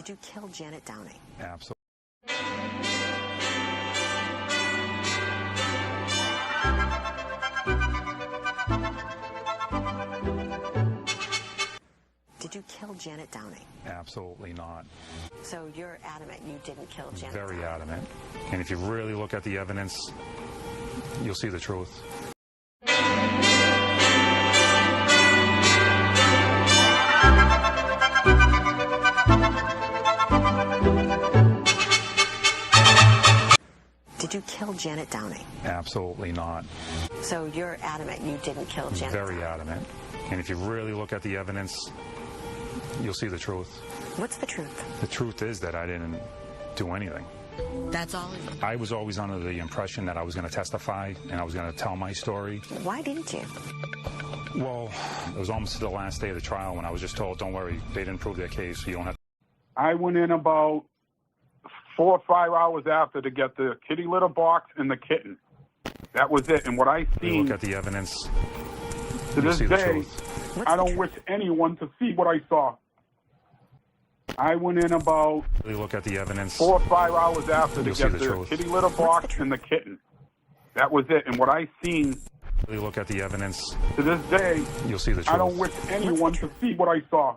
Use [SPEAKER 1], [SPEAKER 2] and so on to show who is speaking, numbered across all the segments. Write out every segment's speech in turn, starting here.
[SPEAKER 1] Did you kill Janet Downing?
[SPEAKER 2] Absolutely.
[SPEAKER 1] Did you kill Janet Downing?
[SPEAKER 2] Absolutely not.
[SPEAKER 1] So you're adamant you didn't kill Janet
[SPEAKER 2] Very
[SPEAKER 1] Downing?
[SPEAKER 2] adamant. And if you really look at the evidence, you'll see the truth.
[SPEAKER 1] Did you kill Janet Downing?
[SPEAKER 2] Absolutely not.
[SPEAKER 1] So you're adamant you didn't kill Janet
[SPEAKER 2] Very
[SPEAKER 1] Downing?
[SPEAKER 2] adamant. And if you really look at the evidence, you'll see the truth.
[SPEAKER 1] What's the truth?
[SPEAKER 2] The truth is that I didn't do anything.
[SPEAKER 1] That's all?
[SPEAKER 2] I was always under the impression that I was going to testify and I was going to tell my story.
[SPEAKER 1] Why didn't you?
[SPEAKER 2] Well, it was almost the last day of the trial when I was just told, don't worry, they didn't prove their case, so you don't have to.
[SPEAKER 3] I went in about 4 or 5 hours after to get the kitty litter box and the kitten. That was it. And what I seen,
[SPEAKER 2] look at the evidence,
[SPEAKER 3] to this
[SPEAKER 2] see the
[SPEAKER 3] day,
[SPEAKER 2] truth.
[SPEAKER 3] I don't wish anyone to see what I saw. I went in about
[SPEAKER 2] Look at the evidence,
[SPEAKER 3] 4 or 5 hours after to
[SPEAKER 2] You'll see
[SPEAKER 3] get
[SPEAKER 2] the
[SPEAKER 3] the
[SPEAKER 2] truth.
[SPEAKER 3] kitty litter box and the kitten. That was it. And what I seen,
[SPEAKER 2] look at the evidence,
[SPEAKER 3] to this day,
[SPEAKER 2] you'll see the truth.
[SPEAKER 3] I don't wish anyone to see what I saw.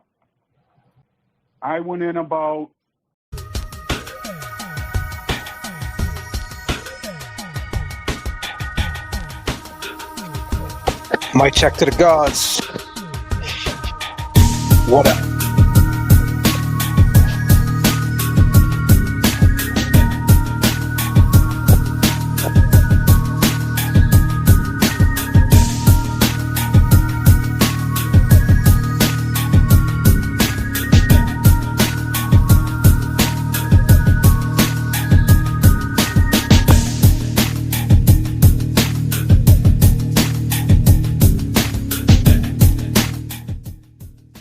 [SPEAKER 3] I went in about
[SPEAKER 4] Mic check to the gods. What up?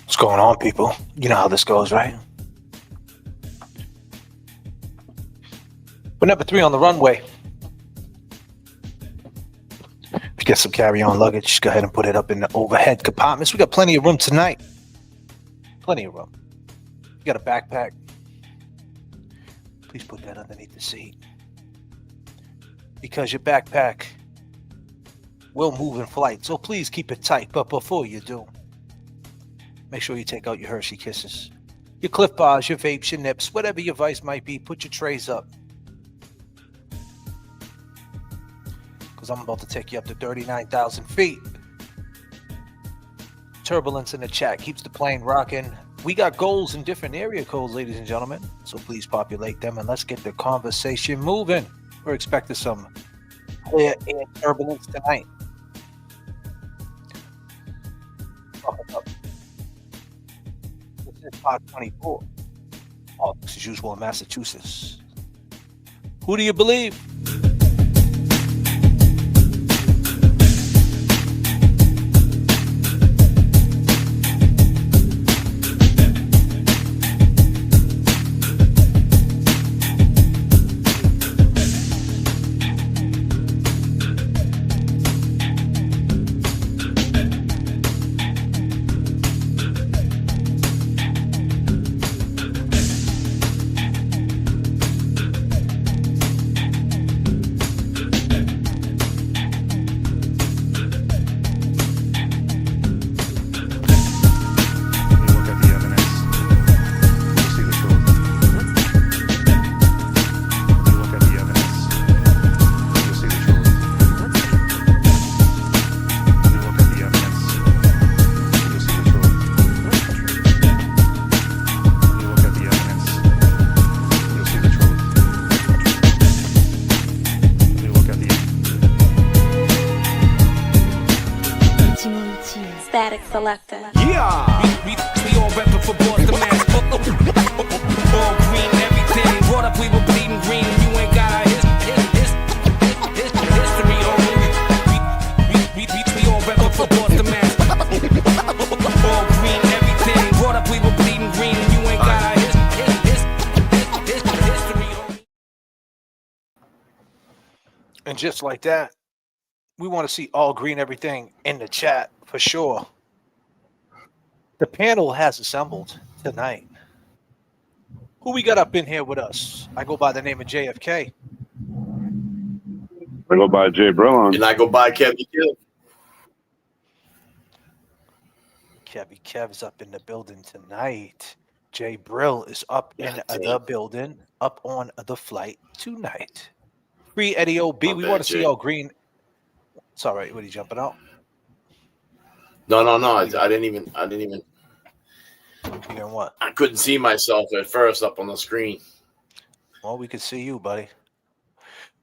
[SPEAKER 4] What's going on, people? You know how this goes, right? We're number 3 on the runway. If you get some carry-on luggage, go ahead and put it up in the overhead compartments. We got plenty of room tonight. Plenty of room. You got a backpack? Please put that underneath the seat. Because your backpack will move in flight, so please keep it tight. But before you do, make sure you take out your Hershey Kisses, your Cliff Bars, your vapes, your nips, whatever your vice might be. Put your trays up, because I'm about to take you up to 39,000 feet. Turbulence in the chat keeps the plane rocking. We got goals in different area codes, ladies and gentlemen, so please populate them and let's get the conversation moving. We're expecting some clear air turbulence tonight. This is Pod 24. All as usual in Massachusetts. Who do you believe?
[SPEAKER 5] Selector.
[SPEAKER 6] Yeah, we all reppin' for Boston, Mass. All green, everything. Brought up, we were bleeding green. You ain't got our history on. We all reppin' for Boston, Mass. All green, everything. Brought up, we were bleeding green. You ain't got our history on.
[SPEAKER 4] And just like that, we want to see all green everything in the chat for sure. The panel has assembled tonight. Who we got up in here with us? I go by the name of J.F.K.
[SPEAKER 5] I go by Jay Brillon.
[SPEAKER 7] And I go by Kevy Kill.
[SPEAKER 4] Kevy Kev's up in the building tonight. Jay Brill is up in the building, up on the flight tonight. Free Eddie O.B. We want to see Al Green. It's all right. What are you jumping out?
[SPEAKER 7] No. I didn't even.
[SPEAKER 4] You know what?
[SPEAKER 7] I couldn't see myself at first up on the screen.
[SPEAKER 4] Well, we could see you, buddy.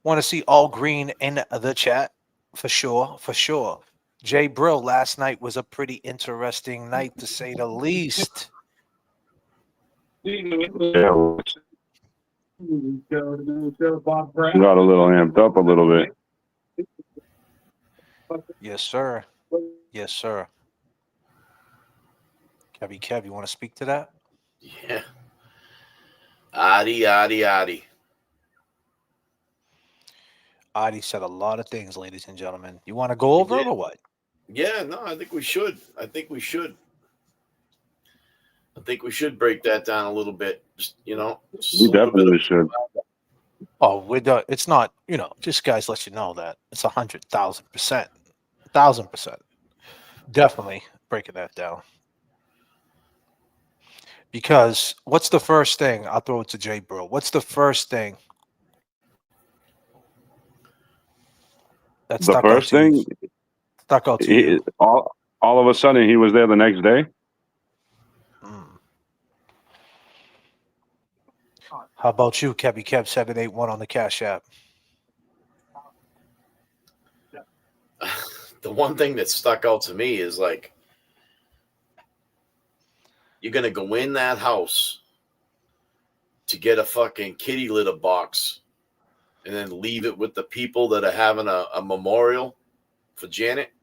[SPEAKER 4] Want to see All Green in the chat? For sure. Jay Brill, last night was a pretty interesting night, to say the least.
[SPEAKER 5] Yeah. Got a little amped up a little bit.
[SPEAKER 4] Yes, sir. Kev, you want to speak to that?
[SPEAKER 7] Yeah. Adi.
[SPEAKER 4] Adi said a lot of things, ladies and gentlemen. You want to go over it or what?
[SPEAKER 7] Yeah, no, I think we should. I think we should break that down a little bit. Just,
[SPEAKER 5] We definitely should.
[SPEAKER 4] Oh, we're done. It's not, just guys let you know that it's 100,000%. 1,000%. Definitely breaking that down. Because what's the first thing? I'll throw it to Jay Brill. What's the first thing that stuck out to you? Stuck out to you.
[SPEAKER 5] All of a sudden, he was there the next day.
[SPEAKER 4] How about you, Kevy Kev 781 on the Cash App?
[SPEAKER 7] The one thing that stuck out to me is like, you're gonna go in that house to get a fucking kitty litter box and then leave it with the people that are having a memorial for Janet.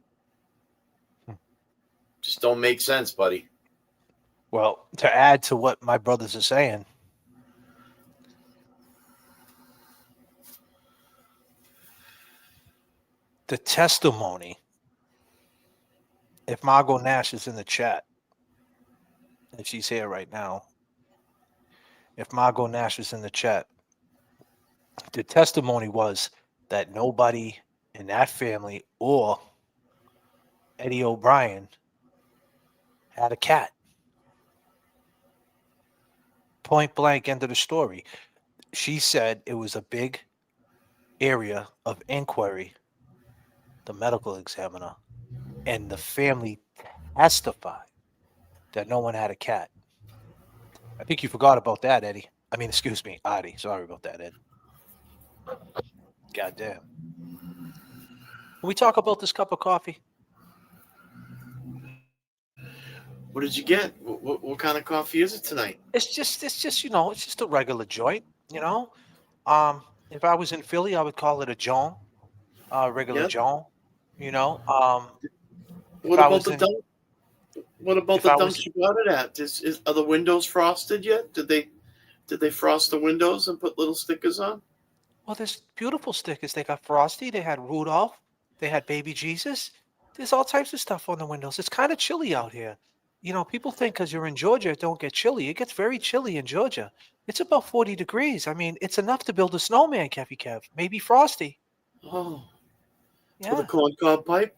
[SPEAKER 7] Just don't make sense, buddy.
[SPEAKER 4] Well, to add to what my brothers are saying, the testimony, if Margot Nash is in the chat, if she's here right now, if Margot Nash is in the chat, the testimony was that nobody in that family or Eddie O'Brien had a cat. Point blank, end of the story. She said it was a big area of inquiry, the medical examiner, and the family testified that no one had a cat. I think you forgot about that, Eddie. I mean, excuse me, Adi. Sorry about that, Ed. Goddamn. Can we talk about this cup of coffee?
[SPEAKER 7] What did you get? What kind of coffee is it tonight?
[SPEAKER 4] It's just it's just a regular joint, If I was in Philly, I would call it a John, regular John,
[SPEAKER 7] What about the dump? What about the dumps you got it at? Are the windows frosted yet? Did they frost the windows and put little stickers on?
[SPEAKER 4] Well, there's beautiful stickers. They got Frosty. They had Rudolph. They had Baby Jesus. There's all types of stuff on the windows. It's kind of chilly out here. People think because you're in Georgia, it don't get chilly. It gets very chilly in Georgia. It's about 40 degrees. I mean, it's enough to build a snowman, Kevy Kev. Maybe Frosty.
[SPEAKER 7] Oh.
[SPEAKER 4] Yeah.
[SPEAKER 7] With a corncob pipe?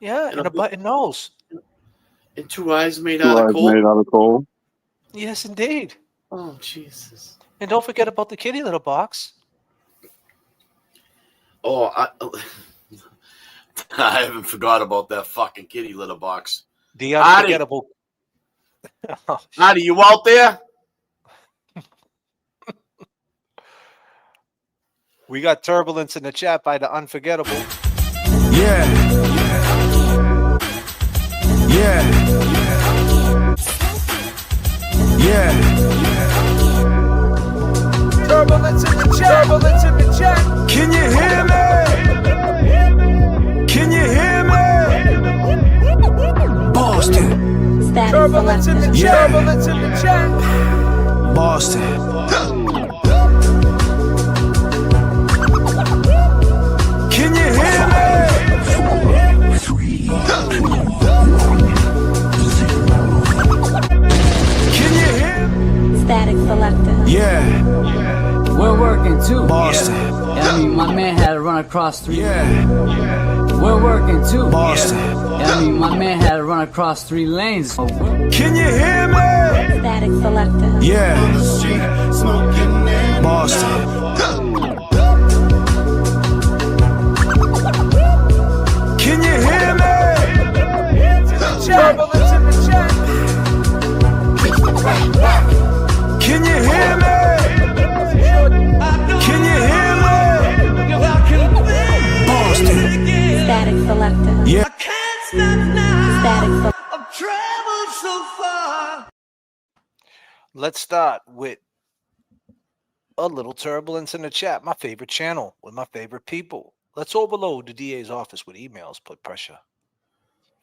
[SPEAKER 4] Yeah, and a button nose.
[SPEAKER 7] And two eyes made out of coal?
[SPEAKER 4] Yes, indeed.
[SPEAKER 7] Oh, Jesus.
[SPEAKER 4] And don't forget about the kitty litter box.
[SPEAKER 7] Oh, I haven't forgot about that fucking kitty litter box.
[SPEAKER 4] The unforgettable.
[SPEAKER 7] Adi, you out there?
[SPEAKER 4] We got turbulence in the chat by the unforgettable.
[SPEAKER 6] Yeah. Turbulence in the chat. Can you hear me? Boston. Turbulence in the chat. Boston. Can you hear me? 3, 2, 0.
[SPEAKER 1] Static selected.
[SPEAKER 8] Yeah.
[SPEAKER 9] We're working too.
[SPEAKER 8] Boston.
[SPEAKER 9] I mean, my man had to run across 3
[SPEAKER 8] Yeah.
[SPEAKER 9] We're working too.
[SPEAKER 8] Boston.
[SPEAKER 9] I mean, my man had to run across 3 lanes.
[SPEAKER 8] Can you hear me?
[SPEAKER 1] Static selected.
[SPEAKER 8] Yeah. Boston. Can you hear me?
[SPEAKER 4] Turbulence in the chat.
[SPEAKER 8] Can you hear me? Can you hear me? Boston.
[SPEAKER 1] Static selected.
[SPEAKER 8] Yeah.
[SPEAKER 1] Static selected.
[SPEAKER 4] Let's start with a little turbulence in the chat. My favorite channel with my favorite people. Let's overload the DA's office with emails. Put pressure.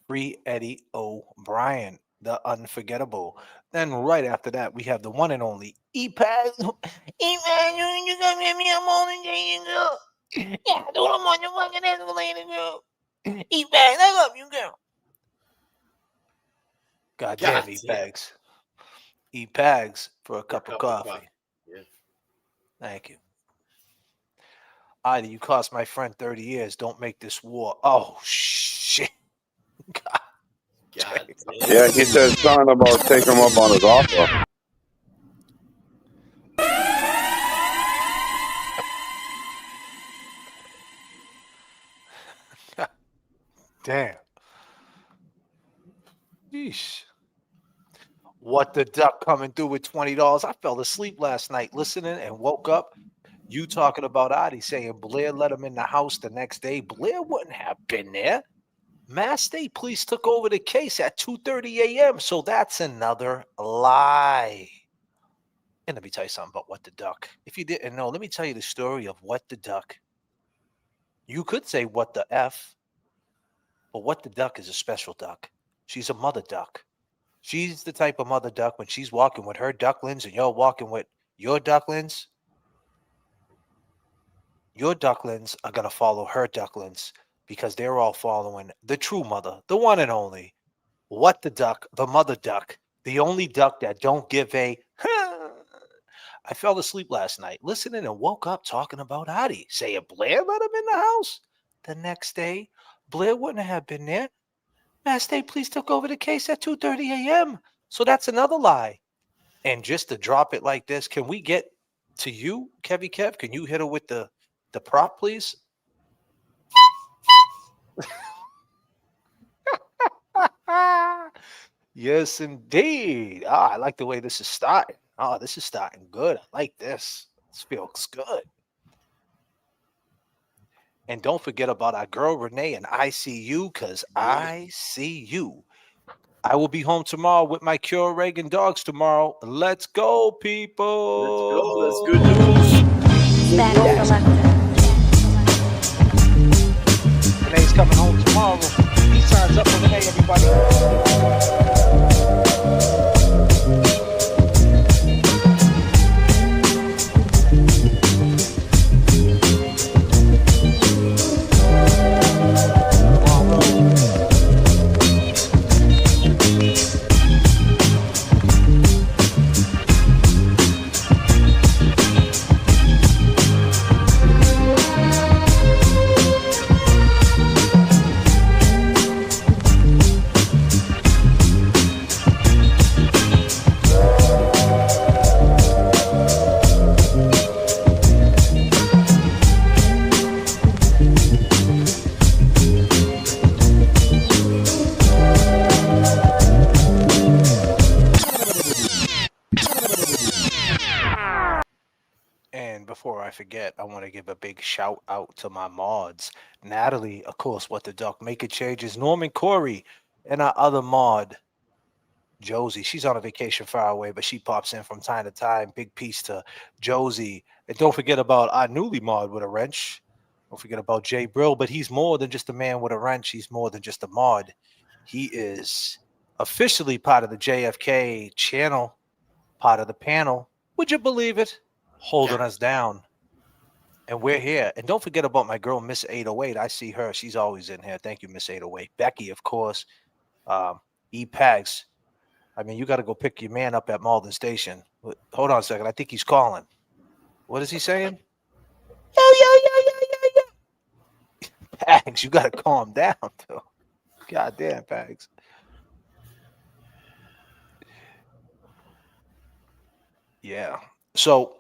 [SPEAKER 4] Free Eddie O'Brien, the unforgettable. Then right after that, we have the one and only E-Pad. E-Pad, you come get me a moment, girl. Yeah, do I'm on your fucking escalator, girl. E-Pad, I love you, girl. God damn, E-Pags. E-Pags for a cup of coffee.
[SPEAKER 7] Yeah.
[SPEAKER 4] Thank you. Ida, you cost my friend 30 years. Don't make this war. Oh, shit. God.
[SPEAKER 5] Yeah, he said something about taking him up on his offer.
[SPEAKER 4] Damn. Yeesh. What the duck coming through with $20? I fell asleep last night listening and woke up. You talking about Adi saying Blair let him in the house the next day. Blair wouldn't have been there. Mass State Police took over the case at 2:30 a.m. So that's another lie. And let me tell you something about What the Duck. If you didn't know, let me tell you the story of What the Duck. You could say What the F, but What the Duck is a special duck. She's a mother duck. She's the type of mother duck when she's walking with her ducklings and you're walking with your ducklings. Your ducklings are going to follow her ducklings because they're all following the true mother, the one and only. What the Duck, the mother duck, the only duck that don't give a... I fell asleep last night listening and woke up talking about Adi, saying Blair let him in the house. The next day, Blair wouldn't have been there. Mass State Police took over the case at 2:30 a.m. So that's another lie. And just to drop it like this, can we get to you, Kevy Kev? Can you hit her with the prop, please? Yes, indeed. I like the way this is starting. This is starting good. I like this. This feels good. And don't forget about our girl Renee and ICU, because I see you. I will be home tomorrow with my Cure Reagan dogs tomorrow. Let's go, people.
[SPEAKER 7] Let's go. That's good news.
[SPEAKER 1] Static selected.
[SPEAKER 4] Renee's coming home tomorrow. He signs up for Renee, everybody. Before I forget, I want to give a big shout out to my mods. Natalie, of course, What the Duck, Make It Changes, Norman Corey, and our other mod, Josie. She's on a vacation far away, but she pops in from time to time. Big peace to Josie. And don't forget about our newly mod with a wrench. Don't forget about Jay Brill, but he's more than just a man with a wrench. He's more than just a mod. He is officially part of the J.F.K. channel, part of the panel. Would you believe it? Holding us down. And we're here. And don't forget about my girl, Miss 808. I see her. She's always in here. Thank you, Miss 808. Becky, of course. E-Pags. I mean, you got to go pick your man up at Malden Station. Hold on a second. I think he's calling. What is he saying? Yo. Pags, you got to calm down, though. Goddamn, Pags. Yeah. So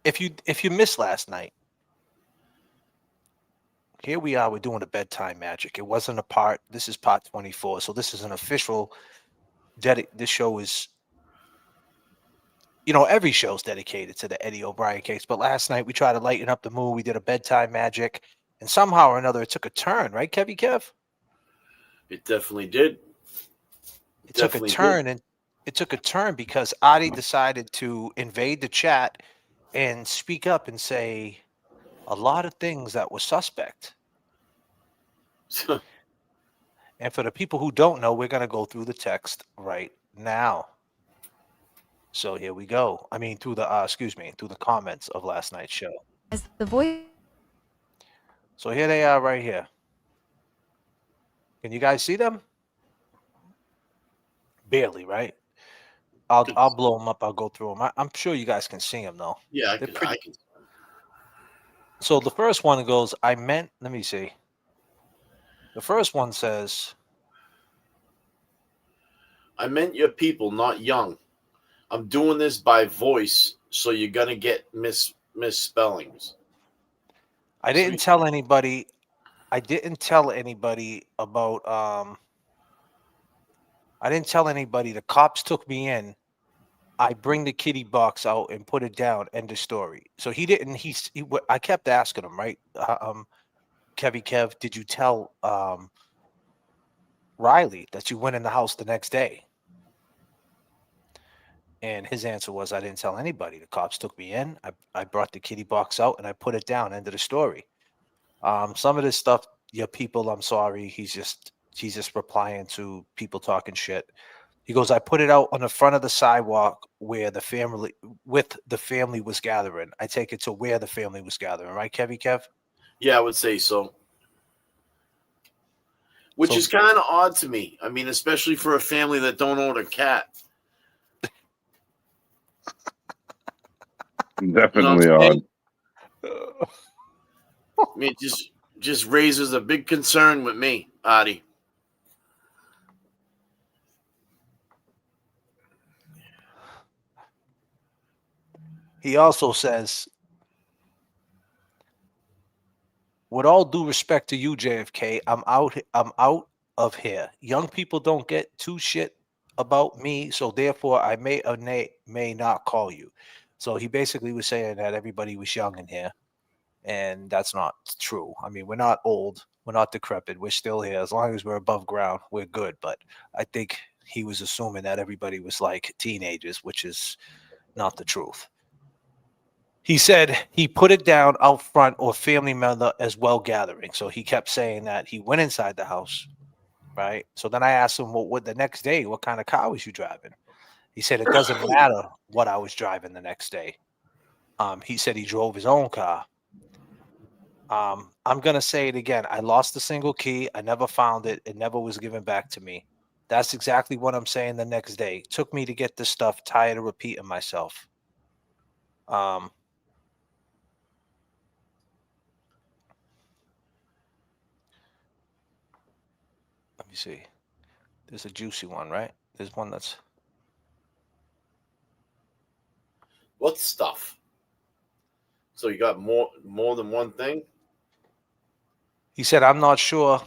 [SPEAKER 4] if you missed last night, here we are. We're doing a bedtime magic. It wasn't a part. This is part 24. So this is an official. This show is. Every show's dedicated to the Eddie O'Brien case. But last night we tried to lighten up the mood. We did a bedtime magic, and somehow or another it took a turn. Right, Kevy Kev?
[SPEAKER 7] It definitely did.
[SPEAKER 4] It took a turn, and it took a turn because Adi decided to invade the chat and speak up and say a lot of things that were suspect. And for the people who don't know, we're going to go through the text right now. So here we go. I mean, through the comments of last night's show.
[SPEAKER 10] As the voice.
[SPEAKER 4] So here they are right here. Can you guys see them? Barely, right? I'll blow them up. I'll go through them. I'm sure you guys can see them, though.
[SPEAKER 7] Yeah, I can.
[SPEAKER 4] So the first one goes, let me see. The first one says,
[SPEAKER 7] I meant your people, not young. I'm doing this by voice, so you're going to get misspellings.
[SPEAKER 4] I didn't tell anybody about, I didn't tell anybody. The cops took me in. I bring the kitty box out and put it down. End of story. So he didn't. I kept asking him, right? Kev, did you tell Riley that you went in the house the next day? And his answer was, I didn't tell anybody. The cops took me in. I brought the kitty box out and I put it down. End of the story. Some of this stuff, people, I'm sorry. He's just replying to people talking shit. He goes, I put it out on the front of the sidewalk where the family was gathering. I take it to where the family was gathering, right, Kev?
[SPEAKER 7] Yeah, I would say so. Which is kind of odd to me. I mean, especially for a family that don't own a cat.
[SPEAKER 5] Definitely odd.
[SPEAKER 7] I mean, it just raises a big concern with me, Adi.
[SPEAKER 4] He also says, with all due respect to you, JFK, I'm out of here. Young people don't get too shit about me, so therefore I may or may not call you. So he basically was saying that everybody was young in here, and that's not true. I mean, we're not old, we're not decrepit, we're still here. As long as we're above ground, we're good. But I think he was assuming that everybody was like teenagers, which is not the truth. He said he put it down out front or family member as well gathering. So he kept saying that he went inside the house, right? So then I asked him, what the next day, what kind of car was you driving? He said it doesn't matter what I was driving the next day. He said he drove his own car. I'm going to say it again. I lost the single key. I never found it. It never was given back to me. That's exactly what I'm saying the next day. It took me to get this stuff, tired of repeating myself. Let me see. There's a juicy one, right? There's one that's...
[SPEAKER 7] What stuff? So you got more than one thing?
[SPEAKER 4] He said, I'm not sure,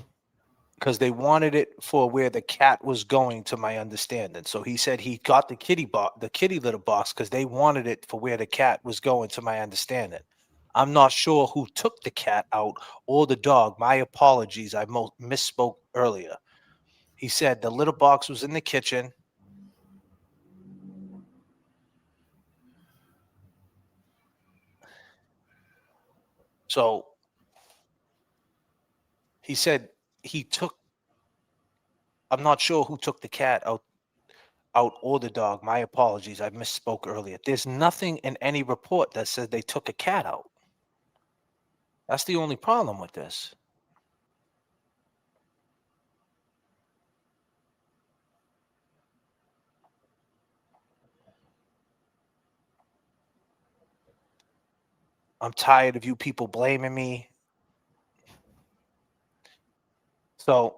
[SPEAKER 4] because they wanted it for where the cat was going, to my understanding. So he said he got the kitty litter box because they wanted it for where the cat was going, to my understanding. I'm not sure who took the cat out or the dog. My apologies. I misspoke earlier. He said the litter box was in the kitchen. So he said I'm not sure who took the cat out or the dog. My apologies. I misspoke earlier. There's nothing in any report that says they took a cat out. That's the only problem with this. I'm tired of you people blaming me. So,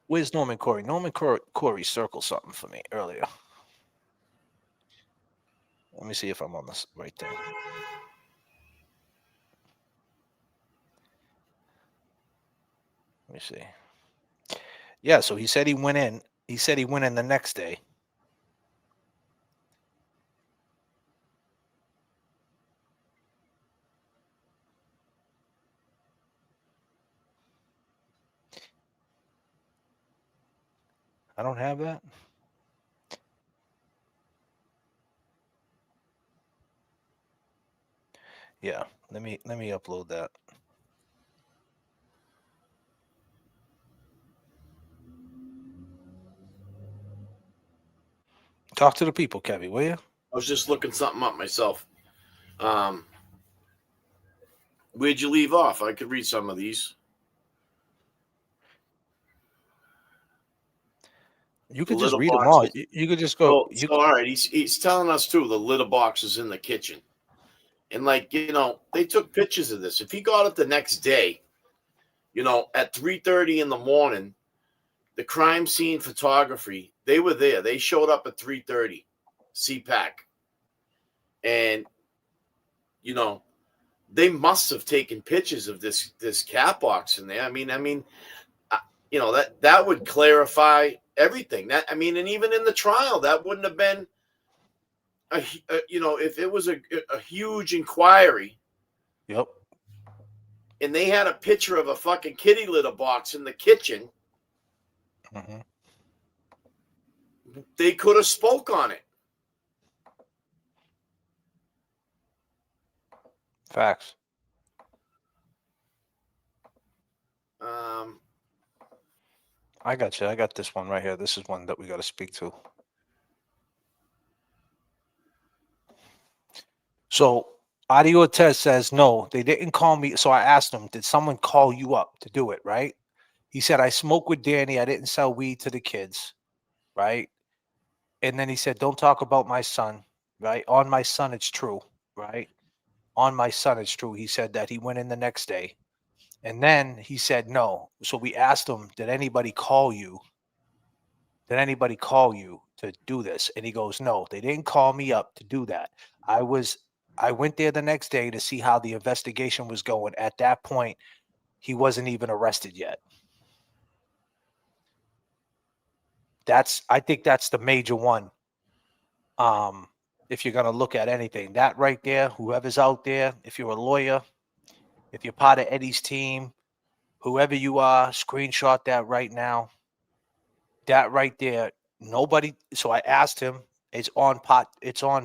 [SPEAKER 4] where's Norman Corey? Norman Corey circled something for me earlier. Let me see if I'm on this right thing. Let me see. Yeah, so he said he went in. He said he went in the next day. I don't have that. Yeah, let me upload that. Talk to the people, Kevin, will you?
[SPEAKER 7] I was just looking something up myself. Where'd you leave off? I could read some of these.
[SPEAKER 4] You could just read them all. You could just go.
[SPEAKER 7] So all right, he's telling us too. The litter box is in the kitchen, and like they took pictures of this. If he got it the next day, at 3:30 in the morning, the crime scene photography, they were there. They showed up at 3:30, CPAC, and they must have taken pictures of this cat box in there. I mean, that would clarify everything. And even in the trial, that wouldn't have been if it was a huge inquiry.
[SPEAKER 4] Yep.
[SPEAKER 7] And they had a picture of a fucking kitty litter box in the kitchen.
[SPEAKER 4] Mm-hmm.
[SPEAKER 7] They could have spoke on it.
[SPEAKER 4] Facts. I got you. I got this one right here. This is one that we got to speak to. So Audio Test says, no, they didn't call me. So I asked him, did someone call you up to do it, right? He said, I smoked with Danny. I didn't sell weed to the kids, right? And then he said, don't talk about my son, right? On my son, it's true, right? On my son, it's true. He said that he went in the next day. And then he said, no. So we asked him, did anybody call you? Did anybody call you to do this? And he goes, no, they didn't call me up to do that. I went there the next day to see how the investigation was going. At that point, he wasn't even arrested yet. I think that's the major one. If you're going to look at anything, that right there, whoever's out there, if you're a lawyer, if you're part of Eddie's team, whoever you are, screenshot that right now. That right there, nobody. So I asked him. It's on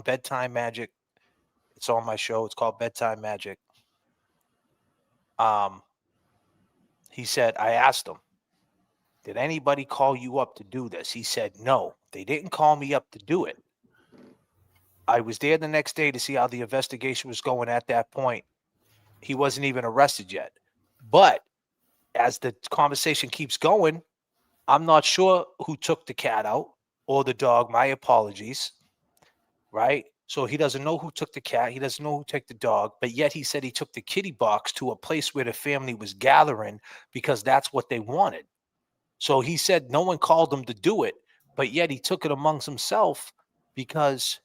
[SPEAKER 4] Bedtime Magic. It's on my show. It's called Bedtime Magic. He said, I asked him, did anybody call you up to do this? He said, no, they didn't call me up to do it. I was there the next day to see how the investigation was going. At that point, he wasn't even arrested yet. But as the conversation keeps going, I'm not sure who took the cat out or the dog. My apologies. Right? So he doesn't know who took the cat. He doesn't know who took the dog. But yet he said he took the kitty box to a place where the family was gathering because that's what they wanted. So he said no one called him to do it, but yet he took it amongst himself because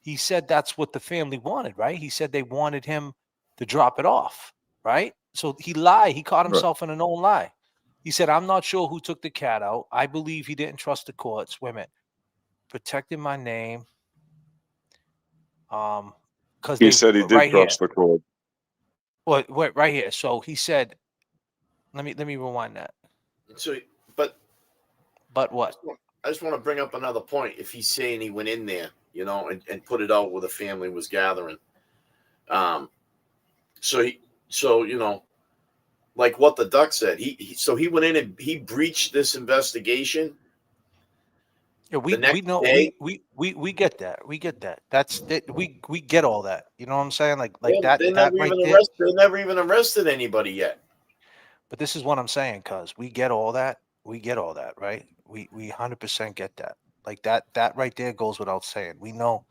[SPEAKER 4] he said that's what the family wanted, right? He said they wanted him to drop it off, right? So he lied. He caught himself in an own lie. He said, I'm not sure who took the cat out. I believe he didn't trust the courts. Wait a minute. Protecting my name. Because
[SPEAKER 5] he said he did trust the court.
[SPEAKER 4] Well, wait, right here. So he said, let me rewind that.
[SPEAKER 7] So,
[SPEAKER 4] but what?
[SPEAKER 7] I just want to bring up another point. If he's saying he went in there, and put it out where the family was gathering, like what the duck said, he went in and he breached this investigation.
[SPEAKER 4] Yeah, we know we get that. We get that. That's that. We get all that. You know what I'm saying? Like that.
[SPEAKER 7] They never even arrested anybody yet.
[SPEAKER 4] But this is what I'm saying, cuz we get all that. We get all that, right? We 100% get that. Like that right there goes without saying. We know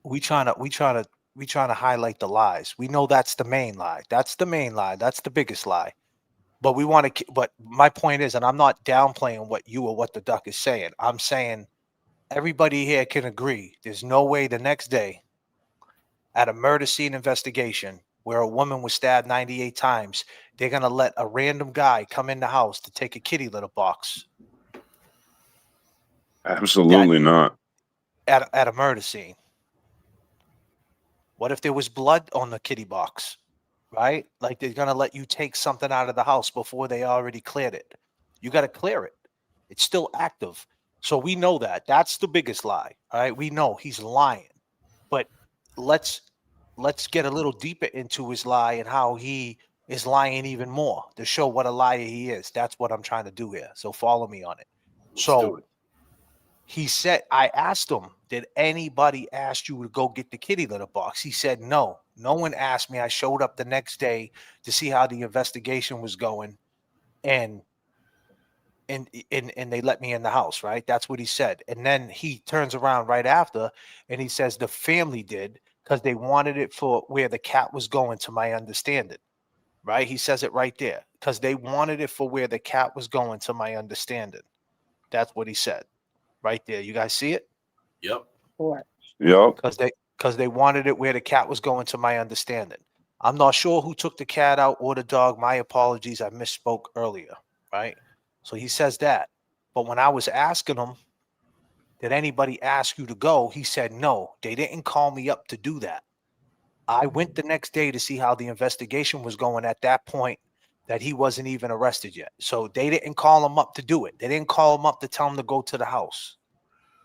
[SPEAKER 4] we trying to highlight the lies. We know that's the main lie. That's the main lie. That's the biggest lie. But we want to. But my point is, and I'm not downplaying what you or what the duck is saying. I'm saying everybody here can agree. There's no way the next day at a murder scene investigation where a woman was stabbed 98 times, they're gonna let a random guy come in the house to take a kitty litter box
[SPEAKER 5] Absolutely not.
[SPEAKER 4] at a murder scene. What if there was blood on the kitty box? Right? Like they're gonna let you take something out of the house before they already cleared it. You got to clear it. It's still active. So we know that. That's the biggest lie. All right. We know he's lying. But let's get a little deeper into his lie and how he is lying even more to show what a liar he is. That's what I'm trying to do here. So follow me on it. So he said, I asked him, did anybody ask you to go get the kitty litter box? He said, no, no one asked me. I showed up the next day to see how the investigation was going. And they let me in the house, right? That's what he said. And then he turns around right after and he says the family did because they wanted it for where the cat was going, to my understanding, right? He says it right there because they wanted it for where the cat was going, to my understanding. That's what he said right there. You guys see it?
[SPEAKER 7] Yep.
[SPEAKER 5] Yep.
[SPEAKER 4] Because they wanted it where the cat was going, to my understanding. I'm not sure who took the cat out or the dog. My apologies. I misspoke earlier, right? So he says that. But when I was asking him, did anybody ask you to go? He said, no, they didn't call me up to do that. I went the next day to see how the investigation was going at that point that he wasn't even arrested yet. So they didn't call him up to do it. They didn't call him up to tell him to go to the house.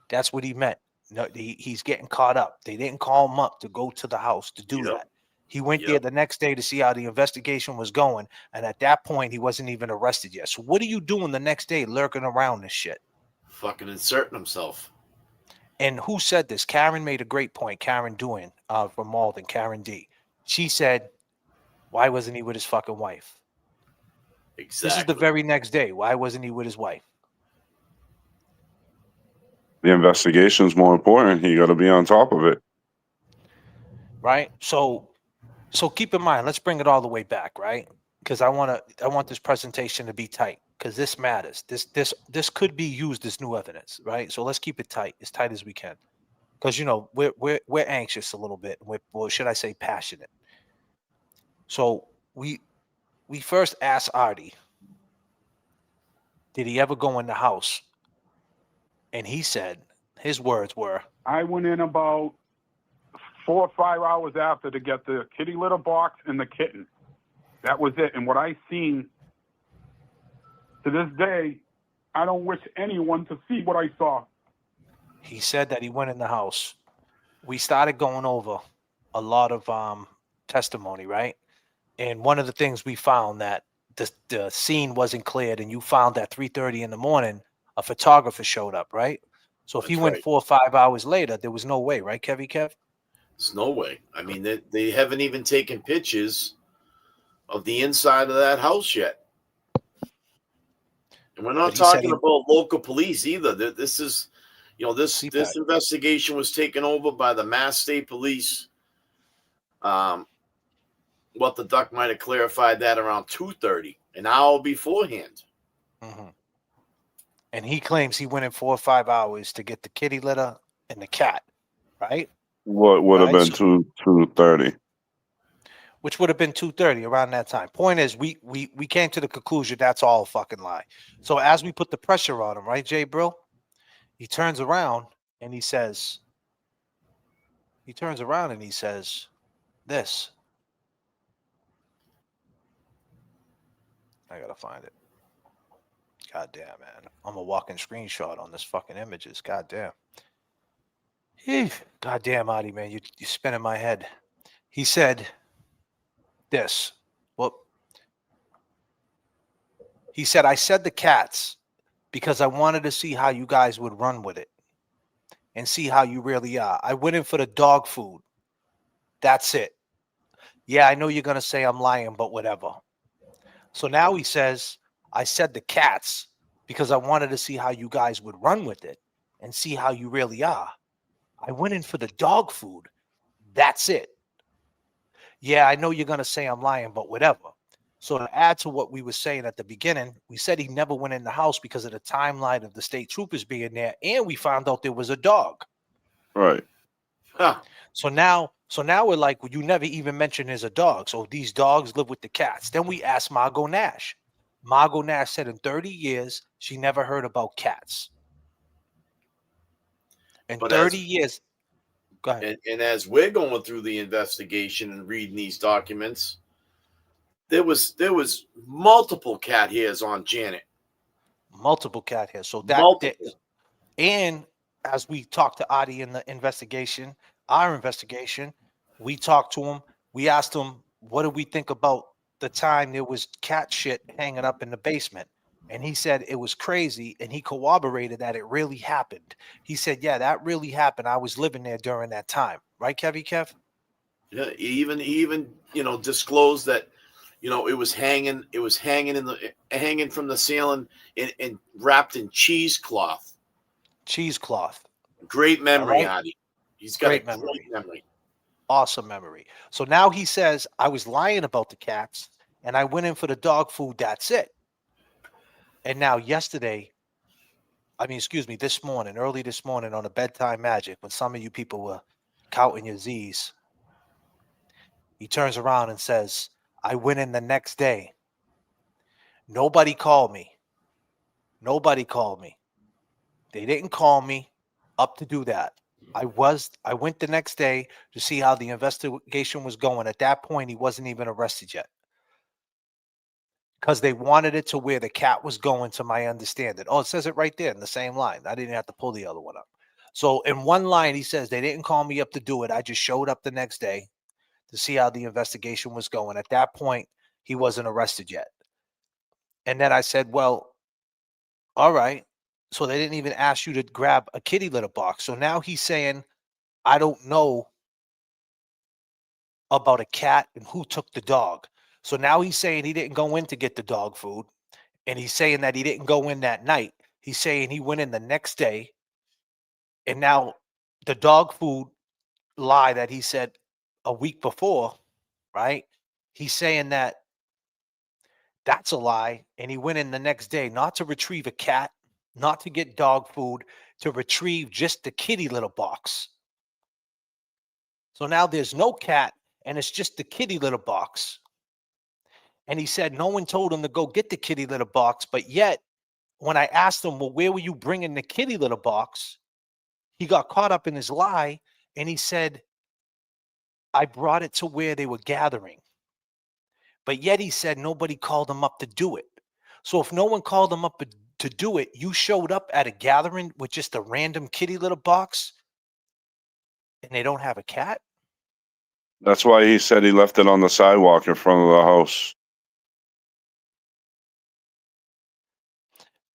[SPEAKER 4] That's what he meant. No, he's getting caught up. They didn't call him up to go to the house to do that. He went there the next day to see how the investigation was going. And at that point, he wasn't even arrested yet. So what are you doing the next day lurking around this shit?
[SPEAKER 7] Fucking inserting himself.
[SPEAKER 4] And who said this? Karen made a great point. Karen Dewin from Malden, Karen D. She said, why wasn't he with his fucking wife?
[SPEAKER 7] Exactly.
[SPEAKER 4] This is the very next day. Why wasn't he with his wife?
[SPEAKER 5] The investigation's more important. You got to be on top of it.
[SPEAKER 4] Right? So keep in mind, let's bring it all the way back, right? Because I want this presentation to be tight because this matters. This could be used as new evidence, right? So let's keep it tight, as tight as we can. Because we're anxious a little bit. Or should I say passionate? So we first asked Artie, did he ever go in the house? And he said, his words were,
[SPEAKER 3] I went in about 4 or 5 hours after to get the kitty litter box and the kitten. That was it. And what I seen, to this day, I don't wish anyone to see what I saw.
[SPEAKER 4] He said that he went in the house. We started going over a lot of testimony, right? And one of the things we found that the scene wasn't cleared, and you found at 3:30 in the morning, a photographer showed up, right? So if he went 4 or 5 hours later, there was no way, right, Kev?
[SPEAKER 7] There's no way. I mean, they haven't even taken pictures of the inside of that house yet. And we're not talking about local police either. This is, this investigation was taken over by the Mass State Police. What the duck might have clarified that around 2:30, an hour beforehand.
[SPEAKER 4] Mm-hmm. And he claims he went in 4 or 5 hours to get the kitty litter and the cat, right?
[SPEAKER 5] What would have been 2:30?
[SPEAKER 4] Which would have been 2:30 around that time. Point is, we came to the conclusion that's all a fucking lie. So as we put the pressure on him, right, Jay Brill? He turns around and he says this. I gotta find it. God damn, man. I'm a walking screenshot on this fucking images. God damn. God damn, Adi, man. You're spinning my head. He said this. Well, he said, I said the cats because I wanted to see how you guys would run with it and see how you really are. I went in for the dog food. That's it. Yeah, I know you're going to say I'm lying, but whatever. So now he says, I said the cats because I wanted to see how you guys would run with it and see how you really are. I went in for the dog food. That's it. Yeah, I know you're going to say I'm lying, but whatever. So to add to what we were saying at the beginning, we said he never went in the house because of the timeline of the state troopers being there, and we found out there was a dog.
[SPEAKER 5] Right.
[SPEAKER 7] Huh.
[SPEAKER 4] So now we're like, well, you never even mentioned there's a dog. So these dogs live with the cats. Then we asked Margot Nash. Margot Nash said in 30 years, she never heard about cats. In
[SPEAKER 7] But
[SPEAKER 4] 30 years, go ahead.
[SPEAKER 7] And as we're going through the investigation and reading these documents, there was multiple cat hairs on Janet.
[SPEAKER 4] Multiple cat hairs. So and as we talked to Adi in the investigation, our investigation, we talked to him. We asked him, what do we think about the time there was cat shit hanging up in the basement? And he said it was crazy, and he corroborated that it really happened. He said, yeah, that really happened. I was living there during that time. Right, Kev?
[SPEAKER 7] Yeah, he even disclosed that it was hanging hanging from the ceiling and wrapped in cheesecloth.
[SPEAKER 4] Cheesecloth.
[SPEAKER 7] Great memory,
[SPEAKER 4] right.
[SPEAKER 7] Adi. He's got great memory.
[SPEAKER 4] Awesome memory. So now he says, I was lying about the cats and I went in for the dog food. That's it. And now this morning, early this morning on a bedtime magic, when some of you people were counting your Z's, he turns around and says, I went in the next day. Nobody called me. They didn't call me up to do that. I went the next day to see how the investigation was going. At that point, he wasn't even arrested yet. Because they wanted it to where the cat was going, to my understanding. Oh, it says it right there in the same line. I didn't have to pull the other one up. So in one line, he says, they didn't call me up to do it. I just showed up the next day to see how the investigation was going. At that point, he wasn't arrested yet. And then I said, well, all right. So they didn't even ask you to grab a kitty litter box. So now he's saying, I don't know about a cat and who took the dog. So now he's saying he didn't go in to get the dog food. And he's saying that he didn't go in that night. He's saying he went in the next day. And now the dog food lie that he said a week before, right? He's saying that that's a lie. And he went in the next day, not to retrieve a cat, not to get dog food, to retrieve just the kitty litter box. So now there's no cat and it's just the kitty litter box. And he said no one told him to go get the kitty litter box. But yet, when I asked him, well, where were you bringing the kitty litter box? He got caught up in his lie. And he said, I brought it to where they were gathering. But yet he said nobody called him up to do it. So if no one called him up to do it, you showed up at a gathering with just a random kitty litter box and they don't have a cat?
[SPEAKER 5] That's why he said he left it on the sidewalk in front of the house.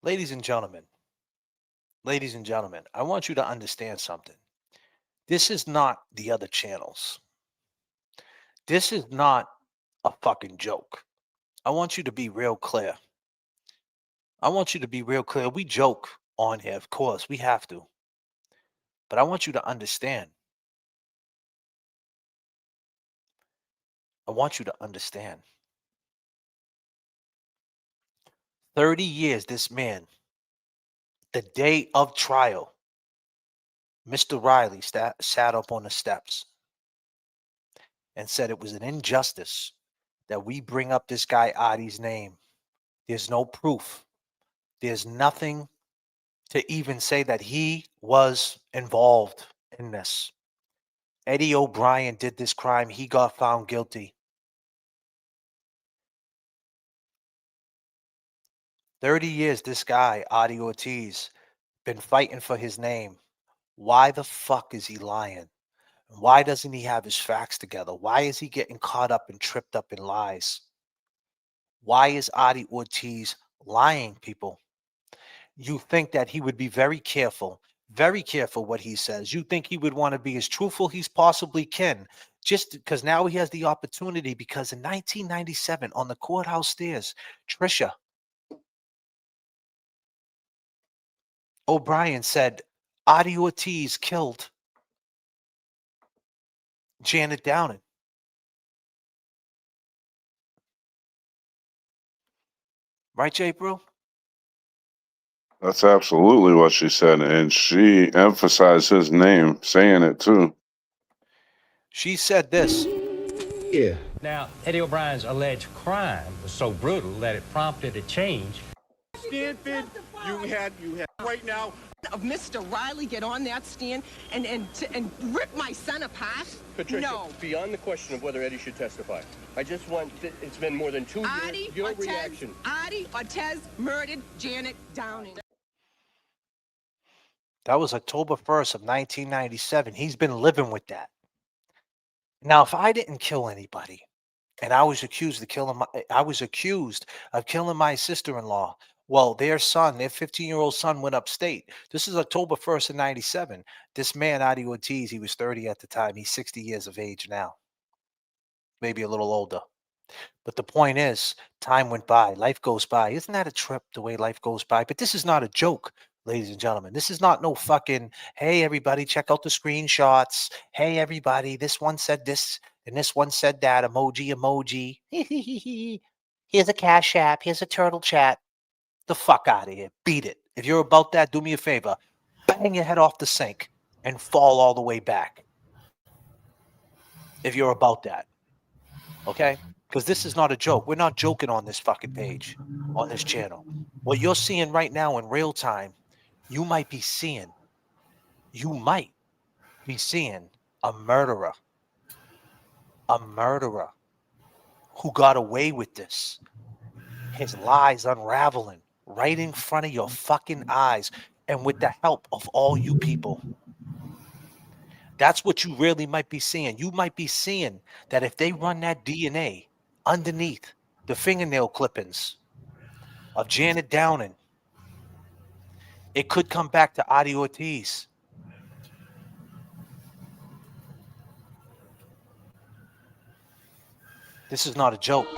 [SPEAKER 4] Ladies and gentlemen, I want you to understand something. This is not the other channels. This is not a fucking joke. I want you to be real clear. We joke on here, of course, we have to. But I want you to understand. 30 years, this man, the day of trial, Mr. Riley sat up on the steps and said it was an injustice that we bring up this guy Adi's name. There's no proof. There's nothing to even say that he was involved in this. Eddie O'Brien did this crime. He got found guilty. 30 years, this guy, Adi Ortiz, been fighting for his name. Why the fuck is he lying? Why doesn't he have his facts together? Why is he getting caught up and tripped up in lies? Why is Adi Ortiz lying, people? You think that he would be very careful what he says. You think he would want to be as truthful as possibly can, just because now he has the opportunity, because in 1997 on the courthouse stairs, Trisha O'Brien said Adi Ortiz killed Janet Downing. Right, J. Brew?
[SPEAKER 5] That's absolutely what she said, and she emphasized his name, saying it too.
[SPEAKER 4] She said this.
[SPEAKER 10] Yeah. Now, Eddie O'Brien's alleged crime was so brutal that it prompted a change.
[SPEAKER 11] Stanford, you had right now.
[SPEAKER 12] Of Mr. Riley get on that stand and rip my son apart?
[SPEAKER 11] Patricia,
[SPEAKER 12] no.
[SPEAKER 11] Beyond the question of whether Eddie should testify, I just want, it's been more than 2 years, your reaction.
[SPEAKER 12] Adi Ortez murdered Janet Downing.
[SPEAKER 4] That was October 1st of 1997. He's been living with that. Now, if I didn't kill anybody, and I was accused of killing my sister-in-law, well, their son, their 15-year-old son, went upstate. This is October 1st of 97. This man, Adi Ortiz, he was 30 at the time. He's 60 years of age now, maybe a little older. But the point is, time went by. Life goes by. Isn't that a trip, the way life goes by? But this is not a joke, ladies and gentlemen. This is not no fucking, hey, everybody, check out the screenshots. Hey, everybody, this one said this, and this one said that. Emoji. Here's a Cash App. Here's a Turtle Chat. The fuck out of here. Beat it. If you're about that, do me a favor. Bang your head off the sink and fall all the way back. If you're about that. Okay? Because this is not a joke. We're not joking on this fucking page, on this channel. What you're seeing right now in real time, you might be seeing a murderer who got away with this. His lies unraveling right in front of your fucking eyes, and with the help of all you people. That's what you really might be seeing. You might be seeing that if they run that DNA underneath the fingernail clippings of Janet Downing, it could come back to Adi Ortiz. This is not a joke.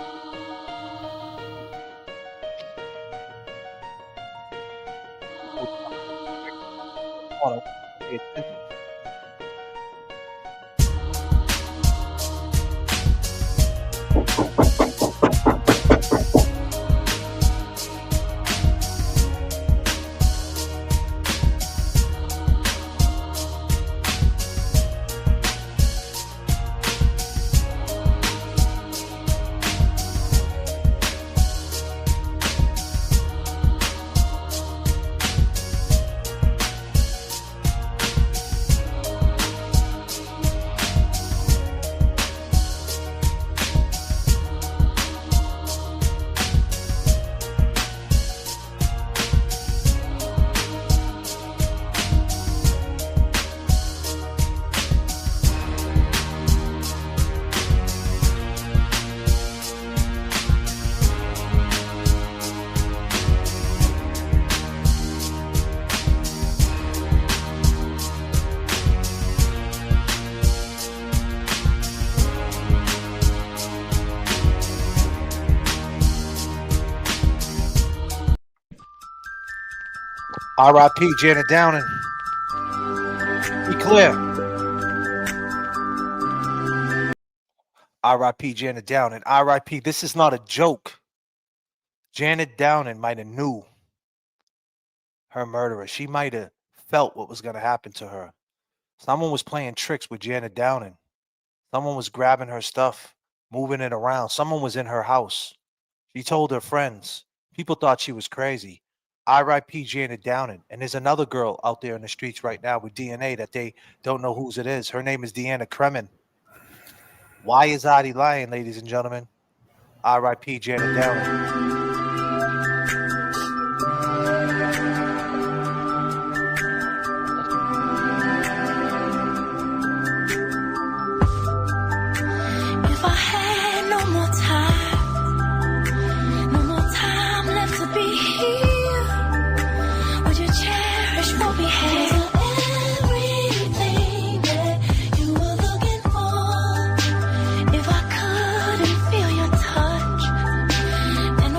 [SPEAKER 4] R.I.P. Janet Downing. Be clear. R.I.P. Janet Downing. R.I.P. This is not a joke. Janet Downing might have knew her murderer. She might have felt what was going to happen to her. Someone was playing tricks with Janet Downing. Someone was grabbing her stuff, moving it around. Someone was in her house. She told her friends. People thought she was crazy. R.I.P. Janet Downing. And there's another girl out there in the streets right now with DNA that they don't know whose it is. Her name is Deanna Kremen. Why is Adi lying, ladies and gentlemen? R.I.P. Janet Downing.
[SPEAKER 13] If I had no more time left to be here, would you cherish what we had? Everything that you were looking for. If I couldn't feel your touch, then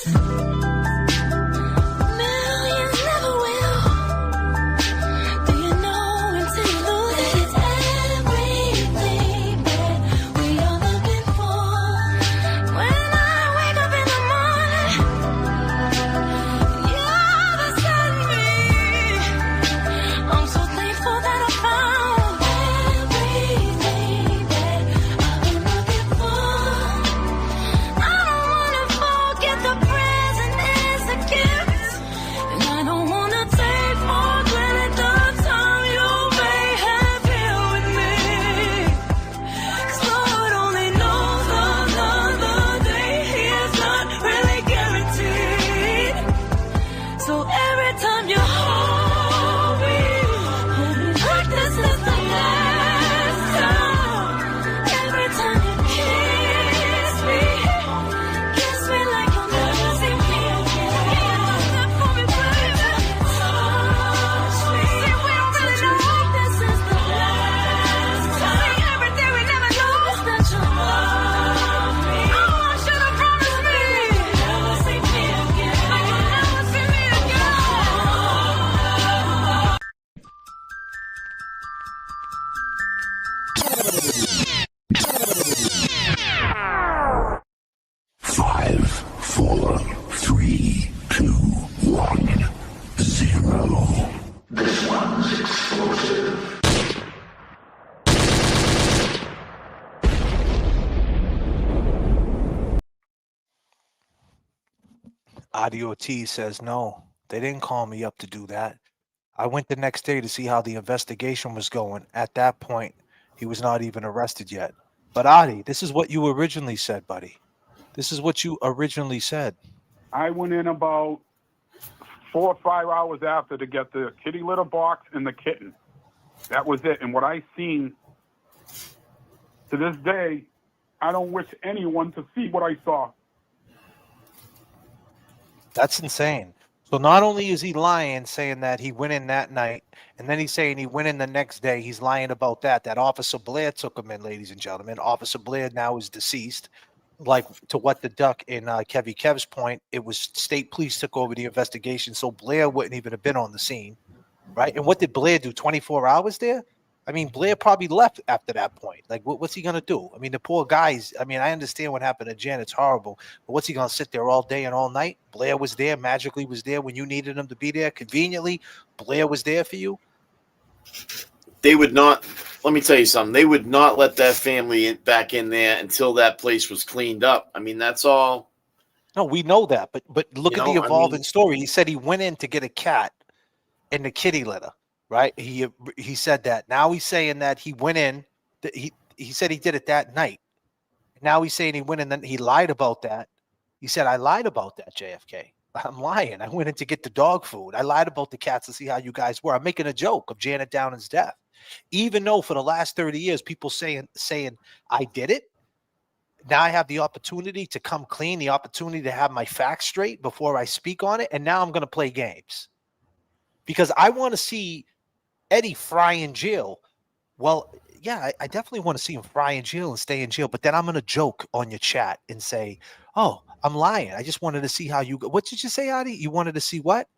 [SPEAKER 13] Millions never will. Do you know until you lose it? It's everything that we are looking for. When I wake up in the morning, you're beside me. I'm so thankful that I found everything that I've been looking for. I don't wanna forget the present is a gift, and I don't wanna take for granted the time you may have here with me. 'Cause Lord only knows another day is not really guaranteed. So every time you hold me like this is the last time. Every time you kiss me like you'll never see me again. Look for me, baby. Touch me. See, we don't really know like this is the last time. See, everything we never know is that you love me. I want you to promise me you'll never see me again. Like you'll never see me again.
[SPEAKER 14] 5, 4, 3, 2, 1, 0. This one's explosive.
[SPEAKER 4] Adi Ortiz says, no, they didn't call me up to do that. I went the next day to see how the investigation was going. At that point, he was not even arrested yet. But Adi, this is what you originally said, buddy. This is what you originally said.
[SPEAKER 3] I went in about 4 or 5 hours after to get the kitty litter box and the kitten. That was it. And what I seen, to this day, I don't wish anyone to see what I saw.
[SPEAKER 4] That's insane. So not only is he lying, saying that he went in that night, and then he's saying he went in the next day. He's lying about that. That Officer Blair took him in, ladies and gentlemen. Officer Blair now is deceased. Like to what the duck in Kev's point, it was state police took over the investigation, so Blair wouldn't even have been on the scene, right? And what did Blair do? 24 hours there? I mean, Blair probably left after that point. Like, what's he gonna do? I mean, the poor guys. I mean, I understand what happened to Jen; it's horrible. But what's he gonna sit there all day and all night? Blair was there, magically was there when you needed him to be there. Conveniently, Blair was there for you.
[SPEAKER 7] They would not. Let me tell you something. They would not let that family back in there until that place was cleaned up. I mean, that's all.
[SPEAKER 4] No, we know that, but look at the evolving story. He said he went in to get a cat in the kitty litter, right? He said that. Now he's saying that he went in. That he said he did it that night. Now he's saying he went in, then he lied about that. He said, I lied about that, JFK. I'm lying. I went in to get the dog food. I lied about the cats to see how you guys were. I'm making a joke of Janet Downing's death. Even though for the last 30 years, people saying I did it. Now I have the opportunity to come clean, the opportunity to have my facts straight before I speak on it. And now I'm going to play games because I want to see Eddie fry in jail. Well, yeah, I definitely want to see him fry in jail and stay in jail. But then I'm going to joke on your chat and say, oh, I'm lying. I just wanted to see how you, what did you say, Adi? You wanted to see what?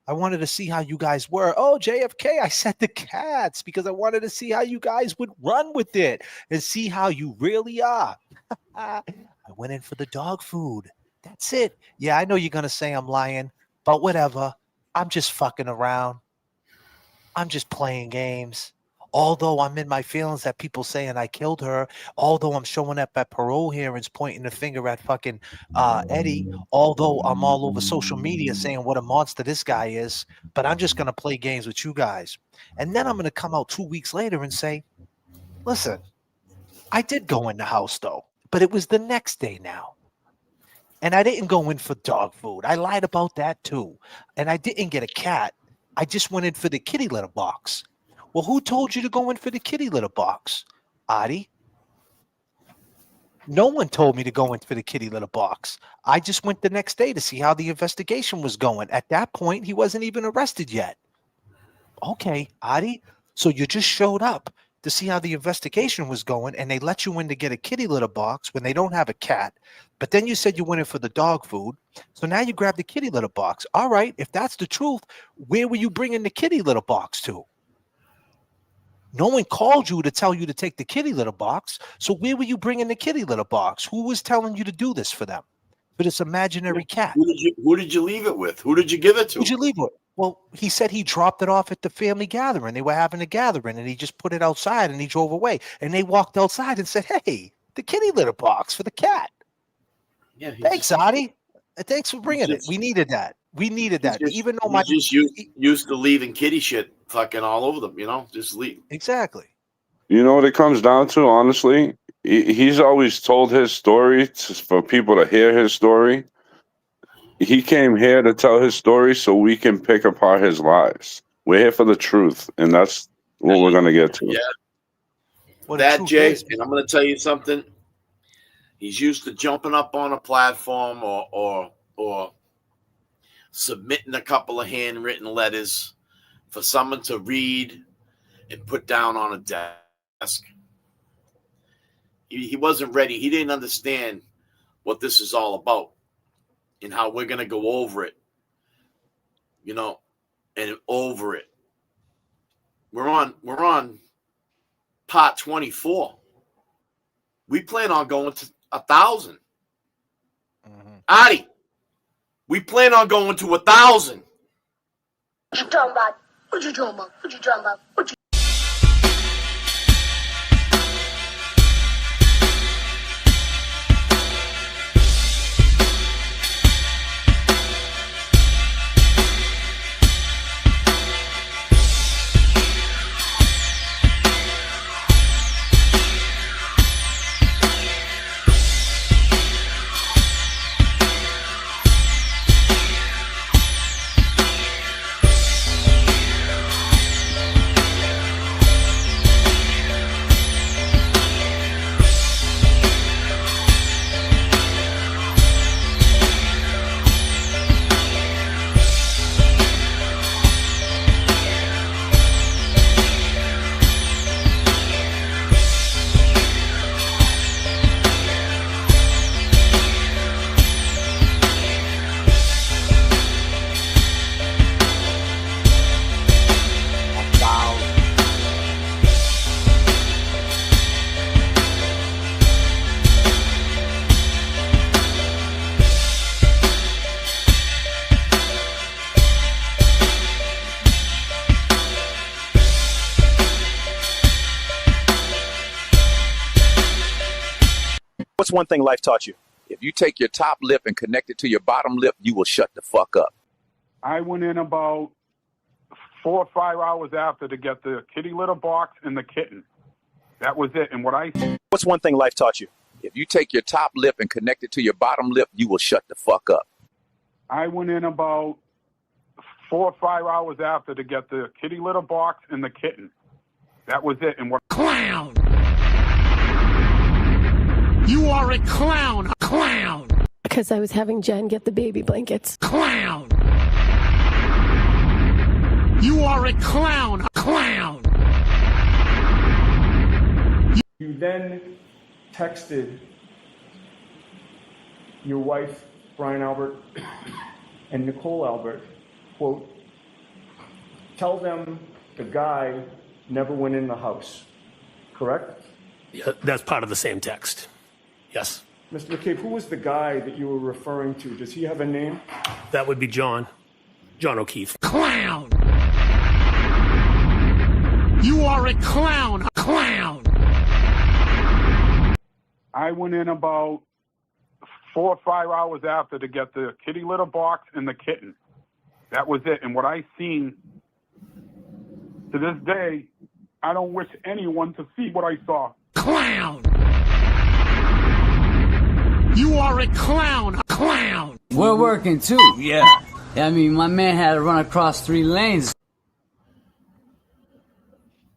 [SPEAKER 4] I wanted to see how you guys were. Oh, JFK, I said the cats because I wanted to see how you guys would run with it and see how you really are. I went in for the dog food. That's it. Yeah, I know you're going to say I'm lying, but whatever. I'm just fucking around. I'm just playing games. Although I'm in my feelings that people saying I killed her, although I'm showing up at parole hearings pointing the finger at fucking Eddie, although I'm all over social media saying what a monster this guy is, but I'm just going to play games with you guys. And then I'm going to come out 2 weeks later and say, listen, I did go in the house though, but it was the next day now. And I didn't go in for dog food. I lied about that too. And I didn't get a cat. I just went in for the kitty litter box. Well, who told you to go in for the kitty litter box? Adi? No one told me to go in for the kitty litter box. I just went the next day to see how the investigation was going. At that point, he wasn't even arrested yet. Okay, Adi. So you just showed up to see how the investigation was going, and they let you in to get a kitty litter box when they don't have a cat. But then you said you went in for the dog food. So now you grab the kitty litter box. All right, if that's the truth, where were you bringing the kitty litter box to? No one called you to tell you to take the kitty litter box. So where were you bringing the kitty litter box? Who was telling you to do this for them? For this imaginary cat?
[SPEAKER 7] Who did you leave it with? Who did you give it to?
[SPEAKER 4] Who'd you leave it with? Well, he said he dropped it off at the family gathering. They were having a gathering, and he just put it outside, and he drove away. And they walked outside and said, "Hey, the kitty litter box for the cat."
[SPEAKER 7] Yeah.
[SPEAKER 4] Thanks, Adi. Thanks for bringing it. We needed that. We needed that. Even though
[SPEAKER 7] He's used to leaving kitty shit fucking all over them, just leave.
[SPEAKER 4] Exactly.
[SPEAKER 5] You know what it comes down to, honestly? He's always told his story for people to hear his story. He came here to tell his story so we can pick apart his lies. We're here for the truth, and that's what we're going to get to.
[SPEAKER 7] Yeah.
[SPEAKER 4] What
[SPEAKER 7] that, Jay, and I'm going to tell you something. He's used to jumping up on a platform or submitting a couple of handwritten letters for someone to read and put down on a desk. He wasn't ready. He didn't understand what this is all about and how we're going to go over it, and over it. We're on part 24. We plan on going to 1,000. Adi, we plan on going to 1,000.
[SPEAKER 13] What you talking about? What you talking about? What you talking about? What you...
[SPEAKER 15] What's one thing life taught you? If you take your top lip and connect it to your bottom lip, you will shut the fuck up.
[SPEAKER 3] I went in about 4 or 5 hours after to get the kitty litter box and the kitten. That was it. And
[SPEAKER 15] what's one thing life taught you? If you take your top lip and connect it to your bottom lip, you will shut the fuck up.
[SPEAKER 3] I went in about 4 or 5 hours after to get the kitty litter box and the kitten. That was it. And
[SPEAKER 16] Clown! You are a clown! Clown!
[SPEAKER 17] Because I was having Jen get the baby blankets.
[SPEAKER 16] Clown! You are a clown! Clown!
[SPEAKER 18] You then texted your wife, Brian Albert, and Nicole Albert, quote, "Tell them the guy never went in the house," correct?
[SPEAKER 16] Yeah, that's part of the same text. Yes.
[SPEAKER 18] Mr. McCabe, who was the guy that you were referring to? Does he have a name?
[SPEAKER 16] That would be John O'Keefe. Clown! You are a clown! Clown!
[SPEAKER 3] I went in about 4 or 5 hours after to get the kitty litter box and the kitten. That was it. And what I seen, to this day, I don't wish anyone to see what I saw.
[SPEAKER 16] Clown! You are a clown! Clown!
[SPEAKER 9] We're working too, yeah. I mean, my man had to run across 3 lanes.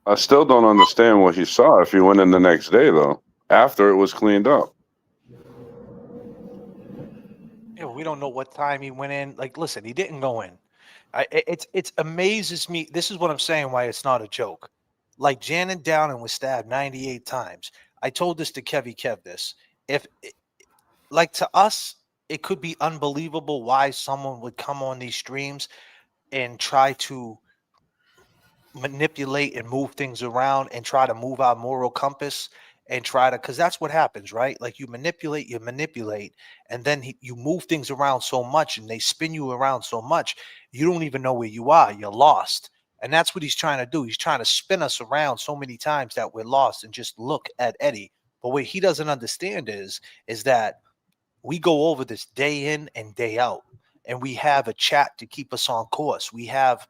[SPEAKER 5] I still don't understand what he saw if he went in the next day, though, after it was cleaned up.
[SPEAKER 4] Yeah, we don't know what time he went in. Like, listen, he didn't go in. It amazes me. This is what I'm saying, why it's not a joke. like Janet Downing was stabbed 98 times. I told this to Kevy Kev this. If like to us, it could be unbelievable why someone would come on these streams and try to manipulate and move things around and try to move our moral compass and try to, because that's what happens, right? Like you manipulate, and then you move things around so much and they spin you around so much, you don't even know where you are. You're lost. And that's what he's trying to do. He's trying to spin us around so many times that we're lost and just look at Eddie. But what he doesn't understand is that we go over this day in and day out, and we have a chat to keep us on course. We have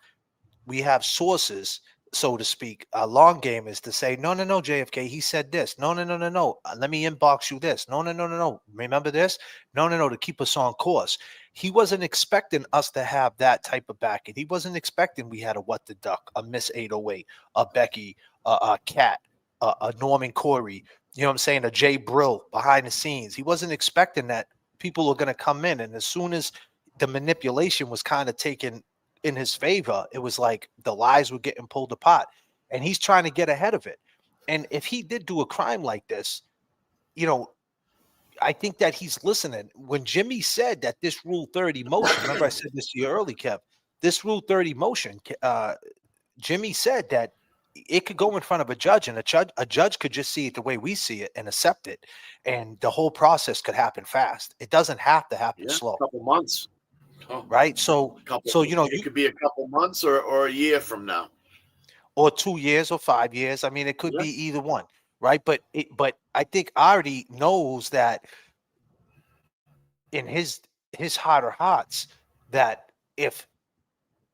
[SPEAKER 4] sources, so to speak, long game is to say, no, JFK, he said this. No. Let me inbox you this. No. Remember this? No, to keep us on course. He wasn't expecting us to have that type of backing. He wasn't expecting we had a What the Duck, a Miss 808, a Becky, a Cat, a Norman Corey, you know what I'm saying, a Jay Brill behind the scenes. He wasn't expecting that people are going to come in. And as soon as the manipulation was kind of taken in his favor, it was like the lies were getting pulled apart, and he's trying to get ahead of it. And if he did do a crime like this, I think that he's listening. When Jimmy said that this Rule 30 motion, remember I said this to you early, Kev, this Rule 30 motion, Jimmy said that it could go in front of a judge, and a judge could just see it the way we see it and accept it, and the whole process could happen fast. It doesn't have to happen slow.
[SPEAKER 7] A couple months. Oh,
[SPEAKER 4] right? So
[SPEAKER 7] it could be a couple months or a year from now,
[SPEAKER 4] or 2 years or 5 years. I mean, it could be either one, right? But I think Artie knows that in his heart of hearts that if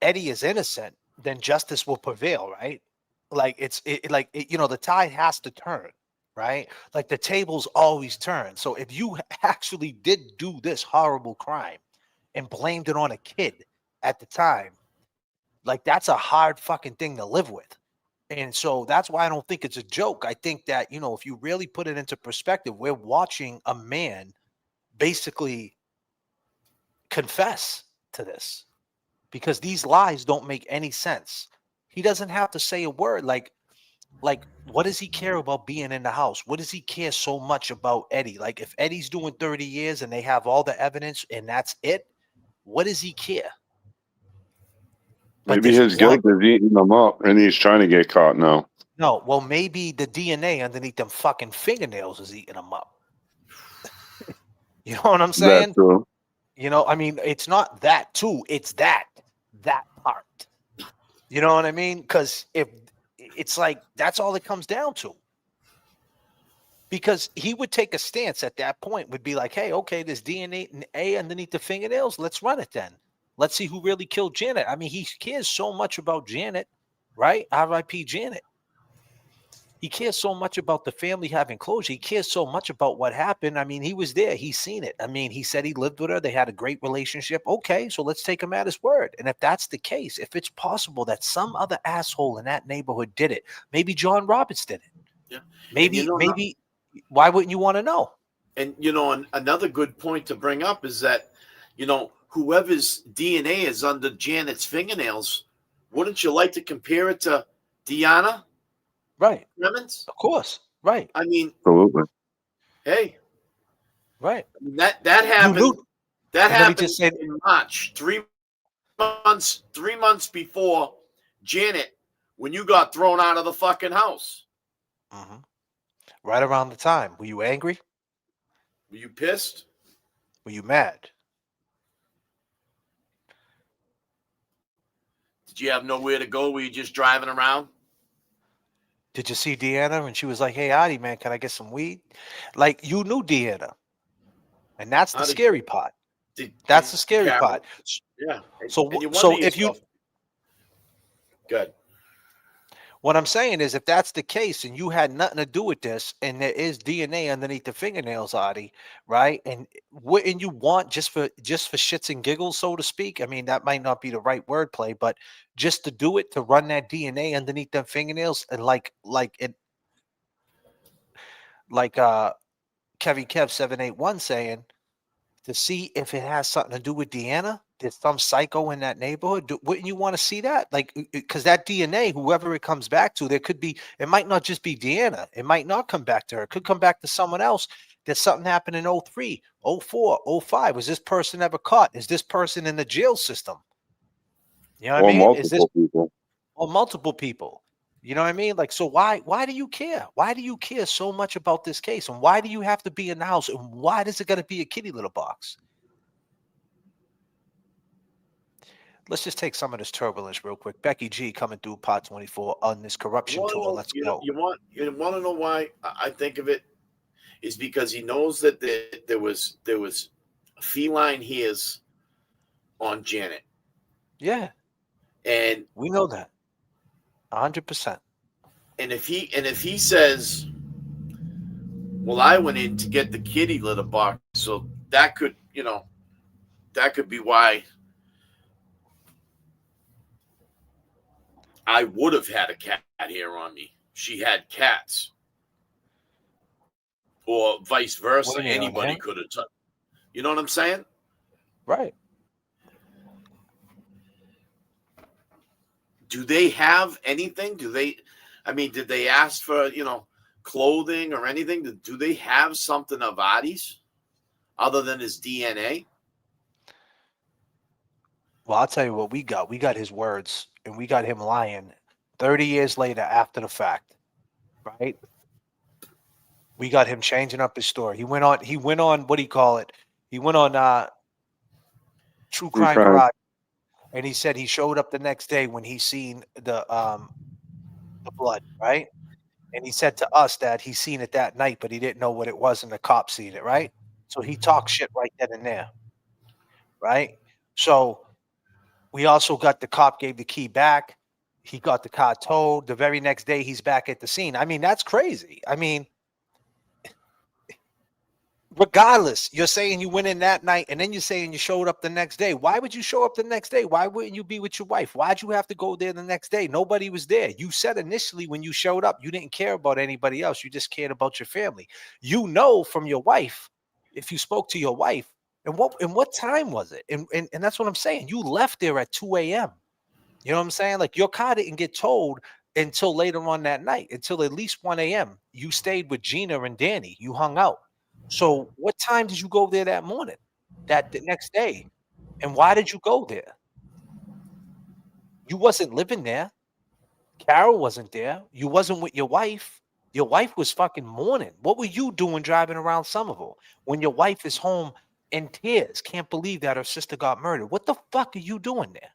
[SPEAKER 4] Eddie is innocent, then justice will prevail, right? Like the tide has to turn, right? Like the tables always turn. So if you actually did do this horrible crime and blamed it on a kid at the time, like that's a hard fucking thing to live with. And so that's why I don't think it's a joke. I think that, if you really put it into perspective, we're watching a man basically confess to this, because these lies don't make any sense. He doesn't have to say a word. Like what does he care about being in the house? What does he care so much about Eddie? Like if Eddie's doing 30 years and they have all the evidence and that's it, what does he care?
[SPEAKER 5] Maybe his guilt is eating him up and he's trying to get caught now.
[SPEAKER 4] No, well, maybe the DNA underneath them fucking fingernails is eating him up. You know what I'm saying?
[SPEAKER 5] That too.
[SPEAKER 4] I mean, it's not that too. It's that part. You know what I mean? Because if it's like that's all it comes down to. Because he would take a stance at that point, would be like, hey, okay, there's DNA underneath the fingernails. Let's run it then. Let's see who really killed Janet. I mean, he cares so much about Janet, right? R.I.P. Janet. He cares so much about the family having closure. He cares so much about what happened. I mean, he was there. He's seen it. I mean, he said he lived with her. They had a great relationship. Okay, so let's take him at his word. And if that's the case, if it's possible that some other asshole in that neighborhood did it, maybe John Roberts did it.
[SPEAKER 7] Yeah.
[SPEAKER 4] Maybe, why wouldn't you want to know?
[SPEAKER 7] And, another good point to bring up is that, whoever's DNA is under Janet's fingernails, wouldn't you like to compare it to Deanna?
[SPEAKER 4] Right.
[SPEAKER 7] Clemens?
[SPEAKER 4] Of course. Right.
[SPEAKER 7] I mean,
[SPEAKER 5] absolutely.
[SPEAKER 7] Hey.
[SPEAKER 4] Right.
[SPEAKER 7] I mean, that happened. That happened in March. 3 months before Janet, when you got thrown out of the fucking house.
[SPEAKER 4] Mm-hmm. Right around the time. Were you angry?
[SPEAKER 7] Were you pissed?
[SPEAKER 4] Were you mad?
[SPEAKER 7] Did you have nowhere to go? Were you just driving around?
[SPEAKER 4] Did you see Deanna? And she was like, hey, Adi, man, can I get some weed? Like, you knew Deanna. And that's the scary part. That's the scary part.
[SPEAKER 7] Yeah.
[SPEAKER 4] So if you...
[SPEAKER 7] Good.
[SPEAKER 4] What I'm saying is, if that's the case and you had nothing to do with this and there is DNA underneath the fingernails, Adi, right? And wouldn't you want just for shits and giggles, so to speak? I mean, that might not be the right wordplay, but just to do it, to run that DNA underneath them fingernails and like Kevy Kev 781 saying, to see if it has something to do with Deanna? There's some psycho in that neighborhood. Wouldn't you want to see that? Like, because that DNA, whoever it comes back to, there could be, it might not just be Deanna. It might not come back to her. It could come back to someone else. That something happened in 03, 04, 05. Was this person ever caught? Is this person in the jail system? You know what I
[SPEAKER 5] Or
[SPEAKER 4] mean? Is this
[SPEAKER 5] multiple people.
[SPEAKER 4] or multiple people? You know what I mean? Like, so why do you care? Why do you care so much about this case? And why do you have to be in the house? And why does it got to be a kitty litter box? Let's just take some of this turbulence real quick. Becky G coming through Pot 24 on this corruption tour. Let's go.
[SPEAKER 7] You want to know why I think of it is because he knows that there was feline hairs on Janet.
[SPEAKER 4] Yeah,
[SPEAKER 7] and
[SPEAKER 4] we know that 100%.
[SPEAKER 7] And if he says, "Well, I went in to get the kitty litter box," so that could be why I would have had a cat here on me. She had cats. Or vice versa. Anybody could have touched. You know what I'm saying?
[SPEAKER 4] Right.
[SPEAKER 7] Do they have anything? Did they ask for, clothing or anything? Do they have something of Adi's other than his DNA?
[SPEAKER 4] Well, I'll tell you what we got. We got his words, and we got him lying 30 years later after the fact, right? We got him changing up his story. He went on, what do you call it? He went on True Crime Garage, and he said he showed up the next day when he seen the blood, right? And he said to us that he seen it that night, but he didn't know what it was, and the cop seen it, right? So he talked shit right then and there, right? So we also got the cop gave the key back. He got the car towed. The very next day, he's back at the scene. I mean, that's crazy. I mean, regardless, you're saying you went in that night, and then you're saying you showed up the next day. Why would you show up the next day? Why wouldn't you be with your wife? Why'd you have to go there the next day? Nobody was there. You said initially when you showed up, you didn't care about anybody else. You just cared about your family. You know from your wife, if you spoke to your wife, and what time was it? And that's what I'm saying. You left there at 2 a.m. You know what I'm saying? Like, your car didn't get towed until later on that night, until at least 1 a.m. You stayed with Gina and Danny. You hung out. So what time did you go there that morning, the next day? And why did you go there? You wasn't living there. Carol wasn't there. You wasn't with your wife. Your wife was fucking mourning. What were you doing driving around Somerville when your wife is home in tears? Can't believe that her sister got murdered. What the fuck are you doing there?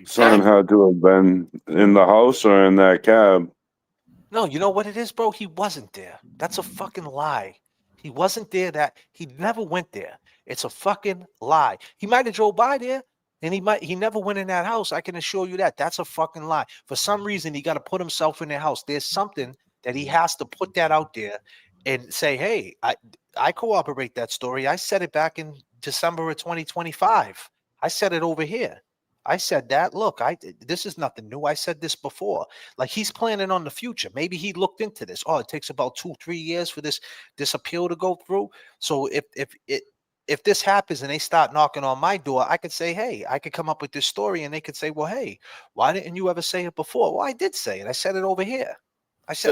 [SPEAKER 5] Someone had to have been in the house or in that cab.
[SPEAKER 4] No, you know what it is, bro? He wasn't there. That's a fucking lie. He wasn't there. He never went there. It's a fucking lie. He might have drove by there, and he never went in that house. I can assure you that. That's a fucking lie. For some reason, he got to put himself in their house. There's something that he has to put that out there and say, hey, I corroborate that story. I said it back in December of 2025. I said it over here. I said that. Look, this is nothing new. I said this before. Like, he's planning on the future. Maybe he looked into this. Oh, it takes about 2-3 years for this appeal to go through. So if this happens and they start knocking on my door, I could say, hey, I could come up with this story, and they could say, well, hey, why didn't you ever say it before? Well, I did say it. I said it over here.
[SPEAKER 5] That's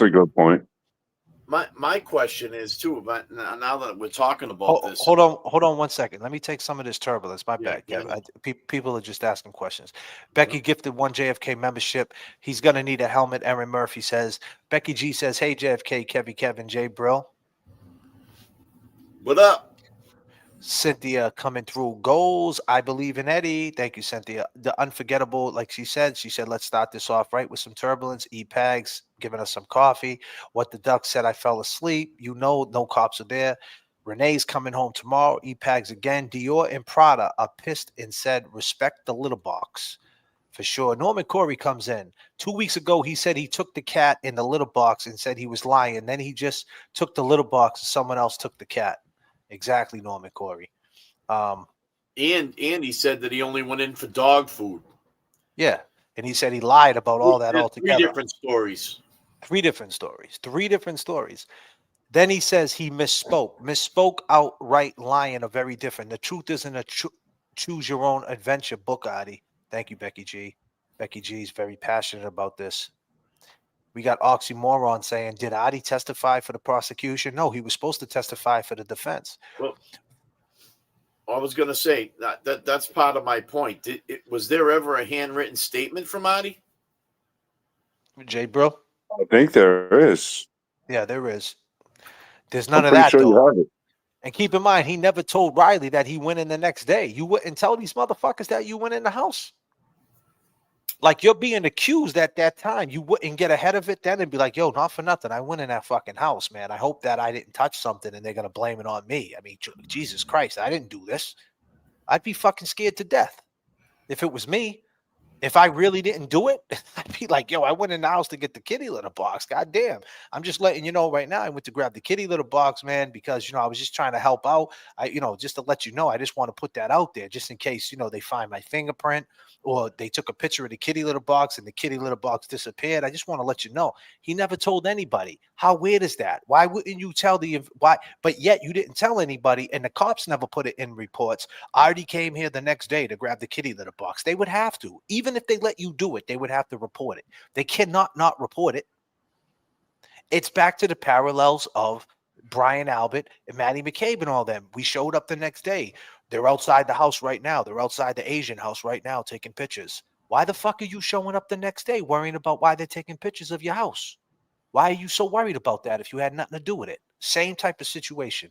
[SPEAKER 5] a good point.
[SPEAKER 7] My question is too, but now that we're talking about this,
[SPEAKER 4] hold on 1 second. Let me take some of this turbulence. My bad.
[SPEAKER 7] Yeah.
[SPEAKER 4] People are just asking questions. Becky gifted 1 JFK membership. He's gonna need a helmet. Aaron Murphy says. Becky G says, "Hey JFK, Kevin, Jay Brill.
[SPEAKER 7] What up?"
[SPEAKER 4] Cynthia coming through. Goals. I believe in Eddie. Thank you, Cynthia. The unforgettable, like she said, let's start this off right with some turbulence. E-Pags giving us some coffee. What the Duck said, I fell asleep. No cops are there. Renee's coming home tomorrow. E-Pags again. Dior and Prada are pissed and said, respect the litter box. For sure. Norman Corey comes in. 2 weeks ago, he said he took the cat in the litter box and said he was lying. Then he just took the litter box and someone else took the cat. Exactly, Norman Corey.
[SPEAKER 7] And he said that he only went in for dog food.
[SPEAKER 4] Yeah, and he said he lied about all that altogether.
[SPEAKER 7] 3 different stories.
[SPEAKER 4] 3 different stories. Then he says he misspoke. Misspoke, outright lying are very different. The truth isn't a choose your own adventure book, Adi. Thank you, Becky G. Becky G is very passionate about this. We got Oxymoron saying, did Adi testify for the prosecution? No, he was supposed to testify for the defense.
[SPEAKER 7] Well, I was going to say that's part of my point. Was there ever a handwritten statement from Adi?
[SPEAKER 4] Jay, bro?
[SPEAKER 5] I think there is.
[SPEAKER 4] Yeah, there is. There's
[SPEAKER 5] I'm
[SPEAKER 4] none of
[SPEAKER 5] pretty
[SPEAKER 4] that,
[SPEAKER 5] sure
[SPEAKER 4] though.
[SPEAKER 5] you have it.
[SPEAKER 4] And keep in mind, he never told Riley that he went in the next day. You wouldn't tell these motherfuckers that you went in the house. Like, you're being accused at that time. You wouldn't get ahead of it then and be like, yo, not for nothing. I went in that fucking house, man. I hope that I didn't touch something and they're going to blame it on me. I mean, Jesus Christ, I didn't do this. I'd be fucking scared to death if it was me. If I really didn't do it, I'd be like, yo, I went in the house to get the kitty litter box. God damn. I'm just letting you know right now. I went to grab the kitty litter box, man, because, I was just trying to help out. Just to let you know, I just want to put that out there just in case, they find my fingerprint or they took a picture of the kitty litter box and the kitty litter box disappeared. I just want to let you know. He never told anybody. How weird is that? Why wouldn't you tell why? But yet you didn't tell anybody and the cops never put it in reports. I already came here the next day to grab the kitty litter box. They would have to. Even if they let you do it, they would have to report it. They cannot not report it. It's back to the parallels of Brian Albert and Maddie McCabe and all them. We showed up the next day. They're outside the house right now. They're outside the Asian house right now taking pictures. Why the fuck are you showing up the next day worrying about why they're taking pictures of your house? Why are you so worried about that if you had nothing to do with it? Same type of situation.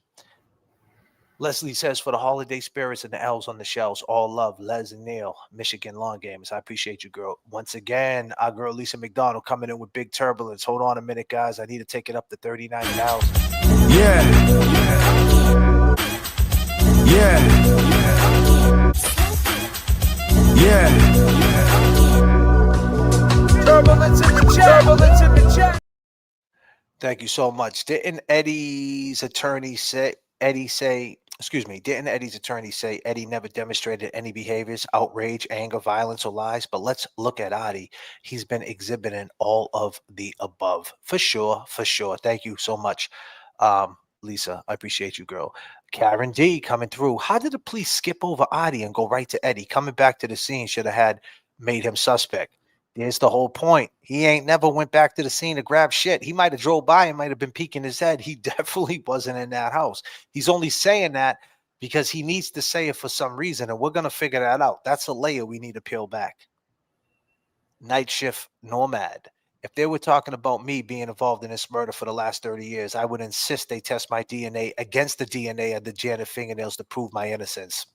[SPEAKER 4] Leslie says, for the holiday spirits and the elves on the shelves, all love, Les and Neil, Michigan Lawn Games. I appreciate you, girl. Once again, our girl Lisa McDonald coming in with big turbulence. Hold on a minute, guys. I need to take it up to 39,000.
[SPEAKER 8] Yeah. Turbulence in the chat. Turbulence in the chat.
[SPEAKER 4] Thank you so much. Didn't Eddie's attorney say Eddie never demonstrated any behaviors, outrage, anger, violence, or lies? But let's look at Adi. He's been exhibiting all of the above. For sure. Thank you so much, Lisa. I appreciate you, girl. Karen D coming through. How did the police skip over Adi and go right to Eddie? Coming back to the scene should have made him suspect. There's the whole point. He ain't never went back to the scene to grab shit. He might have drove by and might have been peeking his head. He definitely wasn't in that house. He's only saying that because he needs to say it for some reason, and we're going to figure that out. That's a layer we need to peel back. Night Shift Nomad. If they were talking about me being involved in this murder for the last 30 years, I would insist they test my DNA against the DNA of the Janet fingernails to prove my innocence.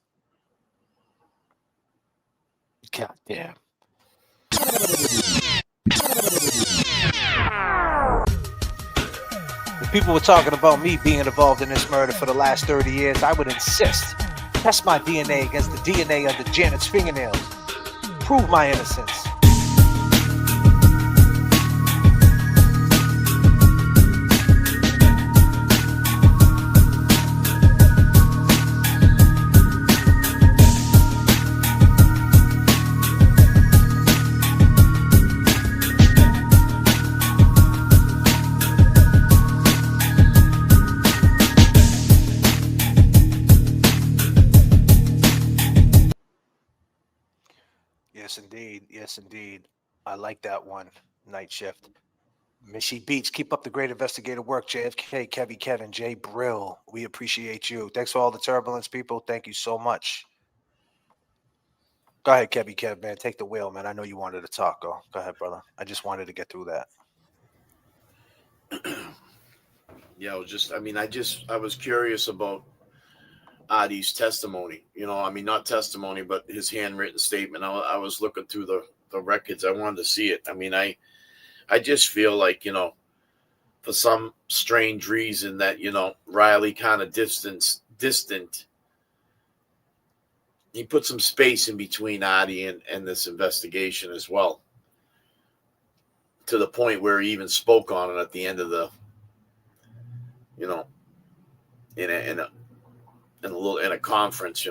[SPEAKER 4] God damn. If people were talking about me being involved in this murder for the last 30 years, I would insist. Test my DNA against the DNA under Janet's fingernails. Prove my innocence. Yes, indeed. I like that one. Night Shift. Missy Beats, keep up the great investigative work. J.F.K, Kevin, Jay Brill. We appreciate you. Thanks for all the turbulence, people. Thank you so much. Go ahead, Kev, man. Take the wheel, man. I know you wanted to talk. Go ahead, brother. I just wanted to get through that.
[SPEAKER 7] Yeah, I was curious about Adi's testimony. Not testimony, but his handwritten statement. I was looking through the records. I wanted to see it. I just feel like, for some strange reason that, Riley kind of distant. He put some space in between Adi and this investigation as well, to the point where he even spoke on it at the end of the, in a conference,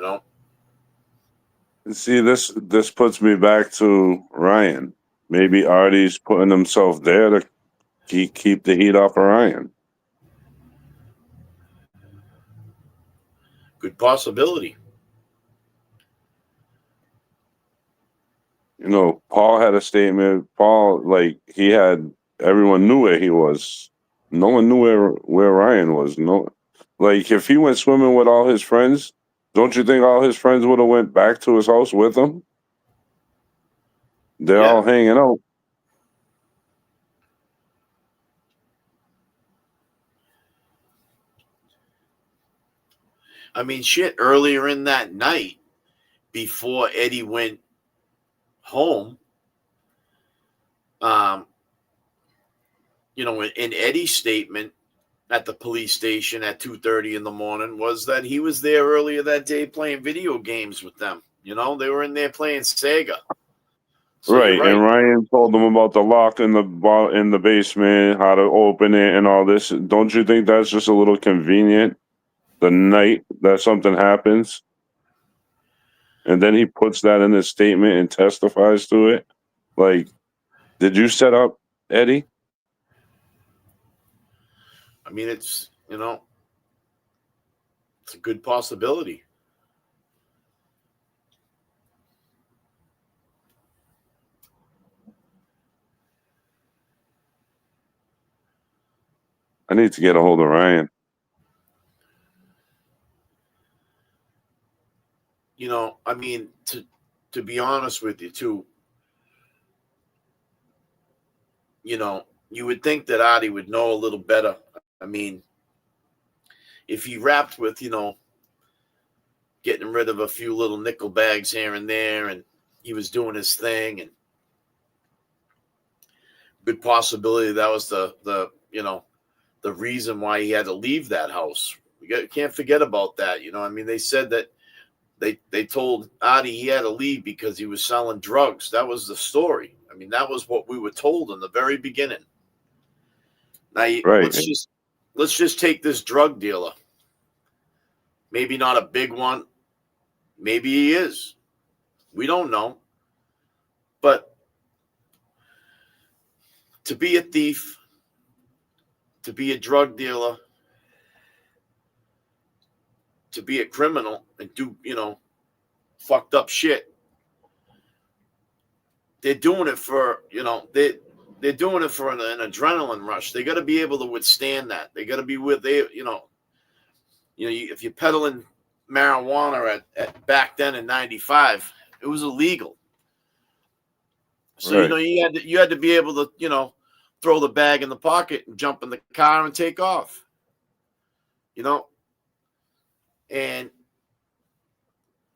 [SPEAKER 5] See, this puts me back to Ryan. Maybe Artie's putting himself there to keep the heat off of Ryan.
[SPEAKER 7] Good possibility.
[SPEAKER 5] You know, Paul had a statement. Paul, like, he had everyone knew where he was. No one knew where Ryan was. No, like, if he went swimming with all his friends, don't you think all his friends would have went back to his house with him? They're all hanging out.
[SPEAKER 7] I mean, shit, earlier in that night, before Eddie went home, you know, in Eddie's statement at the police station at 2:30 in the morning was that he was there earlier that day playing video games with them. You know, they were in there playing Sega. So
[SPEAKER 5] Right,
[SPEAKER 7] you're right.
[SPEAKER 5] and Ryan told them about the lock in the basement, how to open it, and all this. Don't you think that's just a little convenient? The night that something happens, and then he puts that in his statement and testifies to it. Like, did you set up Eddie?
[SPEAKER 7] I mean, it's, you know, it's a good possibility.
[SPEAKER 5] I need to get a hold of Ryan.
[SPEAKER 7] You know, I mean, to be honest with you, too, you know, you would think that Adi would know a little better. I mean, if he rapped with, you know, getting rid of a few little nickel bags here and there, and he was doing his thing, and good possibility that was the you know, the reason why he had to leave that house. Can't forget about that. You know, I mean, they said that they told Adi he had to leave because he was selling drugs. That was the story. I mean, that was what we were told in the very beginning. Now,
[SPEAKER 5] Right.
[SPEAKER 7] let's just take this drug dealer. Maybe not a big one. Maybe he is. We don't know. But to be a thief, to be a drug dealer, to be a criminal and do, you know, fucked up shit, they're doing it for, you know, they're doing it for an adrenaline rush. They got to be able to withstand that. They got to be with, they, you know, if you're peddling marijuana at back then in '95, it was illegal. So,
[SPEAKER 5] Right.
[SPEAKER 7] you know, you had to be able to, you know, throw the bag in the pocket and jump in the car and take off. You know, and,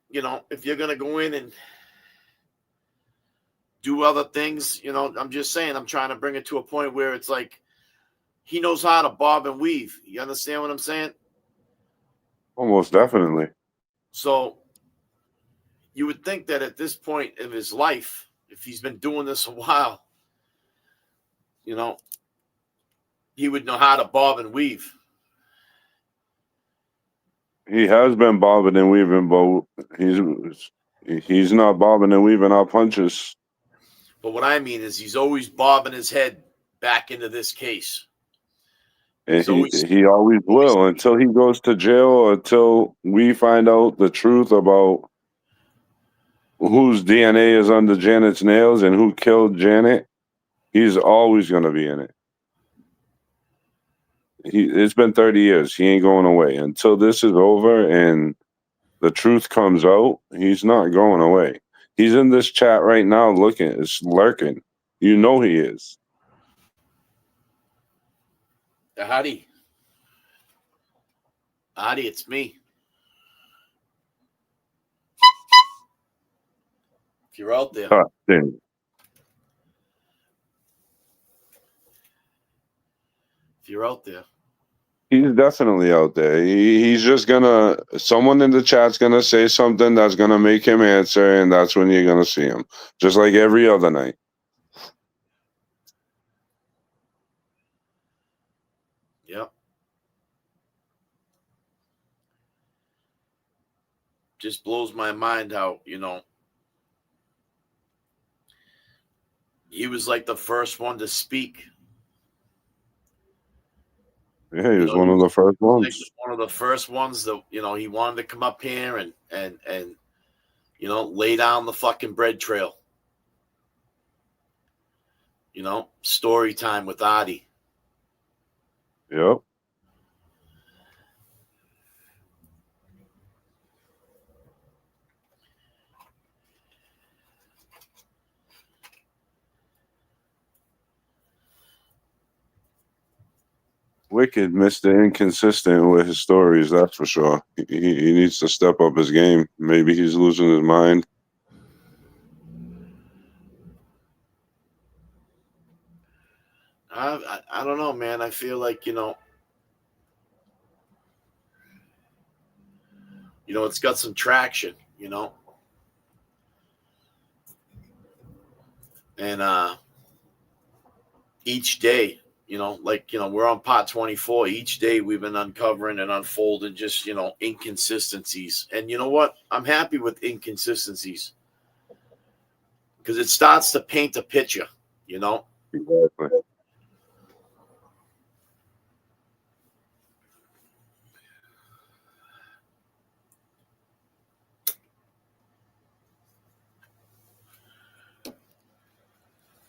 [SPEAKER 7] you know, if you're going to go in and do other things, you know, I'm just saying, I'm trying to bring it to a point where it's like he knows how to bob and weave. You understand what I'm saying?
[SPEAKER 5] Almost definitely.
[SPEAKER 7] So you would think that at this point of his life, if he's been doing this a while, you know, he would know how to bob and weave.
[SPEAKER 5] He has been bobbing and weaving, but he's not bobbing and weaving our punches.
[SPEAKER 7] But what I mean is he's always bobbing his head back into this case.
[SPEAKER 5] And he always will until he goes to jail or until we find out the truth about whose DNA is under Janet's nails and who killed Janet. He's always going to be in it. It's been 30 years. He ain't going away. Until this is over and the truth comes out, he's not going away. He's in this chat right now it's lurking. You know he is.
[SPEAKER 7] Howdy, it's me. If you're out there. If you're out there.
[SPEAKER 5] He's definitely out there. He's just someone in the chat's gonna say something that's gonna make him answer, and that's when you're gonna see him. Just like every other night.
[SPEAKER 7] Yep. Just blows my mind how, you know, he was like the first one to speak.
[SPEAKER 5] Yeah, he was
[SPEAKER 7] know,
[SPEAKER 5] one of the first
[SPEAKER 7] like
[SPEAKER 5] ones.
[SPEAKER 7] one of the first ones that he wanted to come up here and lay down the fucking bread trail. Story time with Adi.
[SPEAKER 5] Yep. Wicked, Mr. Inconsistent with his stories, that's for sure. He needs to step up his game. Maybe he's losing his mind.
[SPEAKER 7] I don't know, man. I feel like it's got some traction, and each day, we're on pot 24. Each day we've been uncovering and unfolding just inconsistencies. And you know what? I'm happy with inconsistencies because it starts to paint a picture.
[SPEAKER 5] Exactly.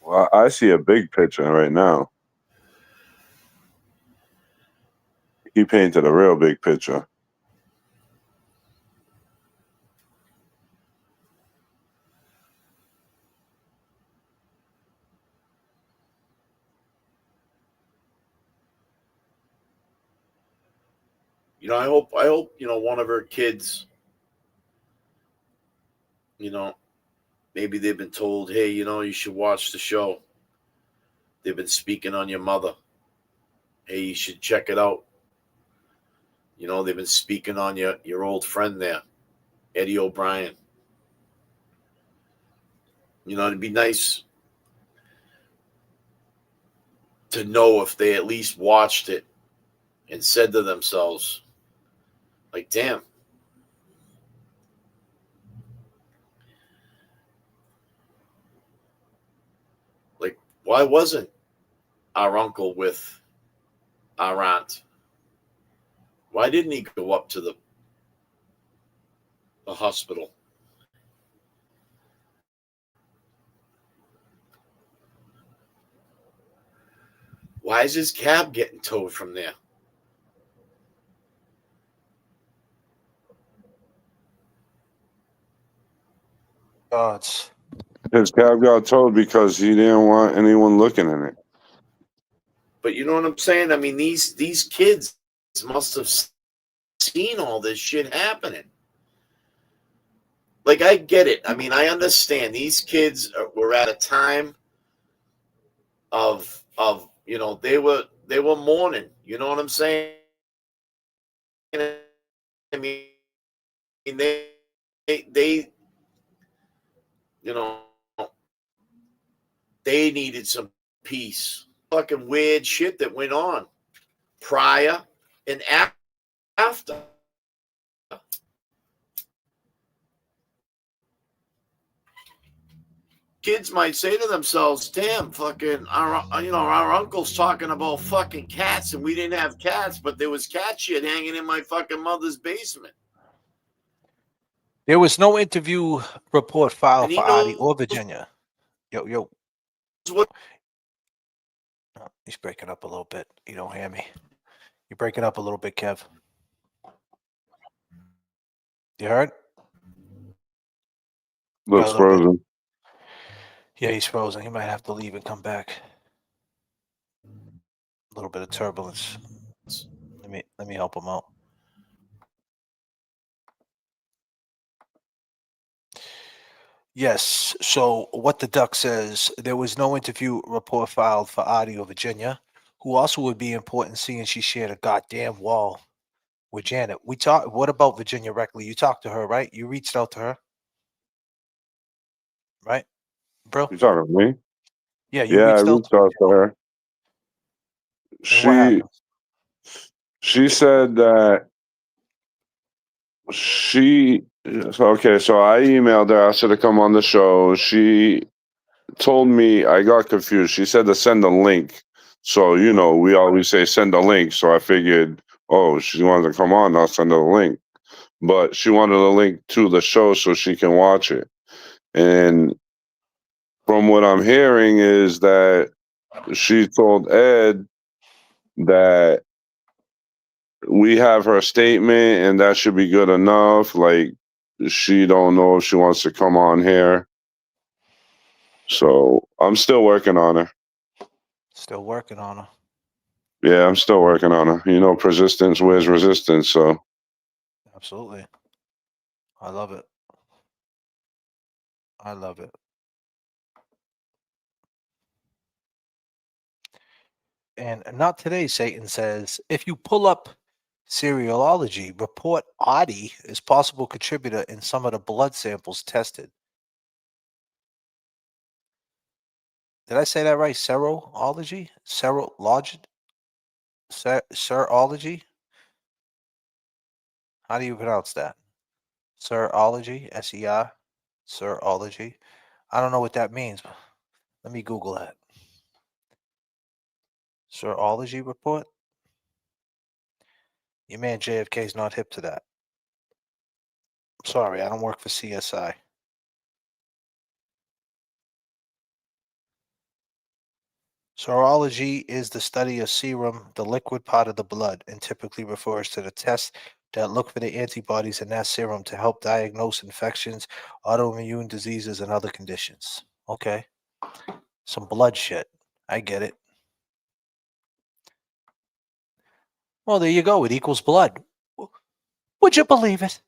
[SPEAKER 5] Well, I see a big picture right now. He painted a real big picture.
[SPEAKER 7] I hope one of her kids, maybe they've been told, hey, you should watch the show. They've been speaking on your mother. Hey, you should check it out. They've been speaking on your old friend there, Eddie O'Brien. It'd be nice to know if they at least watched it and said to themselves, like, damn. Like, why wasn't our uncle with our aunt? Why didn't he go up to the hospital? Why is his cab getting towed from there?
[SPEAKER 4] Gods.
[SPEAKER 5] His cab got towed because he didn't want anyone looking in it.
[SPEAKER 7] But you know what I'm saying? I mean, these kids must have seen all this shit happening. Like, I get it. I mean, I understand these kids were at a time of they were mourning. You know what I'm saying? I mean, they they needed some peace. Fucking weird shit that went on prior and after. Kids might say to themselves, damn, fucking our uncle's talking about fucking cats and we didn't have cats, but there was cat shit hanging in my fucking mother's basement.
[SPEAKER 4] There was no interview report filed
[SPEAKER 7] And he
[SPEAKER 4] for Adi
[SPEAKER 7] knows
[SPEAKER 4] or Virginia. Yo.
[SPEAKER 7] what
[SPEAKER 4] Oh, he's breaking up a little bit. You don't hear me. You're breaking up a little bit, Kev. You heard?
[SPEAKER 5] Looks
[SPEAKER 4] a little bit.
[SPEAKER 5] frozen.
[SPEAKER 4] Yeah, he's frozen. He might have to leave and come back. A little bit of turbulence. Let me help him out. Yes. So what the duck says, there was no interview report filed for Adi or Virginia, who also would be important seeing she shared a goddamn wall with Janet. We talked. What about Virginia Reckley? You talked to her, right? You reached out to her, right, bro?
[SPEAKER 5] You talking to me?
[SPEAKER 4] Yeah, you
[SPEAKER 5] I
[SPEAKER 4] reached out
[SPEAKER 5] reached out to her.
[SPEAKER 4] And what happened?
[SPEAKER 5] She said that okay, so I emailed her, asked her to come on the show. She told me, I got confused. She said to send a link So, we always say send a link. So I figured, oh, she wanted to come on, I'll send her the link. But she wanted a link to the show so she can watch it. And from what I'm hearing is that she told Ed that we have her statement and that should be good enough. Like, she don't know if she wants to come on here. So I'm still working on her.
[SPEAKER 4] Still working on her.
[SPEAKER 5] Yeah, I'm still working on her. Persistence wears resistance. So
[SPEAKER 4] Absolutely. I love it. I love it. And not today, Satan says, if you pull up seriology, report Adi is possible contributor in some of the blood samples tested. Did I say that right? Serology? Serology? How do you pronounce that? Serology? S-E-R? Serology? I don't know what that means. Let me Google that. Serology report? Your man J.F.K. is not hip to that. Sorry, I don't work for CSI. Serology is the study of serum, the liquid part of the blood, and typically refers to the tests that look for the antibodies in that serum to help diagnose infections, autoimmune diseases, and other conditions. Okay. Some blood shit. I get it. Well, there you go. It equals blood. Would you believe it?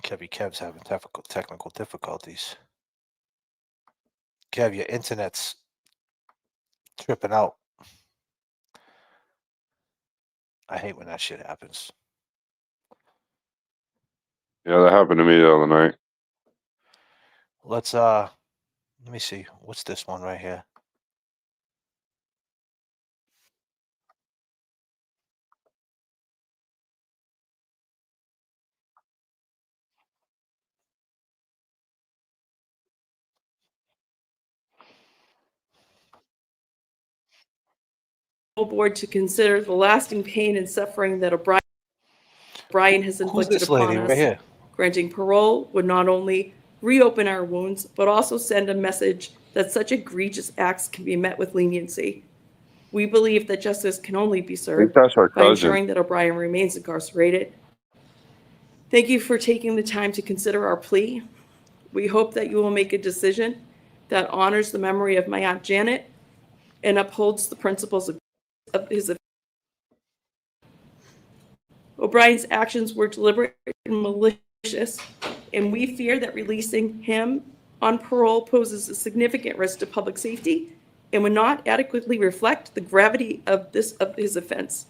[SPEAKER 4] Kev's having technical difficulties. Kev, your internet's tripping out. I hate when that shit happens.
[SPEAKER 5] yeah, that happened to me the other night.
[SPEAKER 4] Let me see. What's this one right here?
[SPEAKER 19] Board to consider the lasting pain and suffering that O'Brien has
[SPEAKER 4] Who's
[SPEAKER 19] inflicted
[SPEAKER 4] this
[SPEAKER 19] upon
[SPEAKER 4] lady
[SPEAKER 19] us.
[SPEAKER 4] right here?
[SPEAKER 19] Granting parole would not only reopen our wounds, but also send a message that such egregious acts can be met with leniency. We believe that justice can only be
[SPEAKER 5] I think
[SPEAKER 19] served
[SPEAKER 5] that's her
[SPEAKER 19] by
[SPEAKER 5] cousin.
[SPEAKER 19] ensuring that O'Brien remains incarcerated. Thank you for taking the time to consider our plea. We hope that you will make a decision that honors the memory of my Aunt Janet and upholds the principles of his. O'Brien's actions were deliberate and malicious, and we fear that releasing him on parole poses a significant risk to public safety and would not adequately reflect the gravity of his offense.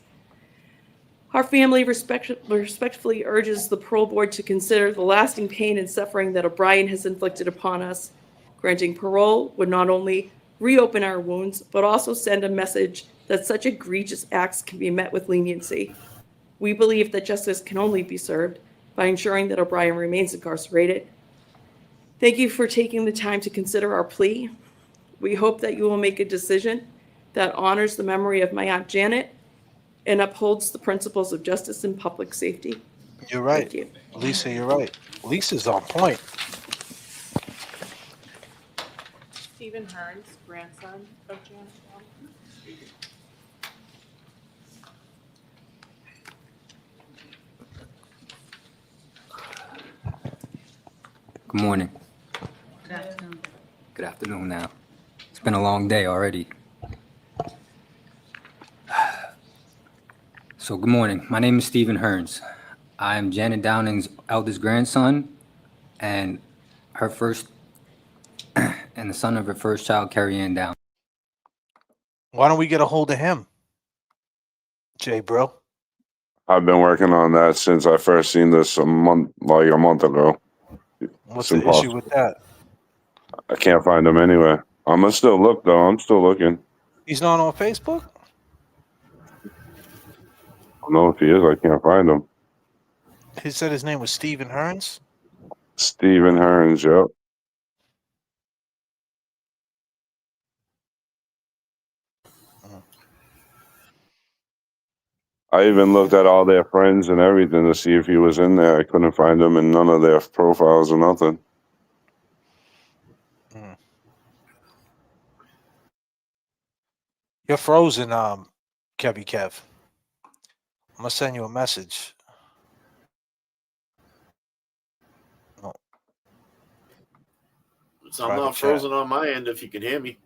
[SPEAKER 19] Our family respectfully urges the parole board to consider the lasting pain and suffering that O'Brien has inflicted upon us. Granting parole would not only reopen our wounds, but also send a message that such egregious acts can be met with leniency. We believe that justice can only be served by ensuring that O'Brien remains incarcerated. Thank you for taking the time to consider our plea. We hope that you will make a decision that honors the memory of my Aunt Janet and upholds the principles of justice and public safety.
[SPEAKER 4] You're right.
[SPEAKER 19] Thank you.
[SPEAKER 4] Lisa, you're right. Lisa's on point.
[SPEAKER 20] Stephen Hearns, grandson of Janet Bell.
[SPEAKER 21] Good morning.
[SPEAKER 20] Good afternoon.
[SPEAKER 21] Good afternoon now. It's been a long day already. So, good morning. My name is Stephen Hearns. I am Janet Downing's eldest grandson and her first, and the son of her first child, Carrie Ann Downing.
[SPEAKER 4] Why don't we get a hold of him? Jay, bro.
[SPEAKER 5] I've been working on that since I first seen this a month ago.
[SPEAKER 4] What's
[SPEAKER 5] It's
[SPEAKER 4] the
[SPEAKER 5] impossible.
[SPEAKER 4] issue with that?
[SPEAKER 5] I can't find him anywhere. I'm gonna still look though. I'm still looking.
[SPEAKER 4] He's not on Facebook?
[SPEAKER 5] I don't know if he is. I can't find him.
[SPEAKER 4] He said his name was Stephen Hearns.
[SPEAKER 5] Stephen Hearns. Yep. I even looked at all their friends and everything to see if he was in there. I couldn't find him in none of their profiles or nothing.
[SPEAKER 4] You're frozen, Kevy Kev. I'm gonna send you a message. No.
[SPEAKER 7] So I'm
[SPEAKER 4] Private
[SPEAKER 7] not
[SPEAKER 4] chat.
[SPEAKER 7] frozen on my end if you can hear me.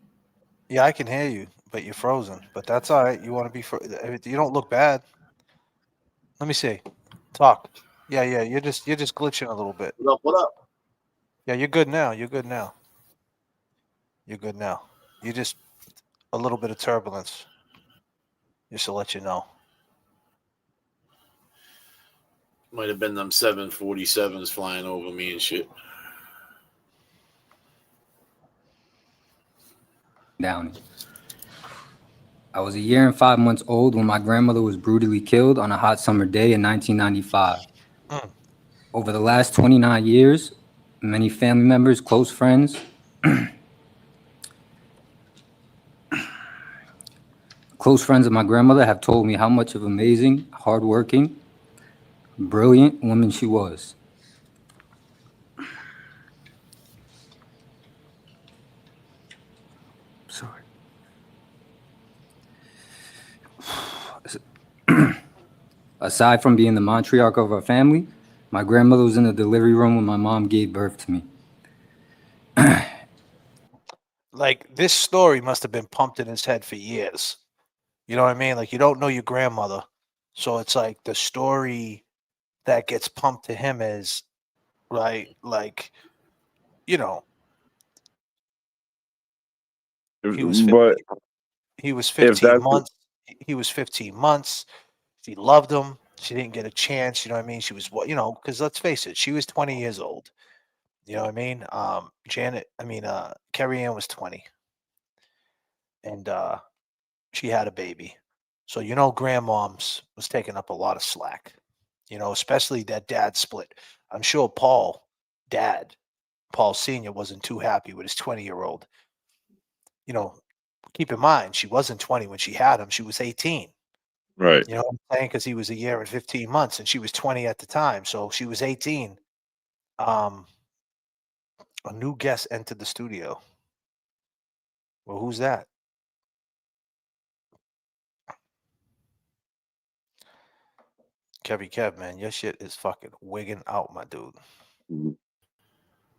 [SPEAKER 4] Yeah, I can hear you, but you're frozen. But that's all right. You want to be you don't look bad. Let me see. Talk. Yeah, yeah. You're just glitching a little bit.
[SPEAKER 7] What up? What up?
[SPEAKER 4] Yeah, you're good now. You're good now. You're good now. You just a little bit of turbulence. Just to let you know.
[SPEAKER 7] Might have been them 747s flying over me and shit.
[SPEAKER 21] Downey. I was a year and 5 months old when my grandmother was brutally killed on a hot summer day in 1995. Over the last 29 years, many family members, close friends, close friends of my grandmother have told me how much of an amazing, hardworking, brilliant woman she was. Sorry. Aside from being the matriarch of our family, my grandmother was in the delivery room when my mom gave birth to me.
[SPEAKER 4] Like this story must have been pumped in his head for years. You know what I mean? Like you don't know your grandmother, so it's like the story that gets pumped to him is right. Like you know, he was
[SPEAKER 5] But
[SPEAKER 4] he was
[SPEAKER 5] if
[SPEAKER 4] 15
[SPEAKER 5] that's
[SPEAKER 4] months. He was 15 months. She loved him. She didn't get a chance. You know what I mean? She was what you know, because let's face it, she was 20 years old. You know what I mean? Carrie Ann was 20, and she had a baby. So you know, grandmoms was taking up a lot of slack. You know, especially that dad split. I'm sure Paul Senior, wasn't too happy with his 20-year-old. You know, keep in mind she wasn't 20 when she had him; she was 18.
[SPEAKER 5] right.
[SPEAKER 4] You know what I'm saying? Because he was a year and 15 months, and she was 20 at the time, so she was 18. Um, a new guest entered the studio. Well, who's that? Kev, man, your shit is fucking wigging out, my dude.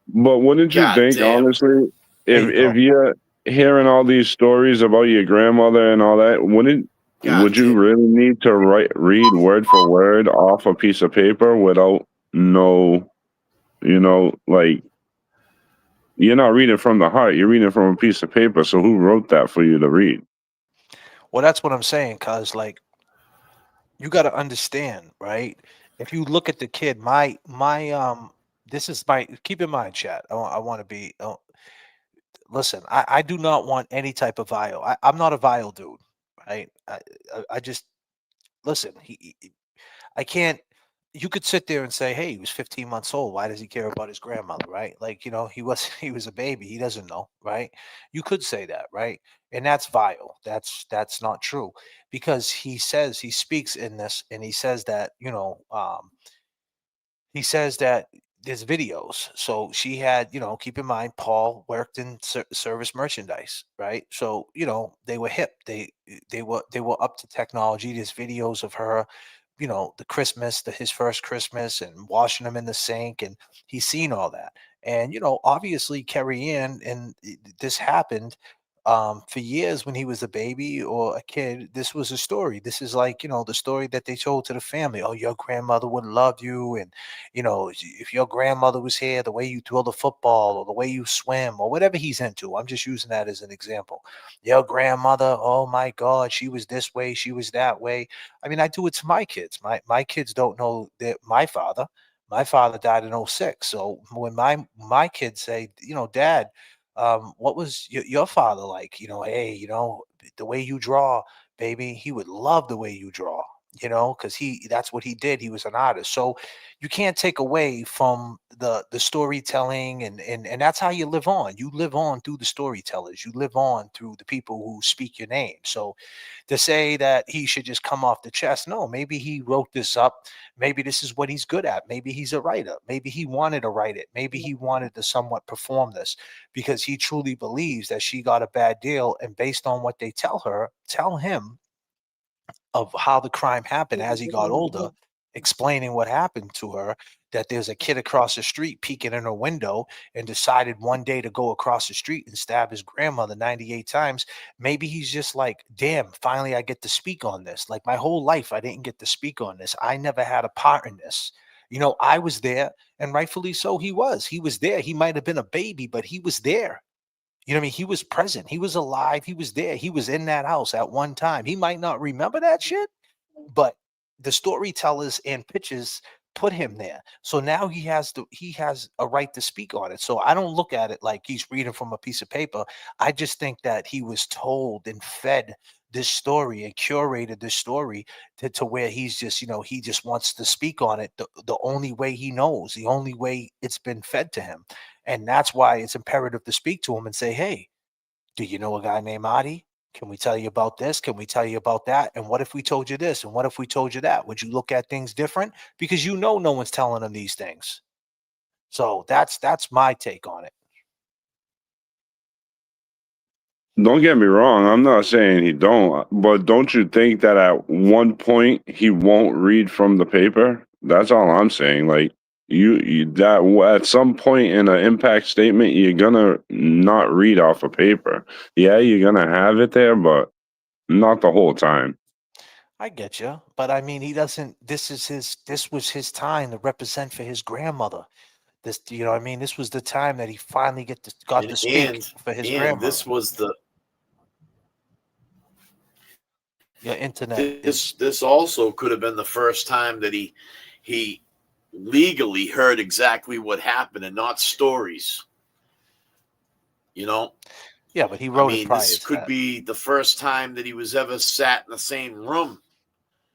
[SPEAKER 5] But wouldn't you
[SPEAKER 7] God
[SPEAKER 5] think,
[SPEAKER 7] damn.
[SPEAKER 5] honestly,
[SPEAKER 4] There you go.
[SPEAKER 5] if you're hearing all these stories about your grandmother and all that, would you really need to read word for word off a piece of paper without no, like you're not reading from the heart, you're reading from a piece of paper. So who wrote that for you to read?
[SPEAKER 4] Well, that's what I'm saying, cuz like you got to understand, right? If you look at the kid, this is my keep in mind, chat. I want to be listen, I do not want any type of vile. I'm not a vile dude, right? I just listen. I can't. You could sit there and say, "Hey, he was 15 months old. Why does he care about his grandmother?" Right? Like he was he was a baby. He doesn't know, right? You could say that, right? And that's vile. That's not true because he speaks in this, and he says that he says that there's videos. So she had, keep in mind, Paul worked in service merchandise, right? So they were hip. They were up to technology. There's videos of her, the Christmas, his first Christmas, and washing them in the sink, and he's seen all that. And obviously, Carrie Ann, and this happened for years when he was a baby or a kid. This was a story. This is like the story that they told to the family. Oh, your grandmother would love you, and if your grandmother was here, the way you throw the football or the way you swim or whatever he's into. I'm just using that as an example. Your grandmother, oh my God, she was this way, she was that way. I mean, I do it to my kids. My kids don't know that my father died in '06. So when my kids say, Dad, what was your father like? Hey, the way you draw, baby, he would love the way you draw. you know, because that's what he did. He was an artist. So you can't take away from the storytelling, and that's how you live on. You live on through the storytellers. You live on through the people who speak your name. So to say that he should just come off the chest, no, maybe he wrote this up. Maybe this is what he's good at. Maybe he's a writer. Maybe he wanted to write it. Maybe he wanted to somewhat perform this because he truly believes that she got a bad deal. And based on what they tell him of how the crime happened as he got older, explaining what happened to her, that there's a kid across the street peeking in her window and decided one day to go across the street and stab his grandmother 98 times. Maybe he's just like, damn, finally I get to speak on this. Like my whole life, I didn't get to speak on this. I never had a part in this. You know, I was there, and rightfully so, he was. He was there. He might have been a baby, but he was there. You know what I mean? He was present. He was alive. He was there. He was in that house at one time. He might not remember that shit, but the storytellers and pitches put him there. So now he has a right to speak on it. So I don't look at it like he's reading from a piece of paper. I just think that he was told and fed this story and curated this story to where he's just, you know, he just wants to speak on it the only way he knows, the only way it's been fed to him. And that's why it's imperative to speak to him and say, hey, do you know a guy named Adi? Can we tell you about this? Can we tell you about that? And what if we told you this? And what if we told you that? Would you look at things different? Because you know no one's telling them these things. So that's my take on it.
[SPEAKER 5] Don't get me wrong. I'm not saying he don't, but don't you think that at one point he won't read from the paper? That's all I'm saying. Like you that at some point in an impact statement, you're gonna not read off a paper. Yeah, you're gonna have it there, but not the whole time.
[SPEAKER 4] I get you, but I mean, he doesn't. This was his time to represent for his grandmother. This, you know, what I mean, this was the time that he finally got to speak for his grandmother.
[SPEAKER 7] This was the
[SPEAKER 4] Your internet
[SPEAKER 7] this also could have been the first time that he legally heard exactly what happened and not stories. You know?
[SPEAKER 4] Yeah, but he wrote it prior
[SPEAKER 7] this
[SPEAKER 4] to
[SPEAKER 7] could
[SPEAKER 4] that.
[SPEAKER 7] be the first time that he was ever sat in the same room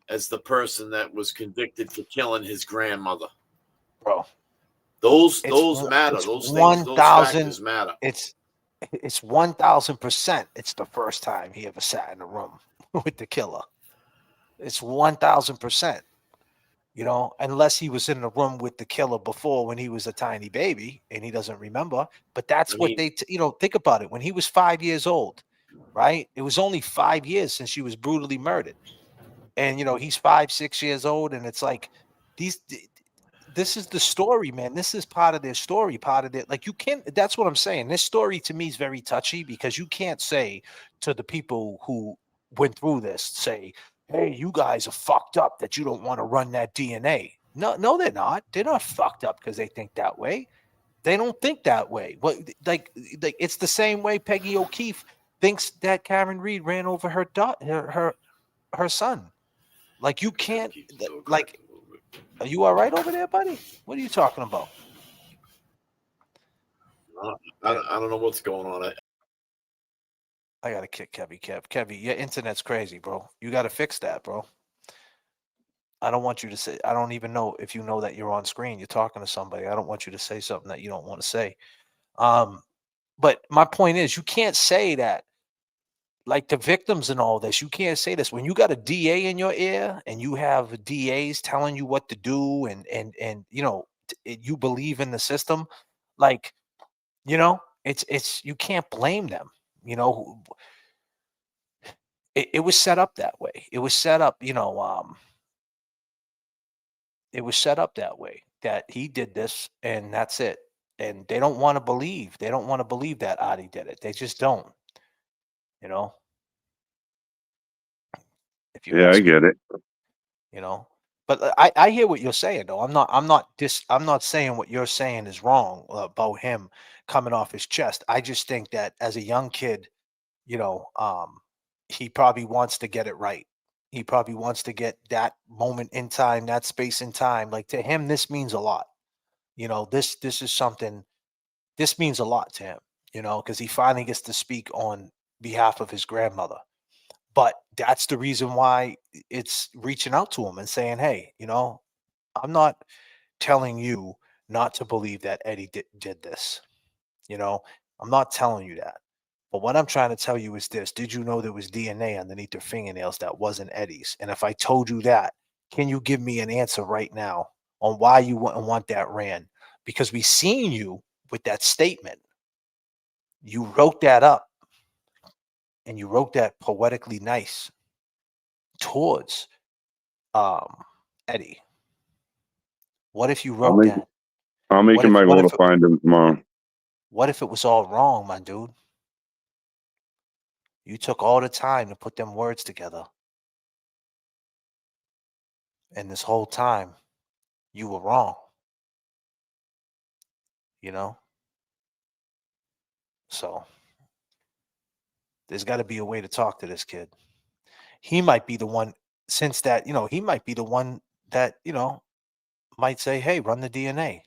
[SPEAKER 7] as the person that was convicted for killing his grandmother.
[SPEAKER 4] Bro.
[SPEAKER 7] Those matter. Those things, those factors matter.
[SPEAKER 4] It's 1,000%. It's the first time he ever sat in a room with the killer. It's 1,000%. You know, unless he was in the room with the killer before when he was a tiny baby and he doesn't remember. But that's what they, you know, think about it. When he was 5 years old, right? It was only 5 years since she was brutally murdered. And, you know, he's 5, 6 years old. And it's like this is the story, man. This is part of their story, part of it. Like you can't, that's what I'm saying. This story to me is very touchy because you can't say to the people who went through this, say, hey, you guys are fucked up that you don't want to run that DNA. No, they're not. They're not fucked up because they think that way. They don't think that way. What like it's the same way Peggy O'Keefe thinks that Karen Reed ran over her son. Like you can't like. Are you all right over there, buddy? What are you talking about?
[SPEAKER 7] I don't know what's going on.
[SPEAKER 4] I gotta kick Kevy, your internet's crazy, bro. You gotta fix that, bro. I don't want you to say. I don't even know if you know that you're on screen. You're talking to somebody. I don't want you to say something that you don't want to say. But my point is, you can't say that. Like the victims and all this, you can't say this when you got a DA in your ear and you have DAs telling you what to do, and you know you believe in the system. Like, you know, it's you can't blame them. You know, it was set up that way. It was set up, you know, it was set up that way that he did this and that's it. And they don't want to believe. They don't want to believe that Adi did it. They just don't. You know. If you
[SPEAKER 5] Yeah, I get it.
[SPEAKER 4] You know, but I hear what you're saying though. I'm not saying what you're saying is wrong about him coming off his chest. I just think that as a young kid, you know, he probably wants to get it right. He probably wants to get that moment in time, that space in time. Like to him, this means a lot. You know, this is something. This means a lot to him. You know, because he finally gets to speak on behalf of his grandmother. But that's the reason why it's reaching out to him and saying, hey, I'm not telling you not to believe that Eddie did this. I'm not telling you that. But what I'm trying to tell you is this: did you know there was DNA underneath their fingernails that wasn't Eddie's? And if I told you that, can you give me an answer right now on why you wouldn't want that ran? Because we seen you with that statement. You wrote that up, and you wrote that poetically nice towards Eddie. What if you
[SPEAKER 5] I'll
[SPEAKER 4] wrote
[SPEAKER 5] make
[SPEAKER 4] that?
[SPEAKER 5] I'll make
[SPEAKER 4] What
[SPEAKER 5] it
[SPEAKER 4] if
[SPEAKER 5] my
[SPEAKER 4] what
[SPEAKER 5] goal
[SPEAKER 4] if
[SPEAKER 5] to find him tomorrow.
[SPEAKER 4] what if it was all wrong, my dude? You took all the time to put them words together. And this whole time, you were wrong. So there's got to be a way to talk to this kid. He might be the one, since that, he might be the one that, might say, hey, run the DNA.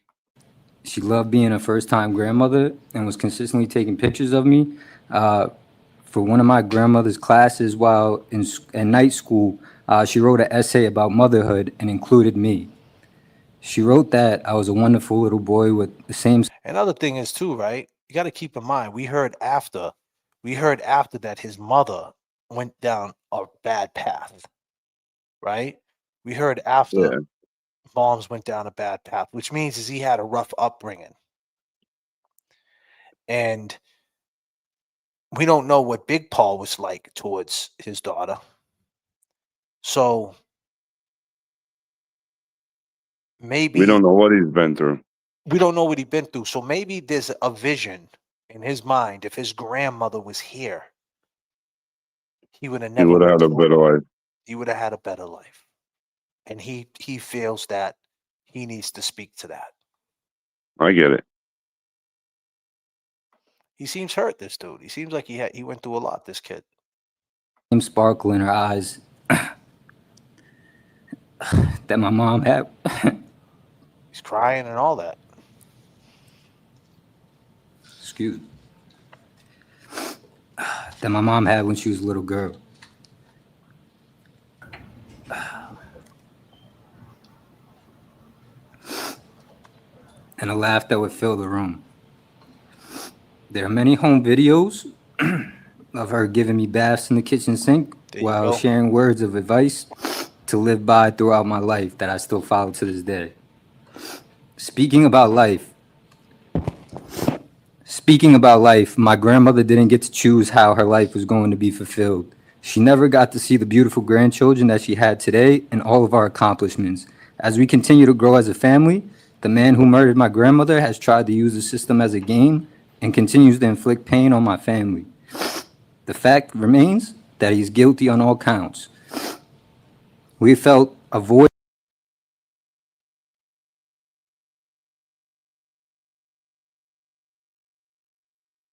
[SPEAKER 21] She loved being a first-time grandmother and was consistently taking pictures of me. For one of my grandmother's classes while in night school, she wrote an essay about motherhood and included me. She wrote that I was a wonderful little boy with the same.
[SPEAKER 4] Another thing is too, right? You got to keep in mind, we heard after that his mother went down a bad path, right? We heard after
[SPEAKER 5] Yeah.
[SPEAKER 4] moms went down a bad path, which means is he had a rough upbringing. And we don't know what Big Paul was like towards his daughter. So maybe
[SPEAKER 5] We don't know what he's been through.
[SPEAKER 4] we don't know what he's been through. So maybe there's a vision in his mind. If his grandmother was here, he would have
[SPEAKER 5] He
[SPEAKER 4] never
[SPEAKER 5] would have
[SPEAKER 4] went
[SPEAKER 5] had a
[SPEAKER 4] through it.
[SPEAKER 5] better life.
[SPEAKER 4] He would have had a better life. And he feels that he needs to speak to that.
[SPEAKER 5] I get it.
[SPEAKER 4] He seems hurt, this dude. He seems like he went through a lot, this kid.
[SPEAKER 21] Same sparkle in her eyes that my mom had.
[SPEAKER 4] He's crying and all that.
[SPEAKER 21] Excuse me. That my mom had when she was a little girl. And a laugh that would fill the room. There are many home videos of her giving me baths in the kitchen sink while
[SPEAKER 4] go.
[SPEAKER 21] sharing words of advice to live by throughout my life that I still follow to this day. Speaking about life, my grandmother didn't get to choose how her life was going to be fulfilled. She never got to see the beautiful grandchildren that she had today and all of our accomplishments. As we continue to grow as a family, the man who murdered my grandmother has tried to use the system as a game and continues to inflict pain on my family. The fact remains that he's guilty on all counts. We felt a void.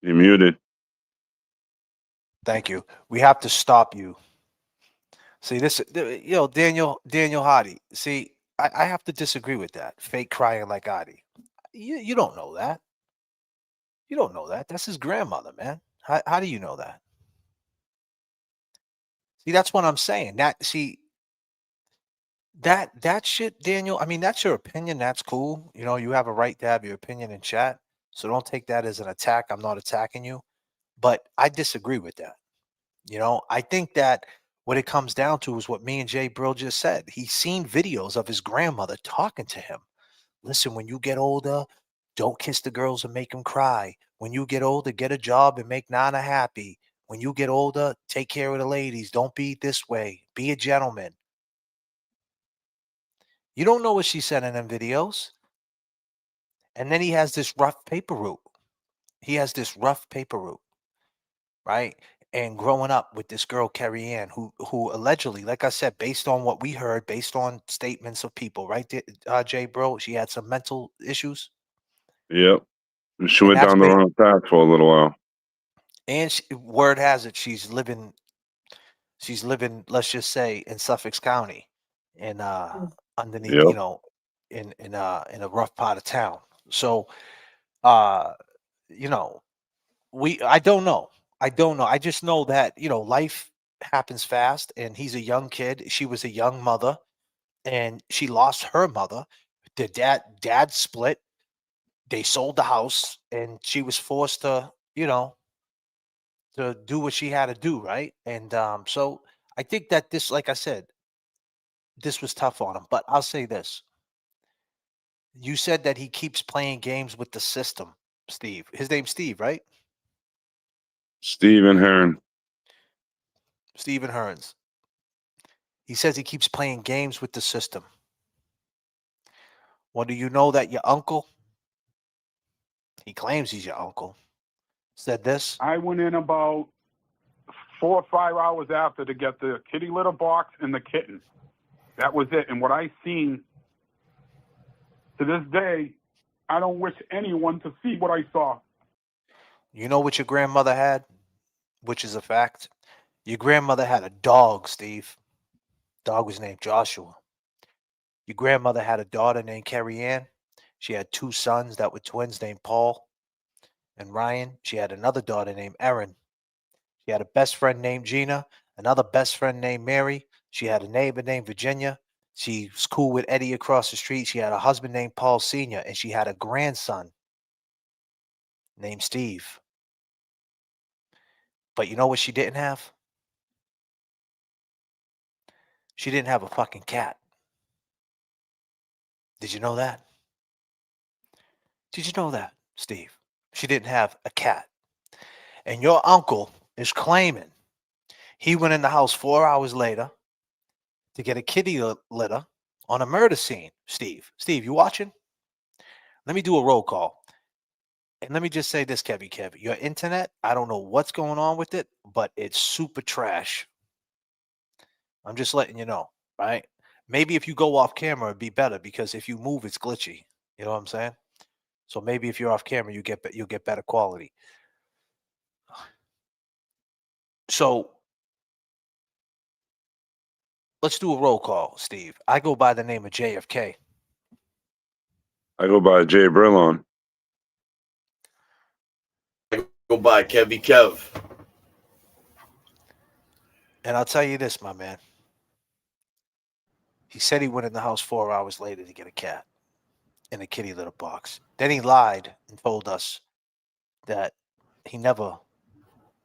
[SPEAKER 5] You're muted.
[SPEAKER 4] Thank you. We have to stop you. See, Daniel Hadi. See, I have to disagree with that. Fake crying like Adi. You don't know that. You don't know that. That's his grandmother, man. How do you know that? See, that's what I'm saying. That shit, Daniel. I mean, that's your opinion. That's cool. You have a right to have your opinion in chat. So don't take that as an attack. I'm not attacking you, but I disagree with that. I think that what it comes down to is what me and Jay Brill just said. He's seen videos of his grandmother talking to him. Listen, when you get older, don't kiss the girls and make them cry. When you get older, get a job and make Nana happy. When you get older, take care of the ladies. Don't be this way. Be a gentleman. You don't know what she said in them videos. And then he has this rough paper route. Right? And growing up with this girl, Carrie Ann, who allegedly, like I said, based on what we heard, based on statements of people, right, Jay Bro, she had some mental issues.
[SPEAKER 5] Yep. She
[SPEAKER 4] And
[SPEAKER 5] went
[SPEAKER 4] that's
[SPEAKER 5] down the
[SPEAKER 4] been,
[SPEAKER 5] wrong path for a little while.
[SPEAKER 4] and word has it, she's living, let's just say, in Suffolk County, and underneath,
[SPEAKER 5] Yep.
[SPEAKER 4] in a rough part of town. So, I don't know. I just know that, life happens fast, and he's a young kid. She was a young mother, and she lost her mother. The dad split. They sold the house, and she was forced to, to do what she had to do, right? And so I think that this, like I said, this was tough on him. But I'll say this: you said that he keeps playing games with the system, Steve. His name's Steve, right?
[SPEAKER 5] Stephen Hearn.
[SPEAKER 4] Stephen Hearns. He says he keeps playing games with the system. Well, do you know that your uncle, he claims he's your uncle, said this?
[SPEAKER 3] I went in about 4 or 5 hours after to get the kitty litter box and the kitten. That was it. And what I seen, to this day, I don't wish anyone to see what I saw.
[SPEAKER 4] You know what your grandmother had, which is a fact? Your grandmother had a dog, Steve. Dog was named Joshua. Your grandmother had a daughter named Carrie Ann. She had 2 sons that were twins named Paul and Ryan. She had another daughter named Erin. She had a best friend named Gina, another best friend named Mary. She had a neighbor named Virginia. She was cool with Eddie across the street. She had a husband named Paul Sr., and she had a grandson named Steve. But you know what she didn't have? She didn't have a fucking cat. Did you know that? Did you know that, Steve? She didn't have a cat. And your uncle is claiming he went in the house 4 hours later to get a kitty litter on a murder scene. Steve, you watching? Let me do a roll call. And let me just say this, Kevy. Your internet, I don't know what's going on with it, but it's super trash. I'm just letting you know, right? Maybe if you go off camera, it'd be better because if you move, it's glitchy. You know what I'm saying? So maybe if you're off camera, you'll get better quality. So let's do a roll call, Steve. I go by the name of J.F.K.
[SPEAKER 5] I go by Jay Brillon.
[SPEAKER 7] I go by Kevy Kev.
[SPEAKER 4] And I'll tell you this, my man. He said he went in the house 4 hours later to get a cat in a kitty litter box. Then he lied and told us that he never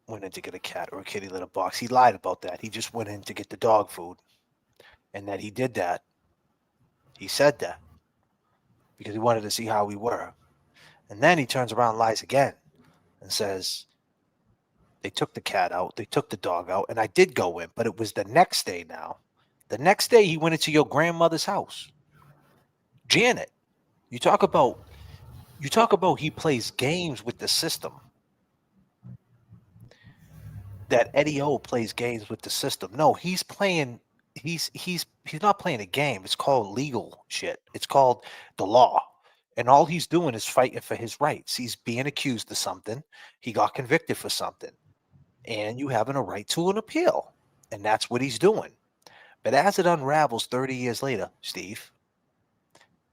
[SPEAKER 4] went in to get a cat or a kitty litter box. He lied about that. He just went in to get the dog food. And that he did that. He said that because he wanted to see how we were. And then he turns around and lies again and says, they took the cat out, they took the dog out, and I did go in, but it was the next day now. The next day he went into your grandmother's house. Janet, you talk about he plays games with the system. That Eddie O plays games with the system. No, he's playing he's not playing a game. It's called legal shit. It's called the law. And all he's doing is fighting for his rights. He's being accused of something. He got convicted for something. And you having a right to an appeal. And that's what he's doing. But as it unravels 30 years later, Steve,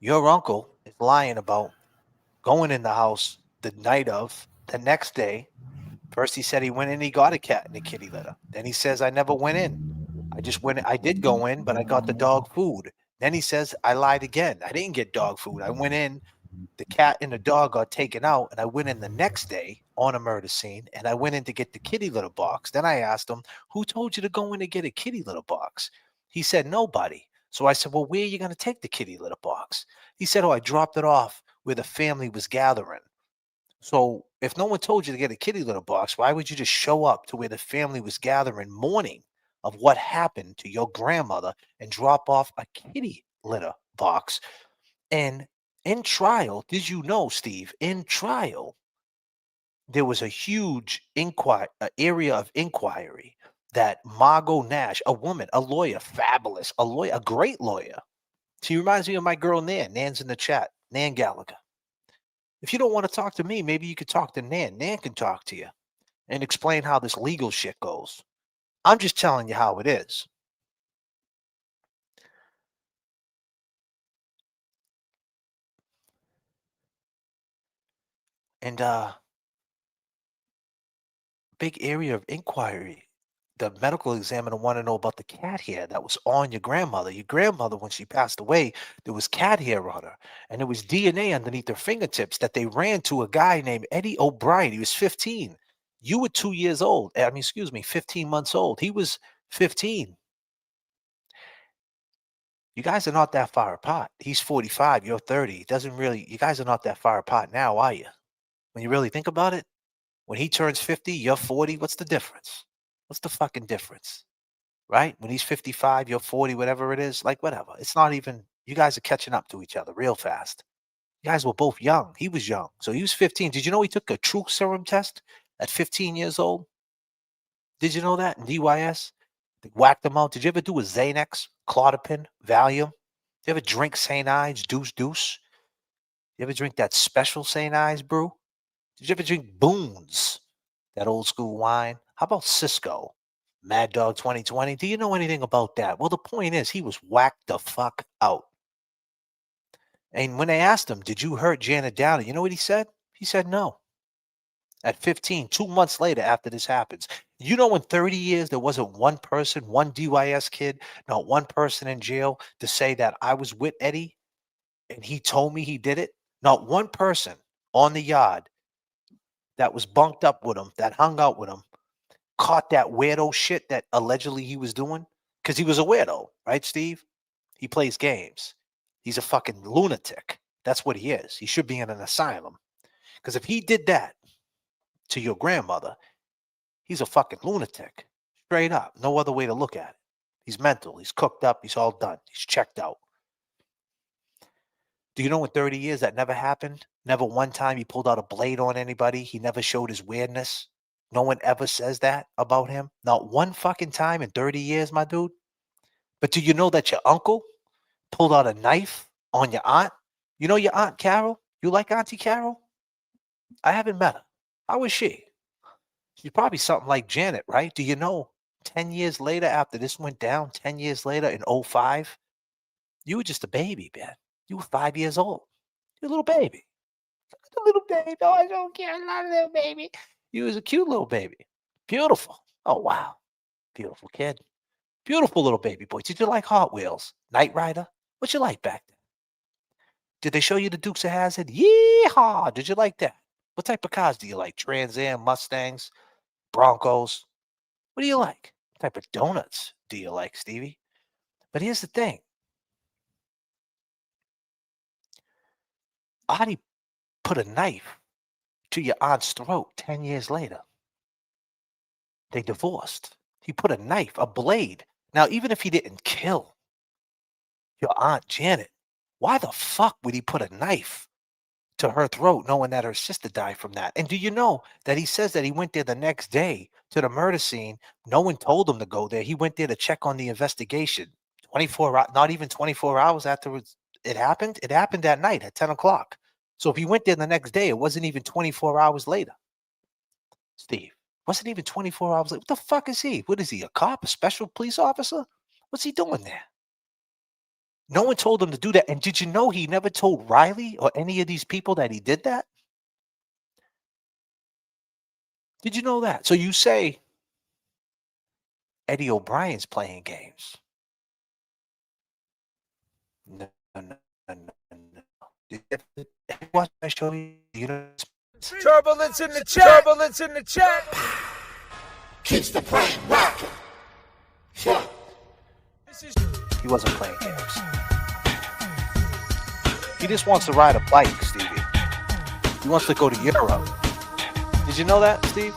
[SPEAKER 4] your uncle is lying about going in the house the night of the next day. First, he said he went in, he got a cat in a kitty litter. Then he says, I never went in. I did go in, but I got the dog food. Then he says, I lied again. I didn't get dog food. I went in, the cat and the dog got taken out, and I went in the next day on a murder scene, and I went in to get the kitty litter box. Then I asked him, who told you to go in and get a kitty litter box? He said, nobody. So I said, well, where are you going to take the kitty litter box? He said, oh, I dropped it off where the family was gathering. So if no one told you to get a kitty litter box, why would you just show up to where the family was gathering mourning of what happened to your grandmother and drop off a kitty litter box? And in trial, did you know, Steve, in trial, there was a huge area of inquiry that Margot Nash, a woman, a lawyer, fabulous, a lawyer, a great lawyer. She reminds me of my girl Nan. Nan's in the chat. Nan Gallagher. If you don't want to talk to me, maybe you could talk to Nan. Nan can talk to you and explain how this legal shit goes. I'm just telling you how it is. And big area of inquiry. the medical examiner wanted to know about the cat hair that was on your grandmother. Your grandmother, when she passed away, there was cat hair on her, and there was DNA underneath her fingertips that they ran to a guy named Eddie O'Brien. He was 15. You were 2 years old. 15 months old. He was 15. You guys are not that far apart. He's 45. You're 30. It doesn't really. You guys are not that far apart now, are you? When you really think about it, when he turns 50, you're 40. What's the difference? What's the fucking difference? Right? When he's 55, you're 40, whatever it is, like whatever. It's not even, you guys are catching up to each other real fast. You guys were both young. He was young. So he was 15. Did you know he took a truth serum test at 15 years old? Did you know that in DYS? They whacked him out. Did you ever do a Xanax, Clozapine, Valium? Did you ever drink St. Ives, Deuce? You ever drink that special St. Ives brew? Did you ever drink Boone's, that old school wine? How about Cisco, Mad Dog 2020? Do you know anything about that? Well, the point is, he was whacked the fuck out. And when they asked him, did you hurt Janet Downey? You know what he said? He said no. At 15, 2 months later after this happens. You know, in 30 years, there wasn't one person, one DYS kid, not one person in jail to say that I was with Eddie and he told me he did it. Not one person on the yard that was bunked up with him, that hung out with him, caught that weirdo shit that allegedly he was doing. Because he was a weirdo, right, Steve? He plays games. He's a fucking lunatic. That's what he is. He should be in an asylum. Because if he did that to your grandmother, he's a fucking lunatic. Straight up. No other way to look at it. He's mental. He's cooked up. He's all done. He's checked out. Do you know in 30 years that never happened? Never one time he pulled out a blade on anybody. He never showed his weirdness. No one ever says that about him. Not one fucking time in 30 years, my dude. But do you know that your uncle pulled out a knife on your aunt? You know your Aunt Carol? You like Auntie Carol? I haven't met her. How is she? She's probably something like Janet, right? Do you know 10 years later after this went down, 10 years later in 05, you were just a baby, man. You were 5 years old. You're a little baby. A little baby. Oh, I don't care. I'm not a little baby. You was a cute little baby. Beautiful. Oh, wow. Beautiful kid. Beautiful little baby boy. Did you like Hot Wheels? Knight Rider? What you like back then? Did they show you the Dukes of Hazzard? Yeehaw! Did you like that? What type of cars do you like? Trans Am, Mustangs, Broncos? What do you like? What type of donuts do you like, Stevie? But here's the thing. Adi put a knife to your aunt's throat 10 years later. They divorced. He put a knife, a blade. Now, even if he didn't kill your Aunt Janet, why the fuck would he put a knife to her throat knowing that her sister died from that? And do you know that he says that he went there the next day to the murder scene? No one told him to go there. He went there to check on the investigation. 24, not even 24 hours after it happened. It happened that night at 10 o'clock. So if he went there the next day, it wasn't even 24 hours later. Steve, wasn't even 24 hours later. What the fuck is he? What is he, a cop, a special police officer? What's he doing there? No one told him to do that. And did you know he never told Riley or any of these people that he did that? Did you know that? So you say Eddie O'Brien's playing games. No. What I show you?
[SPEAKER 8] Turbulence in the chat. Turbulence in the chat.
[SPEAKER 14] Keeps the brain rocking.
[SPEAKER 4] He wasn't playing games. He just wants to ride a bike, Stevie. He wants to go to Europe. Did you know that, Steve?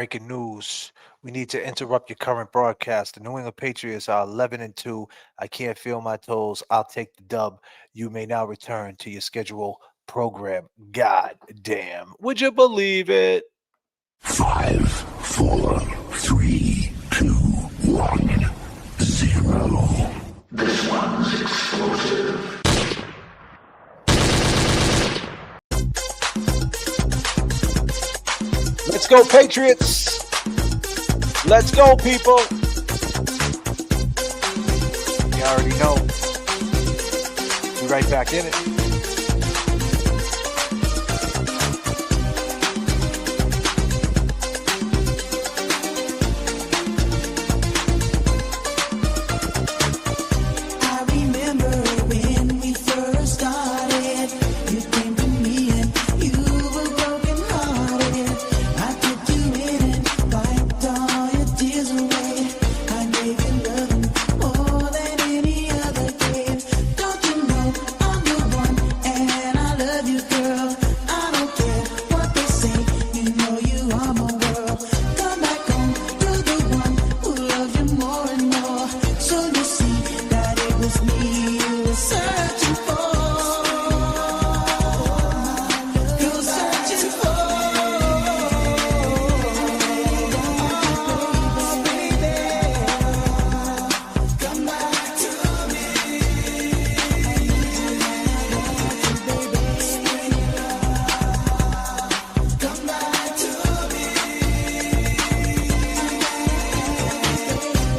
[SPEAKER 4] breaking news. We need to interrupt your current broadcast. The New England Patriots are 11-2. I can't feel my toes. I'll take the dub. You may now return to your schedule program. God damn. Would you believe it?
[SPEAKER 14] 5, 4, 3, 2, 1, 0. This one's explosive.
[SPEAKER 4] Let's go, Patriots. Let's go, people. You already know. We're right back in it.
[SPEAKER 13] I remember when we first started. You came to me and you were broken hearted. I took you in and wiped all your tears away. I gave you loving more than any other gave. Don't you know I'm the one and I love you, girl. I don't care what they say. You know you are my world. Come back home, you're the one who loves you more and more. So you see that it was me you were searching for. You're searching for. Oh, baby, come back to me. Come back to me.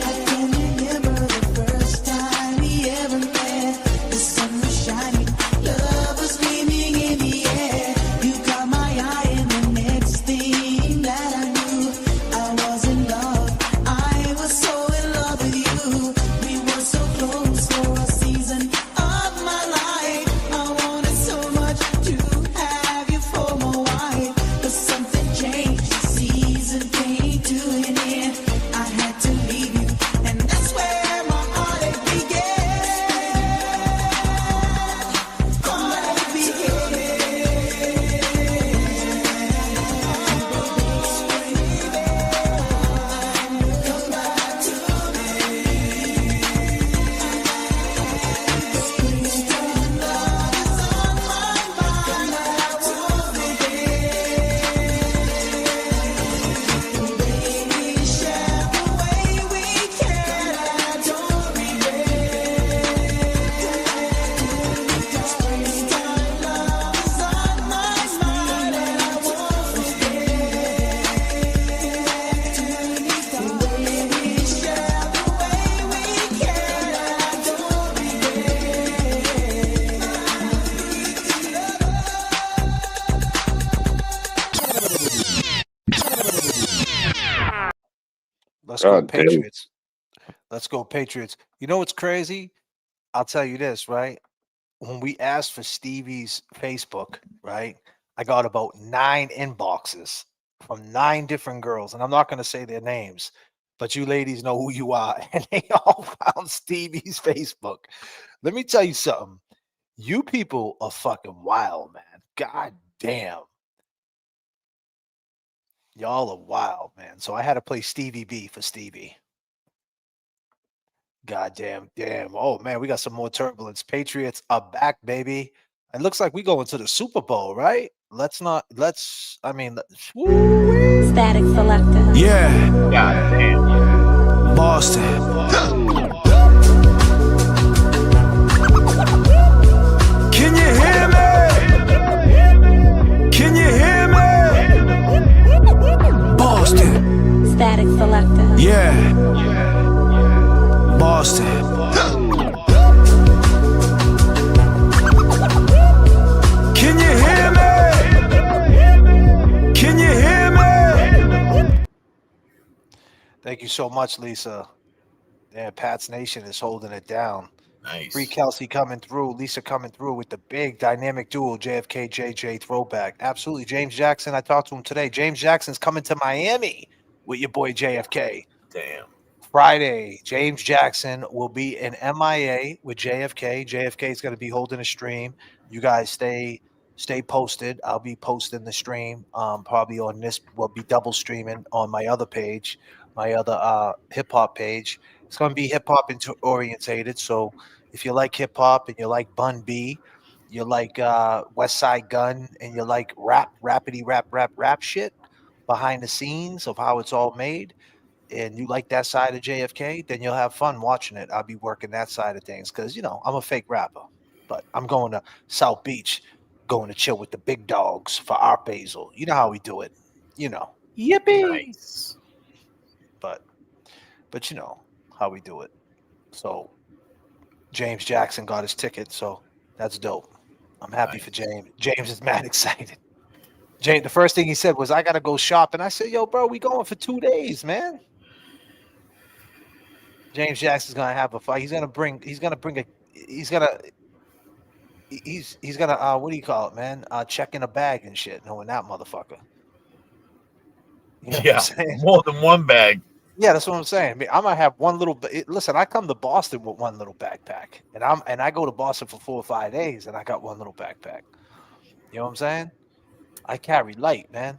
[SPEAKER 13] I can remember the first time we ever met. The sun was shining, love was gleaming in the air. You caught my eye, and the next thing that I knew, I was in love. I was so in love with you. We were so close for a season of my life. I wanted so much to have you for my wife, but something changed. The season came to an end. I had to leave you, and that's where my heartache began. Heartache Come back to baby, share the way we can. I don't Springtime love is on my mind, and I won't Baby, share the way we can. I don't
[SPEAKER 4] Let's go,
[SPEAKER 5] God damn.
[SPEAKER 4] Patriots. Let's go, Patriots. You know what's crazy? I'll tell you this, right? When we asked for Stevie's Facebook, right? I got about 9 inboxes from 9 different girls, and I'm not going to say their names, but you ladies know who you are, and they all found Stevie's Facebook. Let me tell you something. You people are fucking wild, man. God damn. Y'all are wild, man. So I had to play Stevie B for Stevie. God damn. Oh, man, we got some more turbulence. Patriots are back, baby. It looks like we going to the Super Bowl, right?
[SPEAKER 1] Static selector.
[SPEAKER 8] Yeah.
[SPEAKER 5] God damn.
[SPEAKER 8] Boston. Can you hear me? Can you hear me? Boston.
[SPEAKER 1] Static selector.
[SPEAKER 8] Yeah. Boston. Can you hear me? Can you hear me?
[SPEAKER 4] Thank you so much, Lisa. Yeah, Pat's Nation is holding it down.
[SPEAKER 2] Nice.
[SPEAKER 4] Free Kelsey coming through. Lisa coming through with the big dynamic duel, JFK, JJ throwback. Absolutely. James Jackson, I talked to him today. James Jackson's coming to Miami with your boy JFK.
[SPEAKER 2] Damn.
[SPEAKER 4] Friday, James Jackson will be in MIA with JFK. JFK is going to be holding a stream. You guys stay Stay posted. I'll be posting the stream. Probably on this. We'll be double streaming on my other page, my other hip hop page. It's gonna be hip hop orientated. So if you like hip hop and you like Bun B, you like West Side Gun, and you like rap shit behind the scenes of how it's all made, and you like that side of JFK, then you'll have fun watching it. I'll be working that side of things because I'm a fake rapper, but I'm going to South Beach, going to chill with the big dogs for Art Basel. You know how we do it. Yippee!
[SPEAKER 2] Nice.
[SPEAKER 4] But you know how we do it. So James Jackson got his ticket, so that's dope. I'm happy for James. James is mad excited. James, the first thing he said was, "I gotta go shopping." I said, "Yo, bro, we going for 2 days, man." James Jackson's gonna have a fight. He's gonna bring a he's gonna what do you call it, man? Check in a bag and shit, knowing that motherfucker. You know what I'm saying?
[SPEAKER 2] More than one bag.
[SPEAKER 4] Yeah, that's what I'm saying. I mean, I might have one little. Listen, I come to Boston with one little backpack, and I go to Boston for 4 or 5 days, and I got one little backpack. You know what I'm saying? I carry light, man.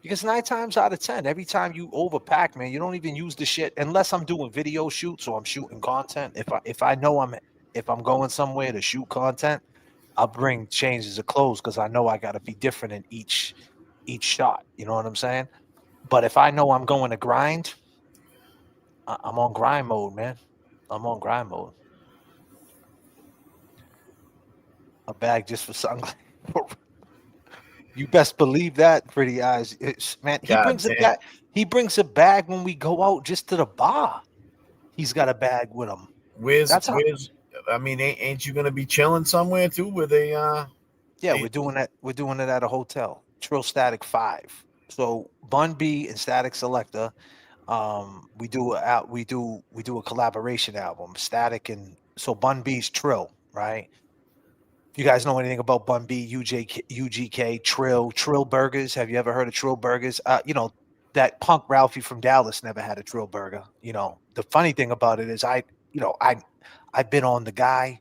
[SPEAKER 4] Because 9 times out of 10, every time you overpack, man, you don't even use the shit unless I'm doing video shoots or I'm shooting content. If I know if I'm going somewhere to shoot content, I'll bring changes of clothes because I know I got to be different in each shot. You know what I'm saying? But if I know I'm going to grind, I'm on grind mode, man. I'm on grind mode. A bag just for sunglasses. You best believe that, pretty eyes. Man, he brings a bag. He brings a bag when we go out just to the bar. He's got a bag with him.
[SPEAKER 2] I mean, ain't you gonna be chilling somewhere too? Where they
[SPEAKER 4] Yeah, we're doing that. We're doing it at a hotel. Trill Static 5. So Bun B and Static Selector. We do a collaboration album. Static and so Bun B's Trill, right? You guys know anything about Bun B, UGK, Trill Burgers? Have you ever heard of Trill Burgers? That punk Ralphie from Dallas never had a Trill Burger. The funny thing about it is I've been on the guy,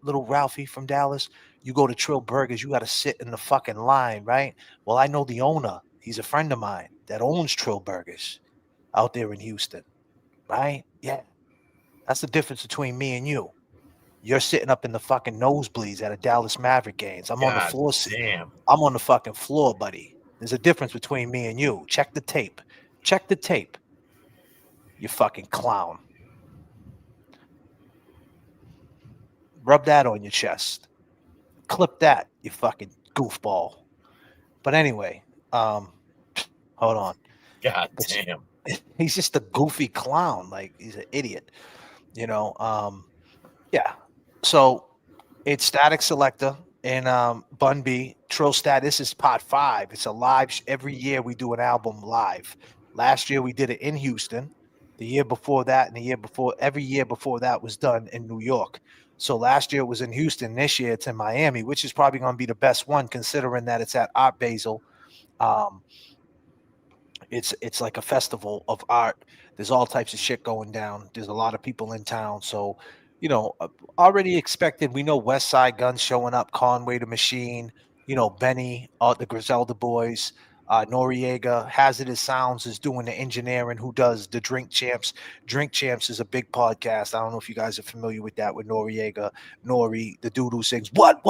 [SPEAKER 4] little Ralphie from Dallas. You go to Trill Burgers, you got to sit in the fucking line, right? Well, I know the owner. He's a friend of mine that owns Trill Burgers out there in Houston, right? Yeah. That's the difference between me and you. You're sitting up in the fucking nosebleeds at a Dallas Maverick games. I'm on the floor.
[SPEAKER 2] Damn.
[SPEAKER 4] I'm on the fucking floor, buddy. There's a difference between me and you. Check the tape. Check the tape. You fucking clown. Rub that on your chest. Clip that, you fucking goofball. But anyway, hold on.
[SPEAKER 2] God damn.
[SPEAKER 4] He's just a goofy clown. Like, he's an idiot. Yeah. So it's Static Selector and Bun B. Trill Stat. This is part 5. It's a live. Every year we do an album live. Last year we did it in Houston. The year before that, and the year before, every year before that was done in New York. So last year it was in Houston. This year it's in Miami, which is probably going to be the best one considering that it's at Art Basel. It's like a festival of art. There's all types of shit going down. There's a lot of people in town. So, already expected. We know West Side Guns showing up, Conway the Machine, Benny, the Griselda Boys, Noriega, Hazardous Sounds is doing the engineering, who does the Drink Champs. Drink Champs is a big podcast. I don't know if you guys are familiar with that, with Noriega, Nori, the dude who sings, what?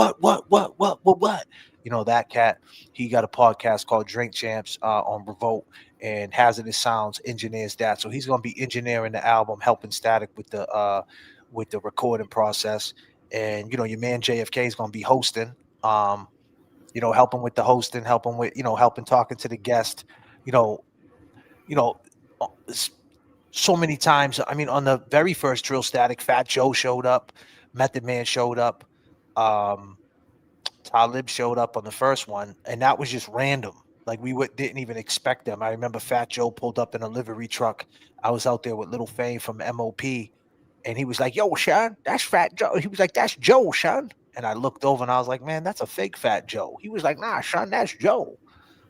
[SPEAKER 4] That cat. He got a podcast called Drink Champs on Revolt, and Hazardous Sounds engineers that. So he's going to be engineering the album, helping Static with the recording process. And, your man JFK is going to be hosting, helping with the hosting, helping with, helping talking to the guest, so many times. I mean, on the very first Drill Static, Fat Joe showed up, Method Man showed up, Talib showed up on the first one, and that was just random. Like, we didn't even expect them. I remember Fat Joe pulled up in a livery truck. I was out there with Little Fame from MOP, and he was like, "Yo, Sean, that's Fat Joe." He was like, "That's Joe, Sean." And I looked over and I was like, "Man, that's a fake Fat Joe." He was like, "Nah, Sean, that's Joe."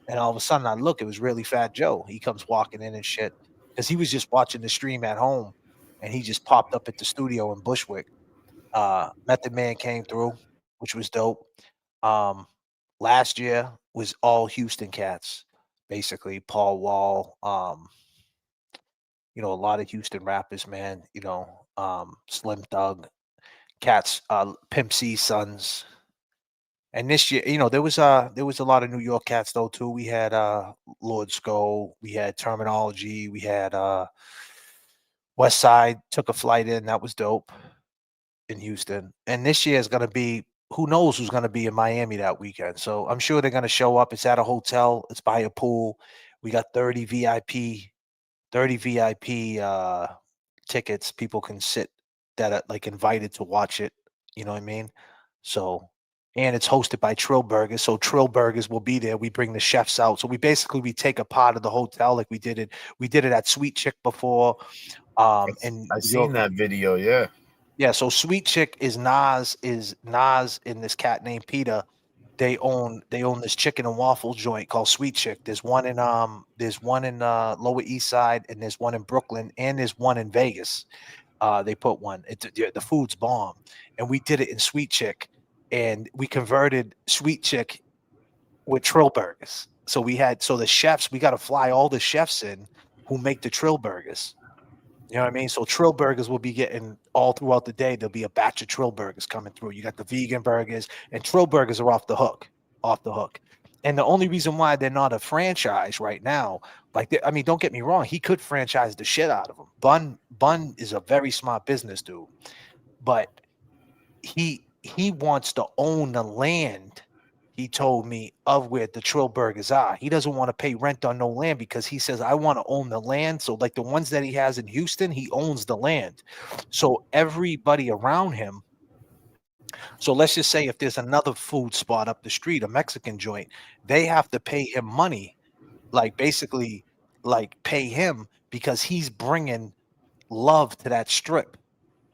[SPEAKER 4] And all of a sudden I look, it was really Fat Joe. He comes walking in and shit because he was just watching the stream at home, and he just popped up at the studio in Bushwick. Method Man came through, which was dope. Last year was all Houston cats, basically. Paul Wall, a lot of Houston rappers, man. Slim Thug, cats, Pimp C Sons. And this year, there was a lot of New York cats though too. We had Lord Skull, we had Terminology, we had West Side took a flight in, that was dope in Houston. And this year is gonna be who knows who's gonna be in Miami that weekend. So I'm sure they're gonna show up. It's at a hotel, it's by a pool. We got 30 VIP tickets. People can sit that are like invited to watch it. You know what I mean? So, and it's hosted by Trill Burgers. So Trill Burgers will be there. We bring the chefs out. So we take a part of the hotel like we did it. We did it at Sweet Chick before. In
[SPEAKER 2] I
[SPEAKER 4] New
[SPEAKER 2] seen
[SPEAKER 4] York.
[SPEAKER 2] that video. Yeah.
[SPEAKER 4] Yeah. So Sweet Chick is Nas and this cat named Peter. They own this chicken and waffle joint called Sweet Chick. There's one in Lower East Side, and there's one in Brooklyn, and there's one in Vegas. They put one. The food's bomb, and we did it in Sweet Chick, and we converted Sweet Chick with Trill Burgers. So the chefs, we got to fly all the chefs in who make the Trill Burgers. You know what I mean? So Trill Burgers will be getting all throughout the day. There'll be a batch of Trill Burgers coming through. You got the vegan burgers, and Trill Burgers are off the hook. And the only reason why they're not a franchise right now, don't get me wrong, he could franchise the shit out of them. Bun is a very smart business dude, but he wants to own the land. He told me of where the Trill Burgers are. He doesn't want to pay rent on no land because he says, I want to own the land. So like the ones that he has in Houston, he owns the land. So everybody around him. So let's just say if there's another food spot up the street, a Mexican joint, they have to pay him money, like basically like pay him because he's bringing love to that strip.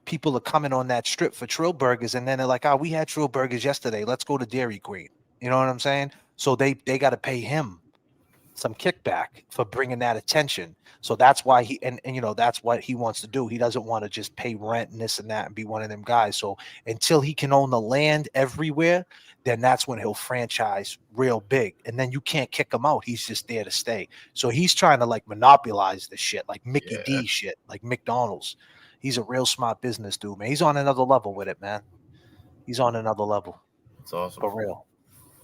[SPEAKER 4] People are coming on that strip for Trill Burgers, and then they're like, we had Trill Burgers yesterday. Let's go to Dairy Queen. You know what I'm saying? So they got to pay him some kickback for bringing that attention. So that's why that's what he wants to do. He doesn't want to just pay rent and this and that and be one of them guys. So until he can own the land everywhere, then that's when he'll franchise real big. And then you can't kick him out. He's just there to stay. So he's trying to like monopolize the shit, like Mickey D shit, like McDonald's. He's a real smart business dude, man. He's on another level with it, man. He's on another level.
[SPEAKER 2] It's awesome.
[SPEAKER 4] For real.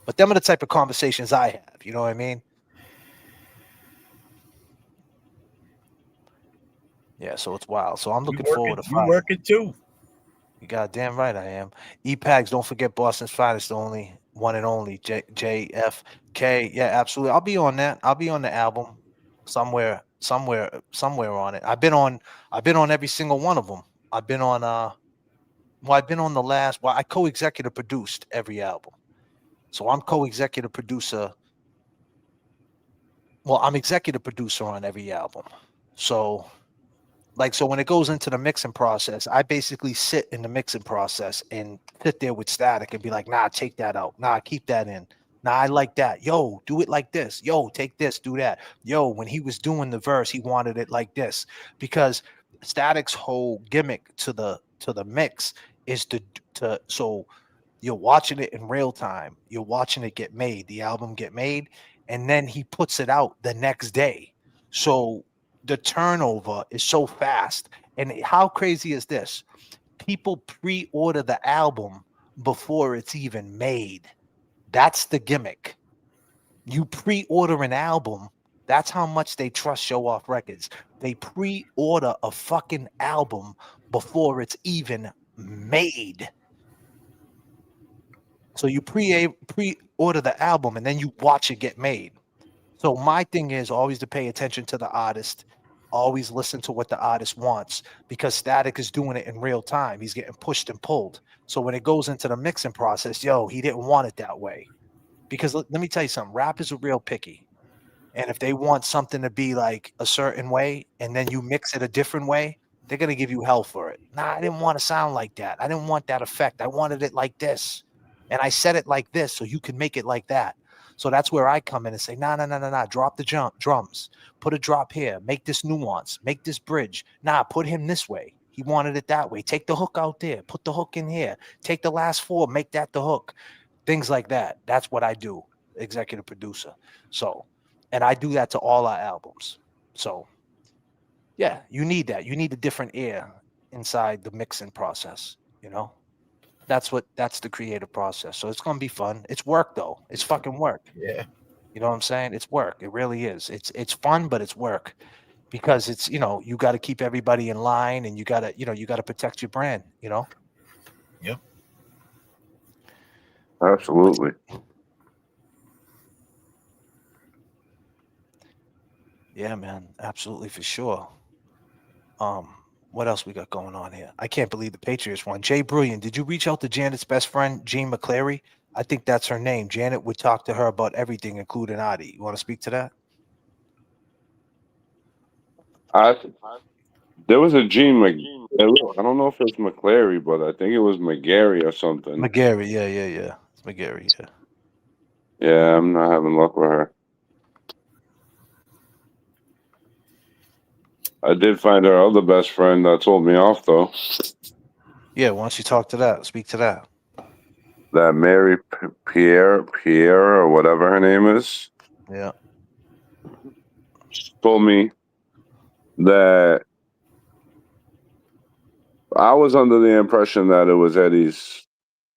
[SPEAKER 4] But them are the type of conversations I have. You know what I mean? Yeah, so it's wild. So I'm looking forward to Friday.
[SPEAKER 2] You working too.
[SPEAKER 4] You goddamn right I am. E-Pags, don't forget Boston's finest, the only one and only J.F.K. Yeah, absolutely. I'll be on that. I'll be on the album somewhere on it. I've been on every single one of them. I've been on the last. I co-executive produced every album. So I'm co-executive producer. Well, I'm executive producer on every album. So when it goes into the mixing process, I basically sit in the mixing process and sit there with Static and be like, nah, take that out. Nah, keep that in. Nah, I like that. Yo, do it like this. Yo, take this, do that. Yo, when he was doing the verse, he wanted it like this. Because Static's whole gimmick to the mix is so you're watching it in real time. You're watching it get made, the album get made, and then he puts it out the next day. So the turnover is so fast. And how crazy is this? People pre-order the album before it's even made. That's the gimmick. You pre-order an album. That's how much they trust Show Off Records. They pre-order a fucking album before it's even made. So you pre-order the album and then you watch it get made. So my thing is always to pay attention to the artist, always listen to what the artist wants, because Static is doing it in real time. He's getting pushed and pulled. So when it goes into the mixing process, he didn't want it that way. Because let me tell you something, rappers are real picky. And if they want something to be like a certain way and then you mix it a different way, they're going to give you hell for it. Nah, I didn't want to sound like that. I didn't want that effect. I wanted it like this. And I said it like this so you can make it like that. So that's where I come in and say, nah, drop the drums. Put a drop here. Make this nuance. Make this bridge. Nah, put him this way. He wanted it that way. Take the hook out there. Put the hook in here. Take the last four. Make that the hook. things like that. That's what I do, executive producer. So, and I do that to all our albums. So, yeah, you need that. You need a different air inside the mixing process, you know? That's the creative process. So it's going to be fun. It's work though. It's fucking work.
[SPEAKER 2] Yeah.
[SPEAKER 4] You know what I'm saying? It's work. It really is. It's fun, but it's work because it's, you know, you got to keep everybody in line and you got to protect your brand, you know?
[SPEAKER 2] Yep.
[SPEAKER 5] Absolutely.
[SPEAKER 4] Yeah, man. Absolutely, for sure. What else we got going on here? I can't believe the Patriots won. Jay Brilliant, did you reach out to Janet's best friend, Jean McCleary? I think that's her name. Janet would talk to her about everything, including Adi. You want to speak to that?
[SPEAKER 5] There was a Gene I don't know if it's McClary, but I think it was McGarry or something.
[SPEAKER 4] McGarry, yeah. It's McGarry, yeah.
[SPEAKER 5] Yeah, I'm not having luck with her. I did find her other best friend that told me off, though.
[SPEAKER 4] Yeah, why don't you talk to that? Speak to that.
[SPEAKER 5] That Mary Pierre, or whatever her name is.
[SPEAKER 4] Yeah.
[SPEAKER 5] She told me that I was under the impression that it was Eddie's,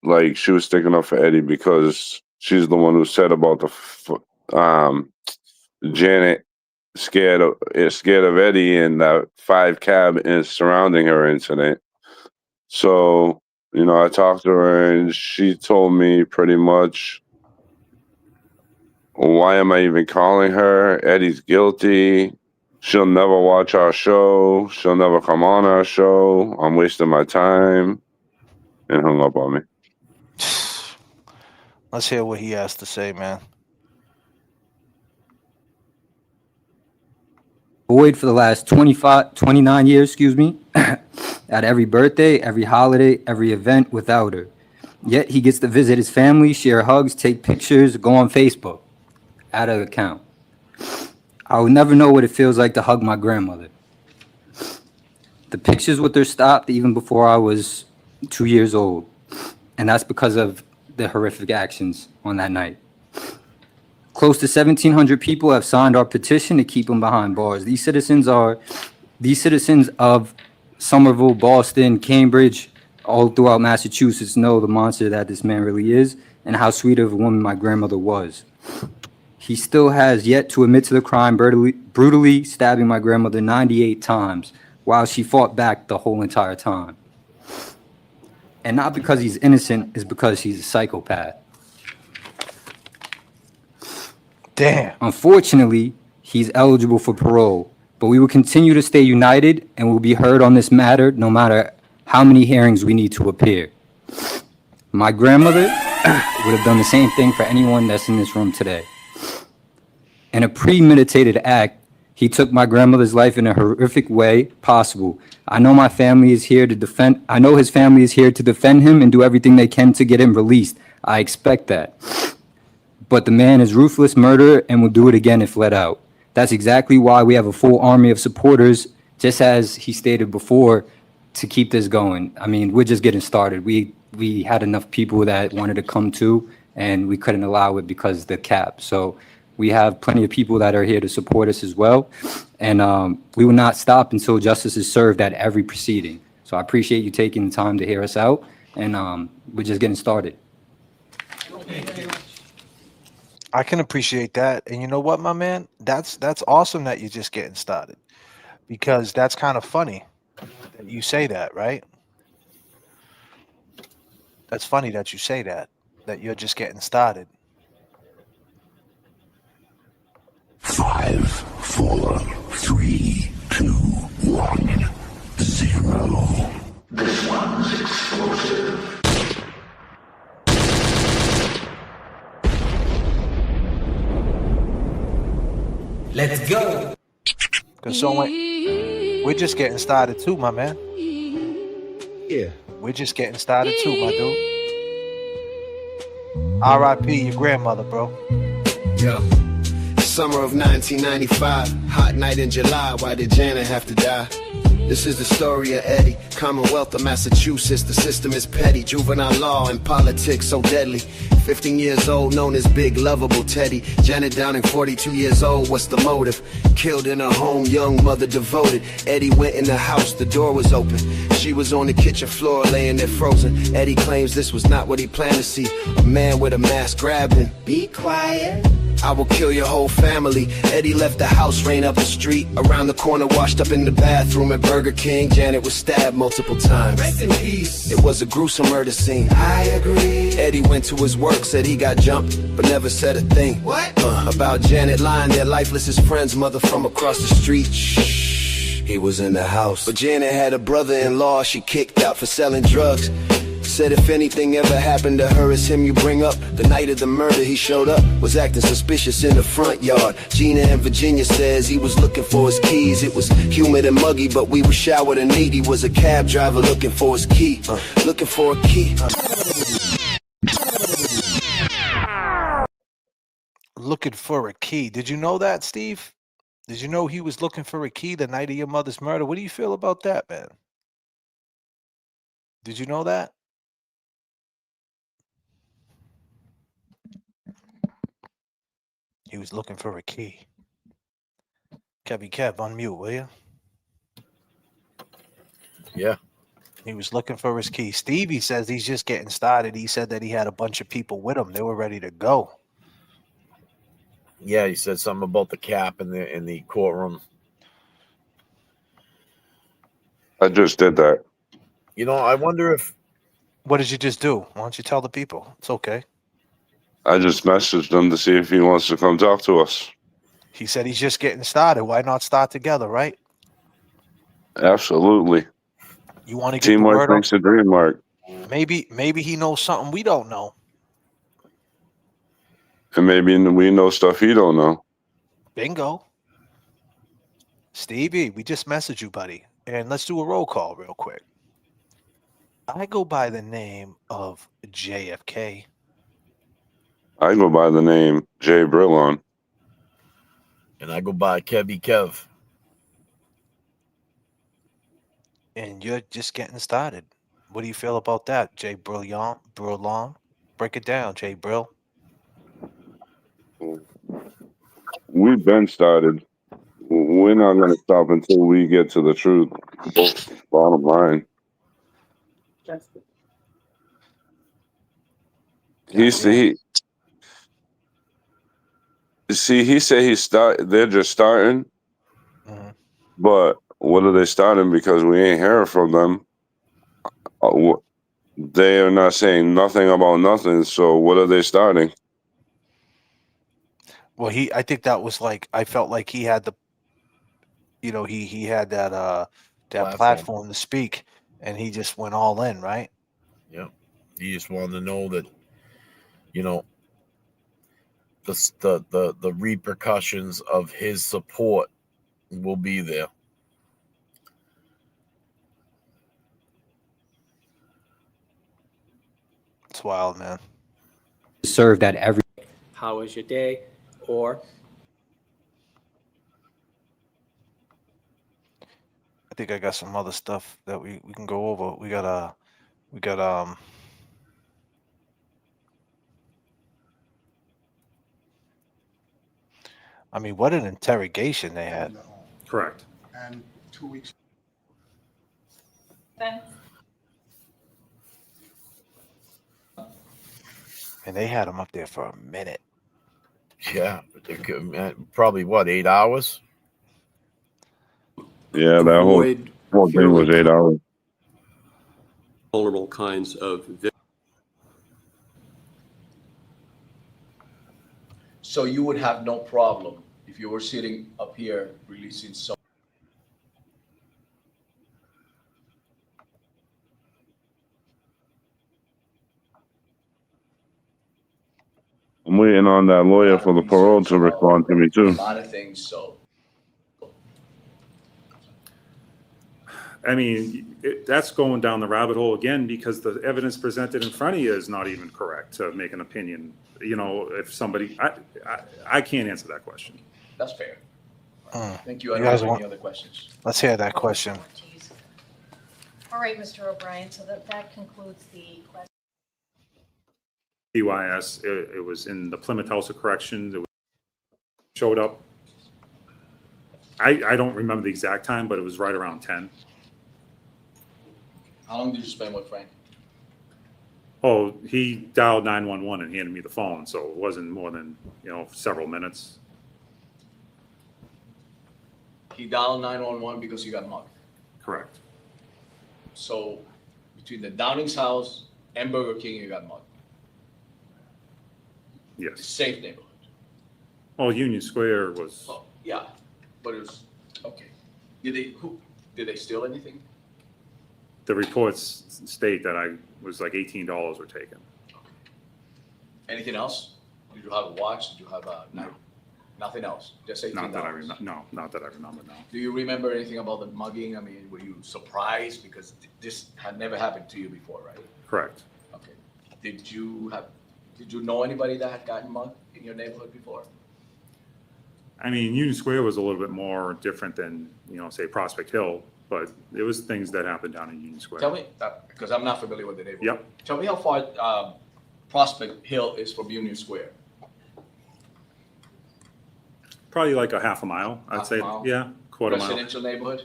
[SPEAKER 5] like she was sticking up for Eddie because she's the one who said about the Janet scared of Eddie and that 5 cab is surrounding her incident. So, you know, I talked to her and she told me pretty much, why am I even calling her? Eddie's guilty. She'll never watch our show. She'll never come on our show. I'm wasting my time. And hung up on me.
[SPEAKER 4] Let's hear what he has to say, man.
[SPEAKER 21] Boyd for the last 29 years, at every birthday, every holiday, every event without her. Yet he gets to visit his family, share hugs, take pictures, go on Facebook. Out of account. I would never know what it feels like to hug my grandmother. The pictures with her stopped even before I was 2 years old. And that's because of the horrific actions on that night. Close to 1,700 people have signed our petition to keep him behind bars. These citizens of Somerville, Boston, Cambridge, all throughout Massachusetts know the monster that this man really is and how sweet of a woman my grandmother was. He still has yet to admit to the crime, brutally stabbing my grandmother 98 times while she fought back the whole entire time. And not because he's innocent, it's because he's a psychopath.
[SPEAKER 4] Damn.
[SPEAKER 21] Unfortunately, he's eligible for parole, but we will continue to stay united and will be heard on this matter no matter how many hearings we need to appear. My grandmother would have done the same thing for anyone that's in this room today. In a premeditated act, he took my grandmother's life in a horrific way possible. I know his family is here to defend him and do everything they can to get him released. I expect that. But the man is ruthless murderer and will do it again if let out. That's exactly why we have a full army of supporters, just as he stated before, to keep this going. I mean, we're just getting started. We had enough people that wanted to come to, and we couldn't allow it because of the cap. So we have plenty of people that are here to support us as well. And we will not stop until justice is served at every proceeding. So I appreciate you taking the time to hear us out, and we're just getting started.
[SPEAKER 4] I can appreciate that. And you know what, my man? That's awesome that you're just getting started, because that's kind of funny that you say that, right? That's funny that you say that you're just getting started.
[SPEAKER 14] 5, 4, 3, 2, 1, 0. This one's explosive.
[SPEAKER 8] Let's go.
[SPEAKER 4] Because we're just getting started too, my man.
[SPEAKER 8] Yeah.
[SPEAKER 4] We're just getting started too, my dude. R.I.P. your grandmother, bro.
[SPEAKER 6] Yo. Summer of 1995, hot night in July. Why did Janet have to die? This is the story of Eddie, Commonwealth of Massachusetts. The system is petty, juvenile law and politics so deadly. 15 years old, known as Big Lovable Teddy. Janet Downing, 42 years old, what's the motive? Killed in her home, young mother devoted. Eddie went in the house, the door was open. She was on the kitchen floor, laying there frozen. Eddie claims this was not what he planned to see. A man with a mask grabbed him. Be quiet. I will kill your whole family. Eddie left the house, ran up the street. Around the corner, washed up in the bathroom at Burger King. Janet was stabbed multiple times. Rest in peace. It was a gruesome murder scene. I agree. Eddie went to his work, said he got jumped, but never said a thing. What? About Janet lying there lifeless, his friend's mother from across the street. Shh, he was in the house. But Janet had a brother-in-law she kicked out for selling drugs. Said if anything ever happened to her, it's him you bring up. The night of the murder he showed up, was acting suspicious in the front yard. Gina in Virginia says he was looking for his keys. It was humid and muggy, but we were showered and neat. He was a cab driver looking for his key. Looking for a key.
[SPEAKER 4] Looking for a key. Did you know that, Steve? Did you know he was looking for a key the night of your mother's murder? What do you feel about that, man? Did you know that? He was looking for a key. Kevy Kev, unmute, will you?
[SPEAKER 2] Yeah.
[SPEAKER 4] He was looking for his key. Stevie says he's just getting started. He said that he had a bunch of people with him. They were ready to go.
[SPEAKER 2] Yeah, he said something about the cap in the courtroom.
[SPEAKER 5] I just did that.
[SPEAKER 2] You know, I wonder if.
[SPEAKER 4] What did you just do? Why don't you tell the people? It's okay.
[SPEAKER 5] I just messaged him to see if he wants to come talk to us.
[SPEAKER 4] He said he's just getting started. Why not start together, right?
[SPEAKER 5] Absolutely.
[SPEAKER 4] You want to get the
[SPEAKER 5] Teamwork
[SPEAKER 4] word out?
[SPEAKER 5] makes the dream work.
[SPEAKER 4] Maybe he knows something we don't know.
[SPEAKER 5] And maybe we know stuff he don't know.
[SPEAKER 4] Bingo. Stevie, we just messaged you, buddy. And let's do a roll call real quick. I go by the name of J.F.K.
[SPEAKER 5] I go by the name Jay Brillon.
[SPEAKER 2] And I go by Kevy Kev.
[SPEAKER 4] And you're just getting started. What do you feel about that, Jay Brillon? Break it down, Jay Brill.
[SPEAKER 5] We've been started. We're not going to stop until we get to the truth. Bottom line. He said they're just starting.
[SPEAKER 4] Mm-hmm.
[SPEAKER 5] But what are they starting? Because we ain't hearing from them. They are not saying nothing about nothing. So what are they starting?
[SPEAKER 4] Well, I think that was like, I felt like he had he had that platform to speak, and he just went all in, right?
[SPEAKER 2] Yeah. He just wanted to know that, the repercussions of his support will be there.
[SPEAKER 4] It's wild, man.
[SPEAKER 21] Served at every.
[SPEAKER 18] How was your day? Or
[SPEAKER 4] I think I got some other stuff that we can go over. We got I mean, what an interrogation they had.
[SPEAKER 3] Correct.
[SPEAKER 22] And 2 weeks.
[SPEAKER 4] And they had him up there for a minute.
[SPEAKER 2] Yeah, probably 8 hours?
[SPEAKER 5] Yeah, that whole thing was 8 hours.
[SPEAKER 23] Vulnerable kinds of.
[SPEAKER 24] So you would have no problem if you were sitting up here releasing some.
[SPEAKER 5] I'm waiting on that lawyer for the parole to respond to me
[SPEAKER 24] A
[SPEAKER 5] too.
[SPEAKER 24] lot of things, so.
[SPEAKER 3] I mean, that's going down the rabbit hole again because the evidence presented in front of you is not even correct to make an opinion. If somebody, I can't answer that question.
[SPEAKER 24] That's fair. I think you
[SPEAKER 4] You
[SPEAKER 24] have
[SPEAKER 4] guys
[SPEAKER 24] any
[SPEAKER 4] want-
[SPEAKER 24] other questions?
[SPEAKER 4] Let's hear that question.
[SPEAKER 10] All right, Mr. O'Brien, so that concludes the question.
[SPEAKER 11] DYS. It was in the Plymouth House of Corrections. It showed up. I don't remember the exact time, but it was right around 10.
[SPEAKER 24] How long did you spend with Frank?
[SPEAKER 11] Oh, he dialed 911 and handed me the phone, so it wasn't more than, several minutes.
[SPEAKER 24] He dialed 911 because you got mugged.
[SPEAKER 11] Correct.
[SPEAKER 24] So between the Downing's house and Burger King, you got mugged.
[SPEAKER 11] Yes.
[SPEAKER 24] Safe neighborhood.
[SPEAKER 11] Well, Union Square was.
[SPEAKER 24] Oh, yeah, but it was okay. Did they steal anything?
[SPEAKER 11] The reports state that I was like $18 were taken.
[SPEAKER 24] Anything else? Did you have a watch? Did you have a
[SPEAKER 11] No.
[SPEAKER 24] Nothing else. Just $18.
[SPEAKER 11] Not that I remember. No, not that I remember. No.
[SPEAKER 24] Do you remember anything about the mugging? I mean, were you surprised because this had never happened to you before, right?
[SPEAKER 11] Correct.
[SPEAKER 24] Okay. Did you know anybody that had gotten mugged in your neighborhood before?
[SPEAKER 11] I mean, Union Square was a little bit more different than, say Prospect Hill, but it was things that happened down in Union Square.
[SPEAKER 24] Tell me, because I'm not familiar with the neighborhood.
[SPEAKER 11] Yep.
[SPEAKER 24] Tell me how far Prospect Hill is from Union Square.
[SPEAKER 11] Probably like a half a mile, I'd say.
[SPEAKER 24] Mile?
[SPEAKER 11] Yeah, quarter mile.
[SPEAKER 24] Residential neighborhood?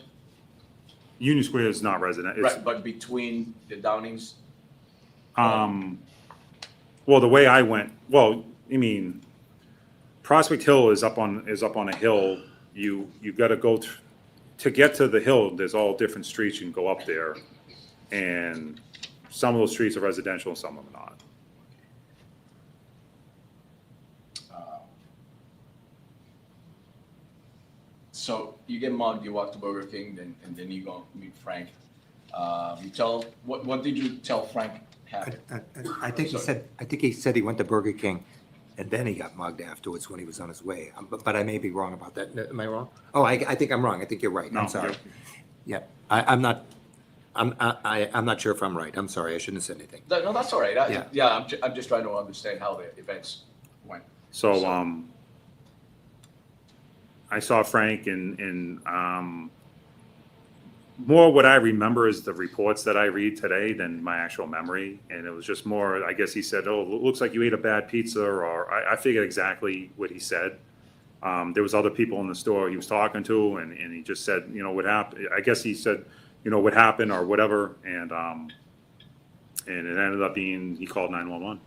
[SPEAKER 11] Union Square is not resident. It's,
[SPEAKER 24] Right, but between the Downings?
[SPEAKER 11] Well, the way I went, Prospect Hill is up on a hill. You got to go to get to the hill. There's all different streets you can go up there, and some of those streets are residential and some of them are not.
[SPEAKER 24] So you get mugged, you walk to Burger King, and then you go meet Frank. What did you tell Frank happened?
[SPEAKER 12] I think he said he went to Burger King, and then he got mugged afterwards when he was on his way. But I may be wrong about that. Am I wrong? Oh, I think I'm wrong. I think you're right.
[SPEAKER 11] No,
[SPEAKER 12] I'm sorry.
[SPEAKER 11] you're-
[SPEAKER 12] Yeah, I'm not. I'm not sure if I'm right. I'm sorry. I shouldn't have said anything.
[SPEAKER 24] No, that's all right.
[SPEAKER 12] Yeah.
[SPEAKER 24] I'm just trying to understand how the events went.
[SPEAKER 11] So, I saw Frank and more what I remember is the reports that I read today than my actual memory. And it was just more, I guess he said, "Oh, it looks like you ate a bad pizza," or I figured exactly what he said. There was other people in the store he was talking to, and he just said, what happened. I guess he said, what happened or whatever. And it ended up being, he called 911.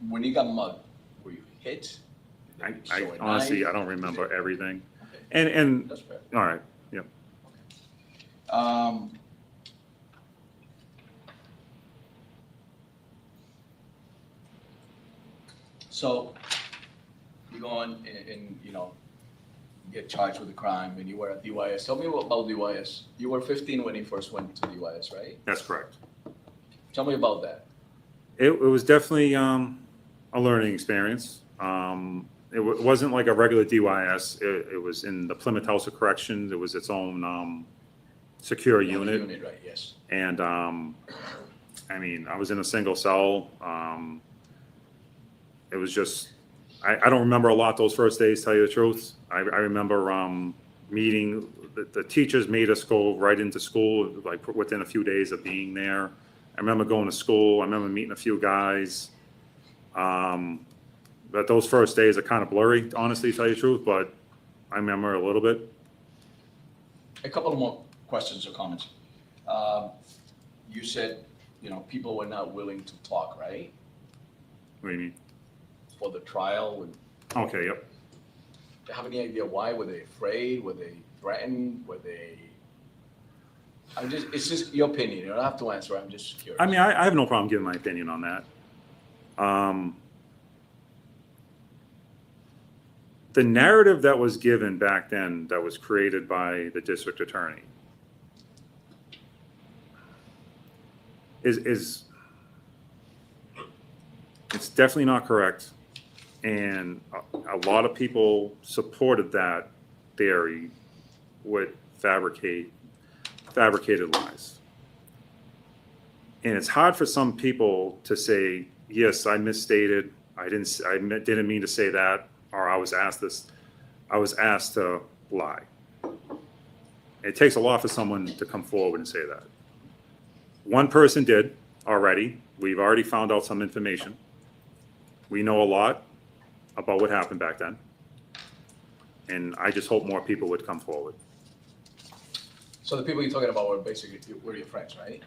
[SPEAKER 24] When you got mugged, were you hit?
[SPEAKER 11] I honestly, I don't remember everything. Okay. And
[SPEAKER 24] That's fair.
[SPEAKER 11] All right. Yep.
[SPEAKER 24] So you go on and get charged with a crime, and you were at DYS. Tell me about DYS. You were 15 when you first went to DYS, right?
[SPEAKER 11] That's correct.
[SPEAKER 24] Tell me about that.
[SPEAKER 11] It was definitely a learning experience. It wasn't like a regular DYS. It was in the Plymouth House of Corrections. It was its own secure unit.
[SPEAKER 24] Unit, right? Yes.
[SPEAKER 11] And I was in a single cell. It was just, I don't remember a lot those first days, tell you the truth. I remember meeting, the teachers made us go right into school, like within a few days of being there. I remember going to school. I remember meeting a few guys. But those first days are kind of blurry, honestly, to tell you the truth, but I remember a little bit.
[SPEAKER 24] A couple of more questions or comments. You said, people were not willing to talk, right?
[SPEAKER 11] What do you mean?
[SPEAKER 24] For the trial.
[SPEAKER 11] Okay, yep.
[SPEAKER 24] Do you have any idea why? Were they afraid? Were they threatened? Were they... it's just your opinion. You don't have to answer. I'm just curious.
[SPEAKER 11] I mean, I have no problem giving my opinion on that. The narrative that was given back then, that was created by the district attorney, is it's definitely not correct, and a lot of people supported that theory with fabricated lies. And it's hard for some people to say, yes, I misstated. I didn't mean to say that. Or I was asked to lie. It takes a lot for someone to come forward and say that. One person did already. We've already found out some information. We know a lot about what happened back then. And I just hope more people would come forward.
[SPEAKER 24] So the people you're talking about were your friends, right?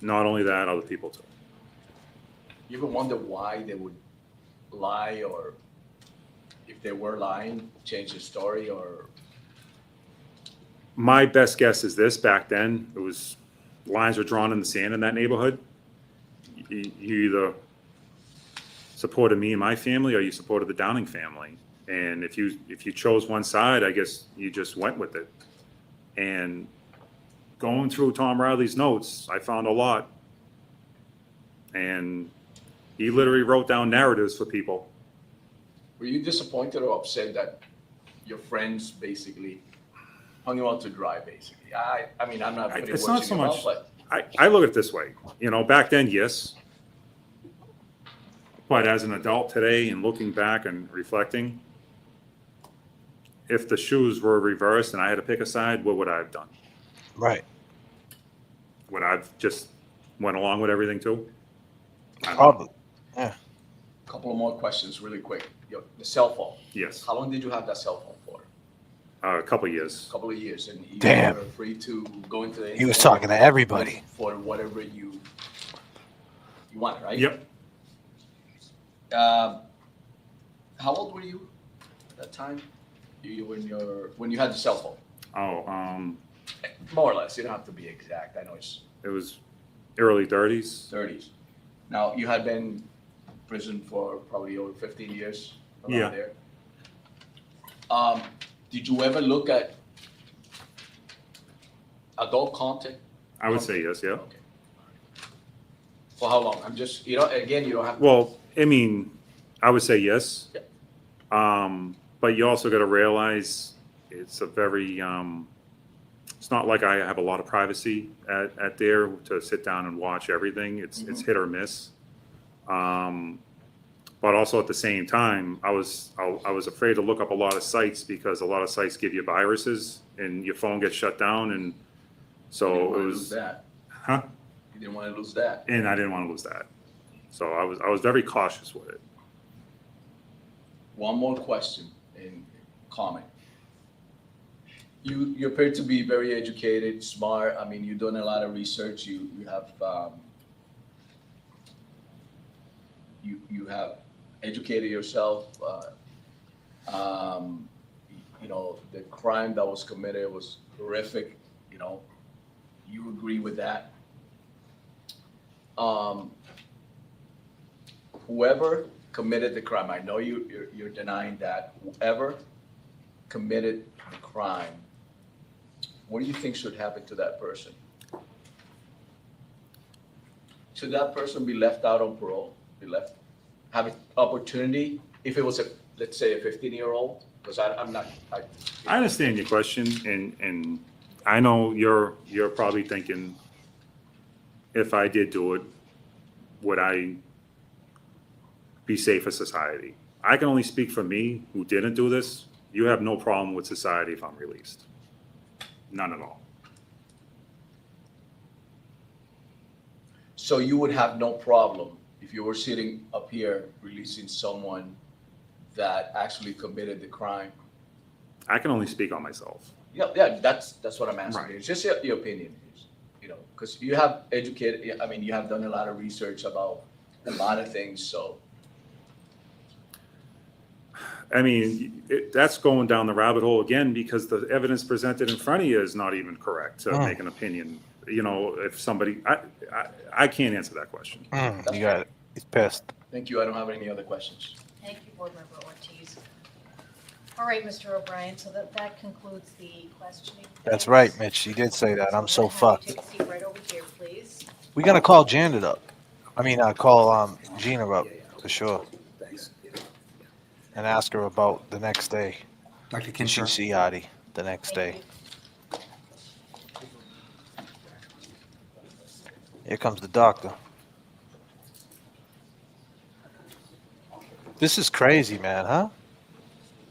[SPEAKER 11] Not only that, other people too.
[SPEAKER 24] You ever wonder why they would lie, or if they were lying, change the story, or?
[SPEAKER 11] My best guess is this: back then, it was lines were drawn in the sand in that neighborhood. You either supported me and my family, or you supported the Downing family. And if you chose one side, I guess you just went with it. And going through Tom Riley's notes, I found a lot. And he literally wrote down narratives for people.
[SPEAKER 24] Were you disappointed or upset that your friends basically hung you out to dry, basically? I mean, I'm not putting
[SPEAKER 11] It's
[SPEAKER 24] words
[SPEAKER 11] not
[SPEAKER 24] in
[SPEAKER 11] so
[SPEAKER 24] your
[SPEAKER 11] much.
[SPEAKER 24] mouth, but
[SPEAKER 11] I look at it this way. You know, back then, yes. But as an adult today and looking back and reflecting, if the shoes were reversed and I had to pick a side, what would I have done?
[SPEAKER 4] Right.
[SPEAKER 11] Would I have just went along with everything too?
[SPEAKER 4] Probably. Yeah.
[SPEAKER 24] a couple of more questions really quick. The cell phone.
[SPEAKER 11] Yes.
[SPEAKER 24] How long did you have that cell phone for?
[SPEAKER 11] A couple of years.
[SPEAKER 24] A couple of years. And you
[SPEAKER 4] Damn.
[SPEAKER 24] were free to go into the
[SPEAKER 4] He was
[SPEAKER 24] internet
[SPEAKER 4] talking to everybody.
[SPEAKER 24] for whatever you want, right?
[SPEAKER 11] Yep.
[SPEAKER 24] How old were you at that time? When you had the cell phone?
[SPEAKER 11] Oh,
[SPEAKER 24] More or less. You don't have to be exact. I know it's
[SPEAKER 11] it was early 30s.
[SPEAKER 24] 30s. Now, you had been in prison for probably over 15 years around
[SPEAKER 11] Yeah.
[SPEAKER 24] there. Did you ever look at adult content?
[SPEAKER 11] I would say yes, yeah.
[SPEAKER 24] For how long? I'm just, again, you don't have to.
[SPEAKER 11] Well, I mean, I would say yes. But you also got to realize it's a very, it's not like I have a lot of privacy at there to sit down and watch everything. It's hit or miss. But also at the same time, I was afraid to look up a lot of sites because a lot of sites give you viruses and your phone gets shut down, and so
[SPEAKER 24] You didn't
[SPEAKER 11] it
[SPEAKER 24] want to
[SPEAKER 11] was.
[SPEAKER 24] lose that.
[SPEAKER 11] Huh?
[SPEAKER 24] You didn't want to lose that.
[SPEAKER 11] And I didn't want to lose that, so I was very cautious with it.
[SPEAKER 24] One more question and comment. You appear to be very educated, smart. I mean, you've done a lot of research. You have you have educated yourself. The crime that was committed was horrific. You agree with that. Whoever committed the crime, I know you're denying that. Whoever committed the crime, what do you think should happen to that person? Should that person be left out on parole? Have an opportunity if it was let's say a 15-year-old? Because I'm not.
[SPEAKER 11] I understand your question, and I know you're probably thinking, if I did do it, would I be safe for society? I can only speak for me, who didn't do this. You have no problem with society if I'm released. None at all.
[SPEAKER 24] So you would have no problem if you were sitting up here releasing someone that actually committed the crime?
[SPEAKER 11] I can only speak on myself.
[SPEAKER 24] Yeah, that's what I'm asking.
[SPEAKER 11] Right.
[SPEAKER 24] It's just your opinion, because you have educated. I mean, you have done a lot of research about a lot of things. So,
[SPEAKER 11] I mean, that's going down the rabbit hole again because the evidence presented in front of you is not even correct to make an opinion. If somebody, I can't answer that question.
[SPEAKER 4] You got it. He's pissed.
[SPEAKER 24] Thank you. I don't have any other questions.
[SPEAKER 10] Thank you, Board Member Ortiz. All right, Mr. O'Brien, so that concludes the questioning.
[SPEAKER 4] That's right, Mitch. He did say that. I'm so fucked.
[SPEAKER 10] Take a seat right over here, please.
[SPEAKER 4] We gotta call Janet up. Call Gina up for sure, and ask her about the next day.
[SPEAKER 12] Dr.
[SPEAKER 4] Can she
[SPEAKER 12] Kinzer.
[SPEAKER 4] see Adi the next day? Here comes the doctor. This is crazy, man, huh?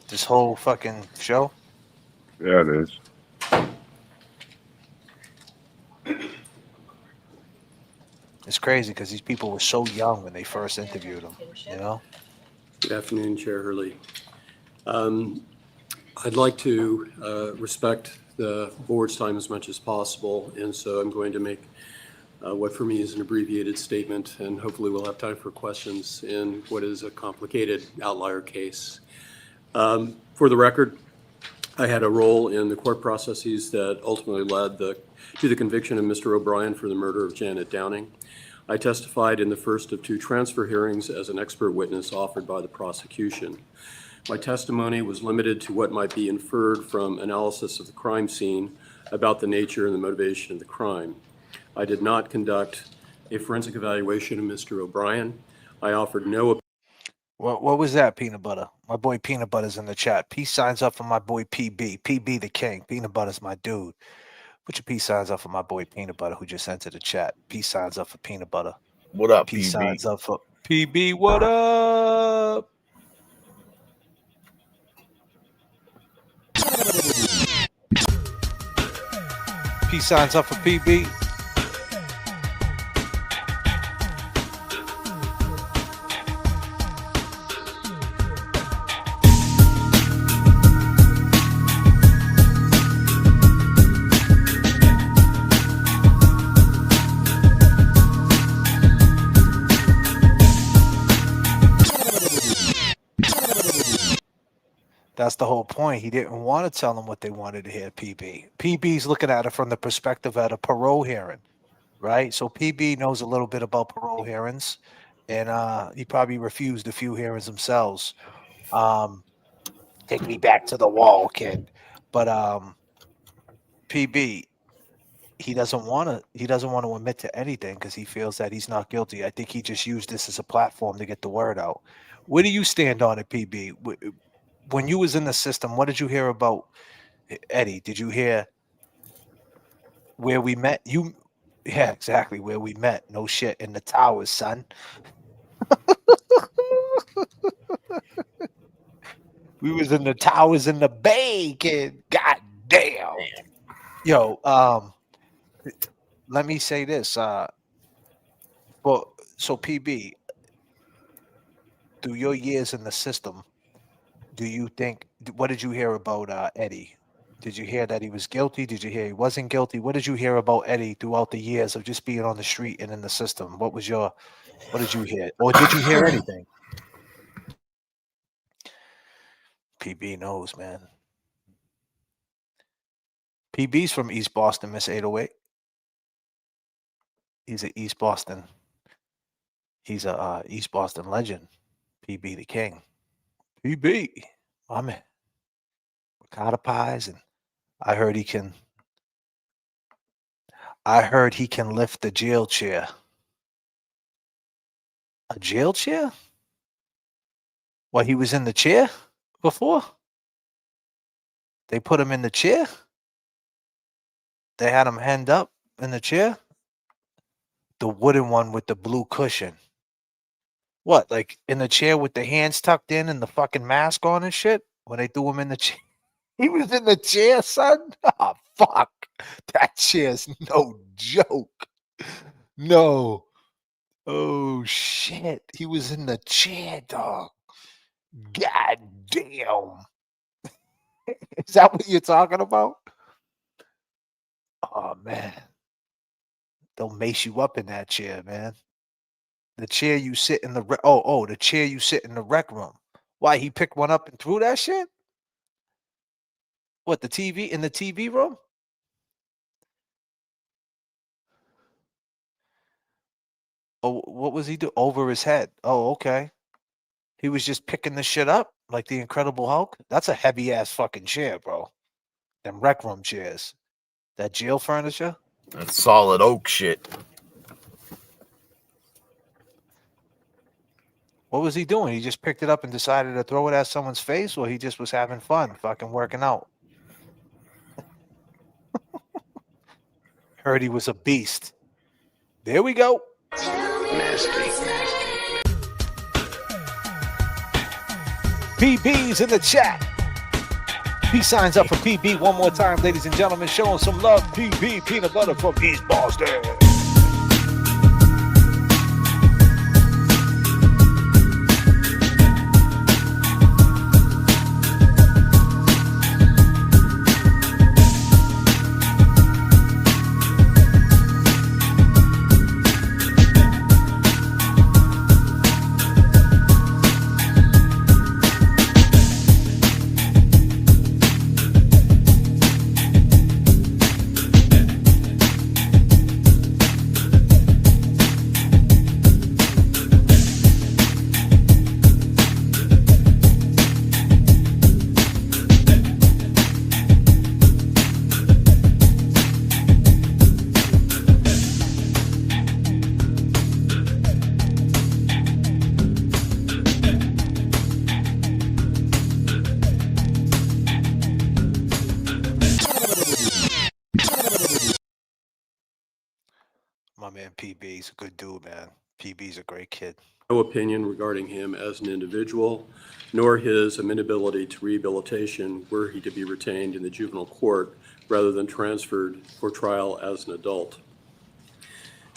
[SPEAKER 4] This whole fucking show.
[SPEAKER 5] Yeah, it is.
[SPEAKER 4] It's crazy because these people were so young when they first interviewed him. You know.
[SPEAKER 23] Good afternoon, Chair Hurley. I'd like to respect the board's time as much as possible, and so I'm going to make what for me is an abbreviated statement, and hopefully we'll have time for questions in what is a complicated outlier case. For the record, I had a role in the court processes that ultimately led to the conviction of Mr. O'Brien for the murder of Janet Downing. I testified in the first of 2 transfer hearings as an expert witness offered by the prosecution. My testimony was limited to what might be inferred from analysis of the crime scene about the nature and the motivation of the crime. I did not conduct a forensic evaluation of Mr. O'Brien. I offered no.
[SPEAKER 4] What was that, Peanut Butter? My boy Peanut Butter's in the chat. Peace signs up for my boy PB. PB the king. Peanut Butter's my dude. Put your peace signs up for my boy Peanut Butter who just entered the chat. Peace signs up for Peanut Butter.
[SPEAKER 2] What up,
[SPEAKER 4] Peace
[SPEAKER 2] PB?
[SPEAKER 4] signs up for PB. What up? Peace signs up for PB. That's the whole point. He didn't want to tell them what they wanted to hear, PB. PB's looking at it from the perspective of a parole hearing, right? So PB knows a little bit about parole hearings, and he probably refused a few hearings themselves. Take me back to the wall, kid. But PB, he doesn't want to admit to anything because he feels that he's not guilty. I think he just used this as a platform to get the word out. Where do you stand on it, PB? When you was in the system, what did you hear about Eddie? Did you hear where we met? Yeah, exactly where we met. No shit, in the towers, son. We was in the towers in the bay, kid. God damn. Yo, let me say this. Well, so PB, through your years in the system, do you think, what did you hear about Eddie? Did you hear that he was guilty? Did you hear he wasn't guilty? What did you hear about Eddie throughout the years of just being on the street and in the system? What did you hear? Or did you hear anything? PB knows, man. PB's from East Boston, Miss 808. He's a East Boston. He's a East Boston legend. PB the king. PB, my man. Ricotta pies, and I heard he can lift the jail chair. A jail chair? What, he was in the chair before? They put him in the chair? They had him hemmed up in the chair? The wooden one with the blue cushion. What, like in the chair with the hands tucked in and the fucking mask on and shit? When they threw him in the chair? He was in the chair, son? Oh, fuck. That chair's no joke. No. Oh, shit. He was in the chair, dog. God damn. Is that what you're talking about? Oh, man. They'll mace you up in that chair, man. The chair you sit in the the chair you sit in the rec room. Why, he picked one up and threw that shit? What, the TV in the TV room? Oh, what was he do? Over his head. Oh, okay. He was just picking the shit up like the Incredible Hulk. That's a heavy ass fucking chair, bro. Them rec room chairs. That jail furniture.
[SPEAKER 2] That's solid oak shit.
[SPEAKER 4] What was he doing? He just picked it up and decided to throw it at someone's face, or he just was having fun, fucking working out? Heard he was a beast. There we go. PB's in the chat. Peace signs up for PB one more time, ladies and gentlemen. Showing some love. PB Peanut Butter from East Boston. My man PB's a good dude, man. PB's a great kid.
[SPEAKER 23] No opinion regarding him as an individual, nor his amenability to rehabilitation were he to be retained in the juvenile court rather than transferred for trial as an adult.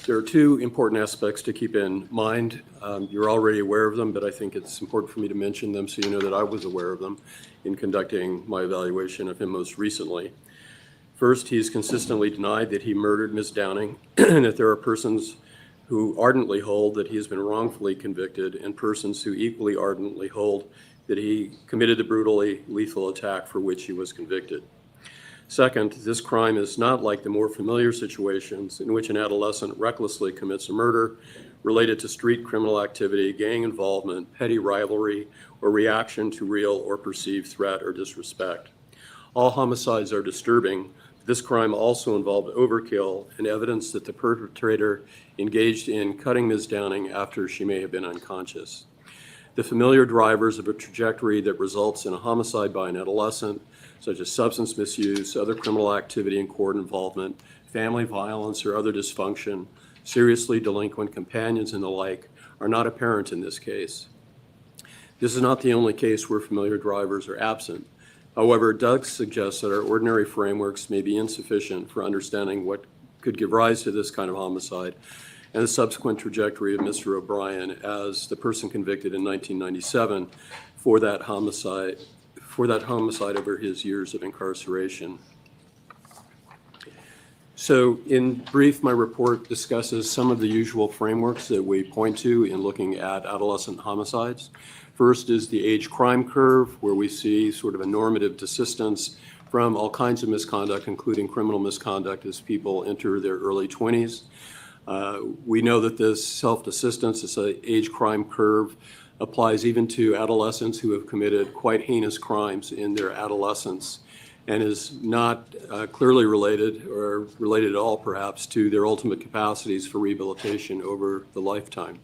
[SPEAKER 23] There are two important aspects to keep in mind. You're already aware of them, but I think it's important for me to mention them so you know that I was aware of them in conducting my evaluation of him most recently. First, he's consistently denied that he murdered Ms. Downing, and that there are persons who ardently hold that he has been wrongfully convicted, and persons who equally ardently hold that he committed the brutally lethal attack for which he was convicted. Second, this crime is not like the more familiar situations in which an adolescent recklessly commits a murder related to street criminal activity, gang involvement, petty rivalry, or reaction to real or perceived threat or disrespect. All homicides are disturbing. This crime also involved overkill and evidence that the perpetrator engaged in cutting Ms. Downing after she may have been unconscious. The familiar drivers of a trajectory that results in a homicide by an adolescent, such as substance misuse, other criminal activity and court involvement, family violence or other dysfunction, seriously delinquent companions and the like, are not apparent in this case. This is not the only case where familiar drivers are absent. However, it does suggest that our ordinary frameworks may be insufficient for understanding what could give rise to this kind of homicide and the subsequent trajectory of Mr. O'Brien as the person convicted in 1997 for that homicide over his years of incarceration. So in brief, my report discusses some of the usual frameworks that we point to in looking at adolescent homicides. First is the age crime curve, where we see sort of a normative desistance from all kinds of misconduct, including criminal misconduct, as people enter their early 20s. We know that this self-desistance, this age crime curve, applies even to adolescents who have committed quite heinous crimes in their adolescence and is not clearly related or related at all, perhaps, to their ultimate capacities for rehabilitation over the lifetime.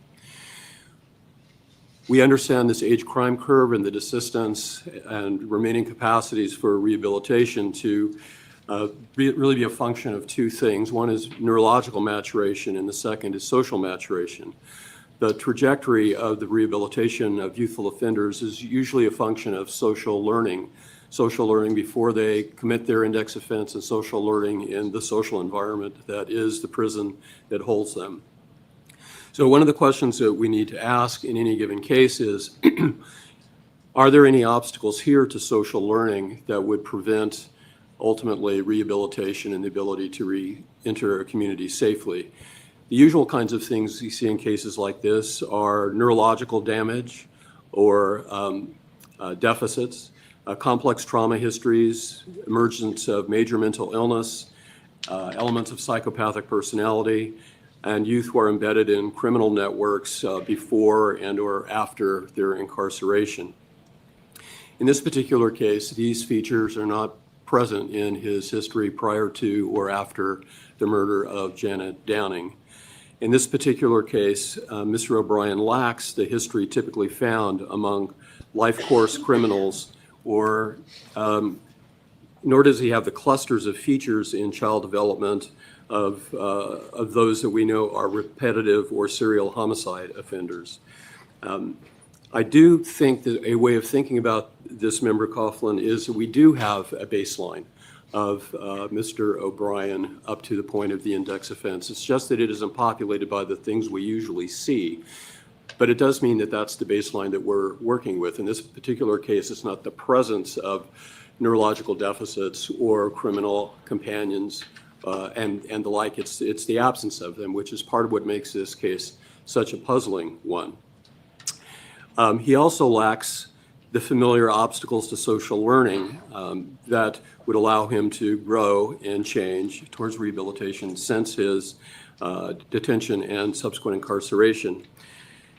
[SPEAKER 23] We understand this age crime curve and the desistance and remaining capacities for rehabilitation to really be a function of two things. One is neurological maturation, and the second is social maturation. The trajectory of the rehabilitation of youthful offenders is usually a function of social learning before they commit their index offense and social learning in the social environment that is the prison that holds them. So one of the questions that we need to ask in any given case is, are there any obstacles here to social learning that would prevent ultimately rehabilitation and the ability to re-enter a community safely? The usual kinds of things you see in cases like this are neurological damage or deficits, complex trauma histories, emergence of major mental illness, elements of psychopathic personality, and youth who are embedded in criminal networks before and or after their incarceration. In this particular case, these features are not present in his history prior to or after the murder of Janet Downing. In this particular case, Mr. O'Brien lacks the history typically found among life course criminals, or nor does he have the clusters of features in child development of those that we know are repetitive or serial homicide offenders. I do think that a way of thinking about this, Member Coughlin, is that we do have a baseline of Mr. O'Brien up to the point of the index offense. It's just that it isn't populated by the things we usually see. But it does mean that that's the baseline that we're working with. In this particular case, it's not the presence of neurological deficits or criminal companions and the like. It's the absence of them, which is part of what makes this case such a puzzling one. He also lacks the familiar obstacles to social learning that would allow him to grow and change towards rehabilitation since his detention and subsequent incarceration.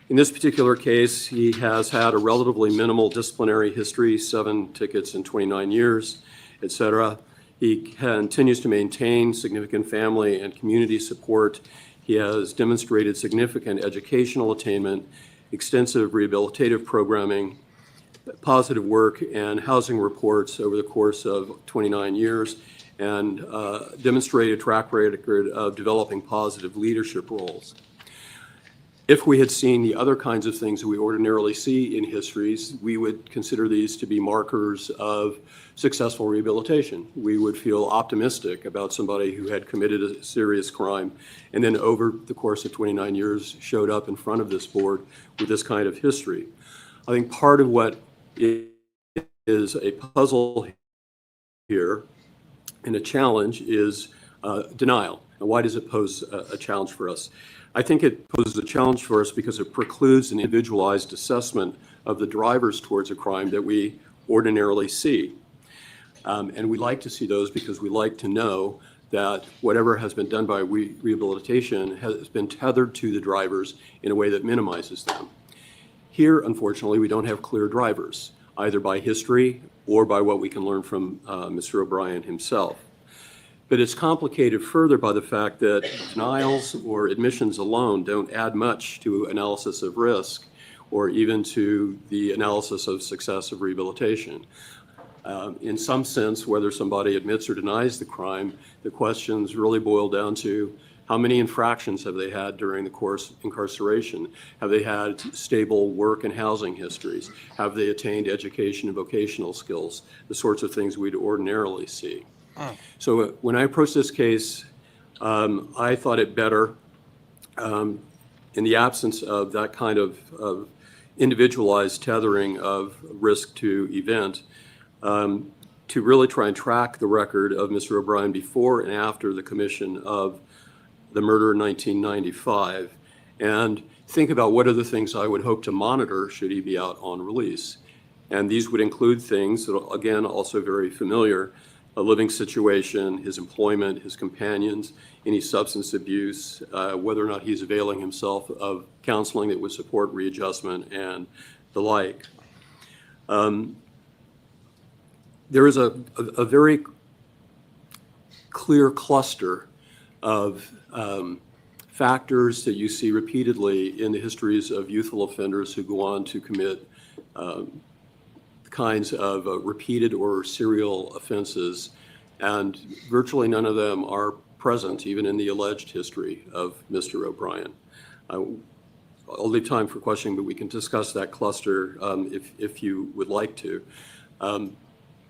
[SPEAKER 23] In this particular case, he has had a relatively minimal disciplinary history, 7 tickets in 29 years, etc. He continues to maintain significant family and community support. He has demonstrated significant educational attainment, extensive rehabilitative programming, positive work and housing reports over the course of 29 years, and demonstrated track record of developing positive leadership roles. If we had seen the other kinds of things that we ordinarily see in histories, we would consider these to be markers of successful rehabilitation. We would feel optimistic about somebody who had committed a serious crime and then over the course of 29 years showed up in front of this board with this kind of history. I think part of what is a puzzle here and a challenge is denial. And why does it pose a challenge for us? I think it poses a challenge for us because it precludes an individualized assessment of the drivers towards a crime that we ordinarily see. And we like to see those because we like to know that whatever has been done by rehabilitation has been tethered to the drivers in a way that minimizes them. Here, unfortunately, we don't have clear drivers, either by history or by what we can learn from Mr. O'Brien himself. But it's complicated further by the fact that denials or admissions alone don't add much to analysis of risk or even to the analysis of success of rehabilitation. In some sense, whether somebody admits or denies the crime, the questions really boil down to how many infractions have they had during the course of incarceration? Have they had stable work and housing histories? Have they attained education and vocational skills? The sorts of things we'd ordinarily see. So when I approached this case, I thought it better, in the absence of that kind of individualized tethering of risk to event, to really try and track the record of Mr. O'Brien before and after the commission of the murder in 1995, and think about what are the things I would hope to monitor should he be out on release. And these would include things that, again, also very familiar: a living situation, his employment, his companions, any substance abuse, whether or not he's availing himself of counseling that would support readjustment, and the like. There is a very clear cluster of factors that you see repeatedly in the histories of youthful offenders who go on to commit kinds of repeated or serial offenses, and virtually none of them are present even in the alleged history of Mr. O'Brien. I'll leave time for questioning, but we can discuss that cluster if you would like to.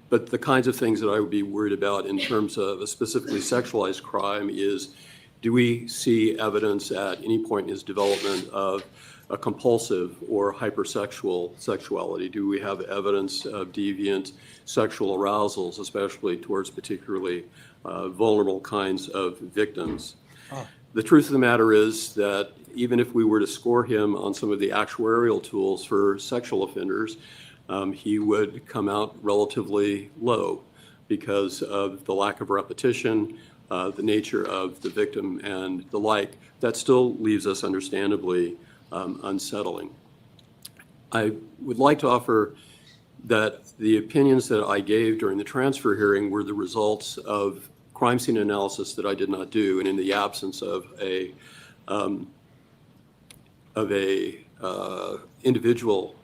[SPEAKER 23] But the kinds of things that I would be worried about in terms of a specifically sexualized crime is, do we see evidence at any point in his development of a compulsive or hypersexual sexuality? Do we have evidence of deviant sexual arousals, especially towards particularly vulnerable kinds of victims? The truth of the matter is that even if we were to score him on some of the actuarial tools for sexual offenders, he would come out relatively low because of the lack of repetition, the nature of the victim, and the like. That still leaves us understandably unsettling. I would like to offer that the opinions that I gave during the transfer hearing were the results of crime scene analysis that I did not do, and in the absence of a individual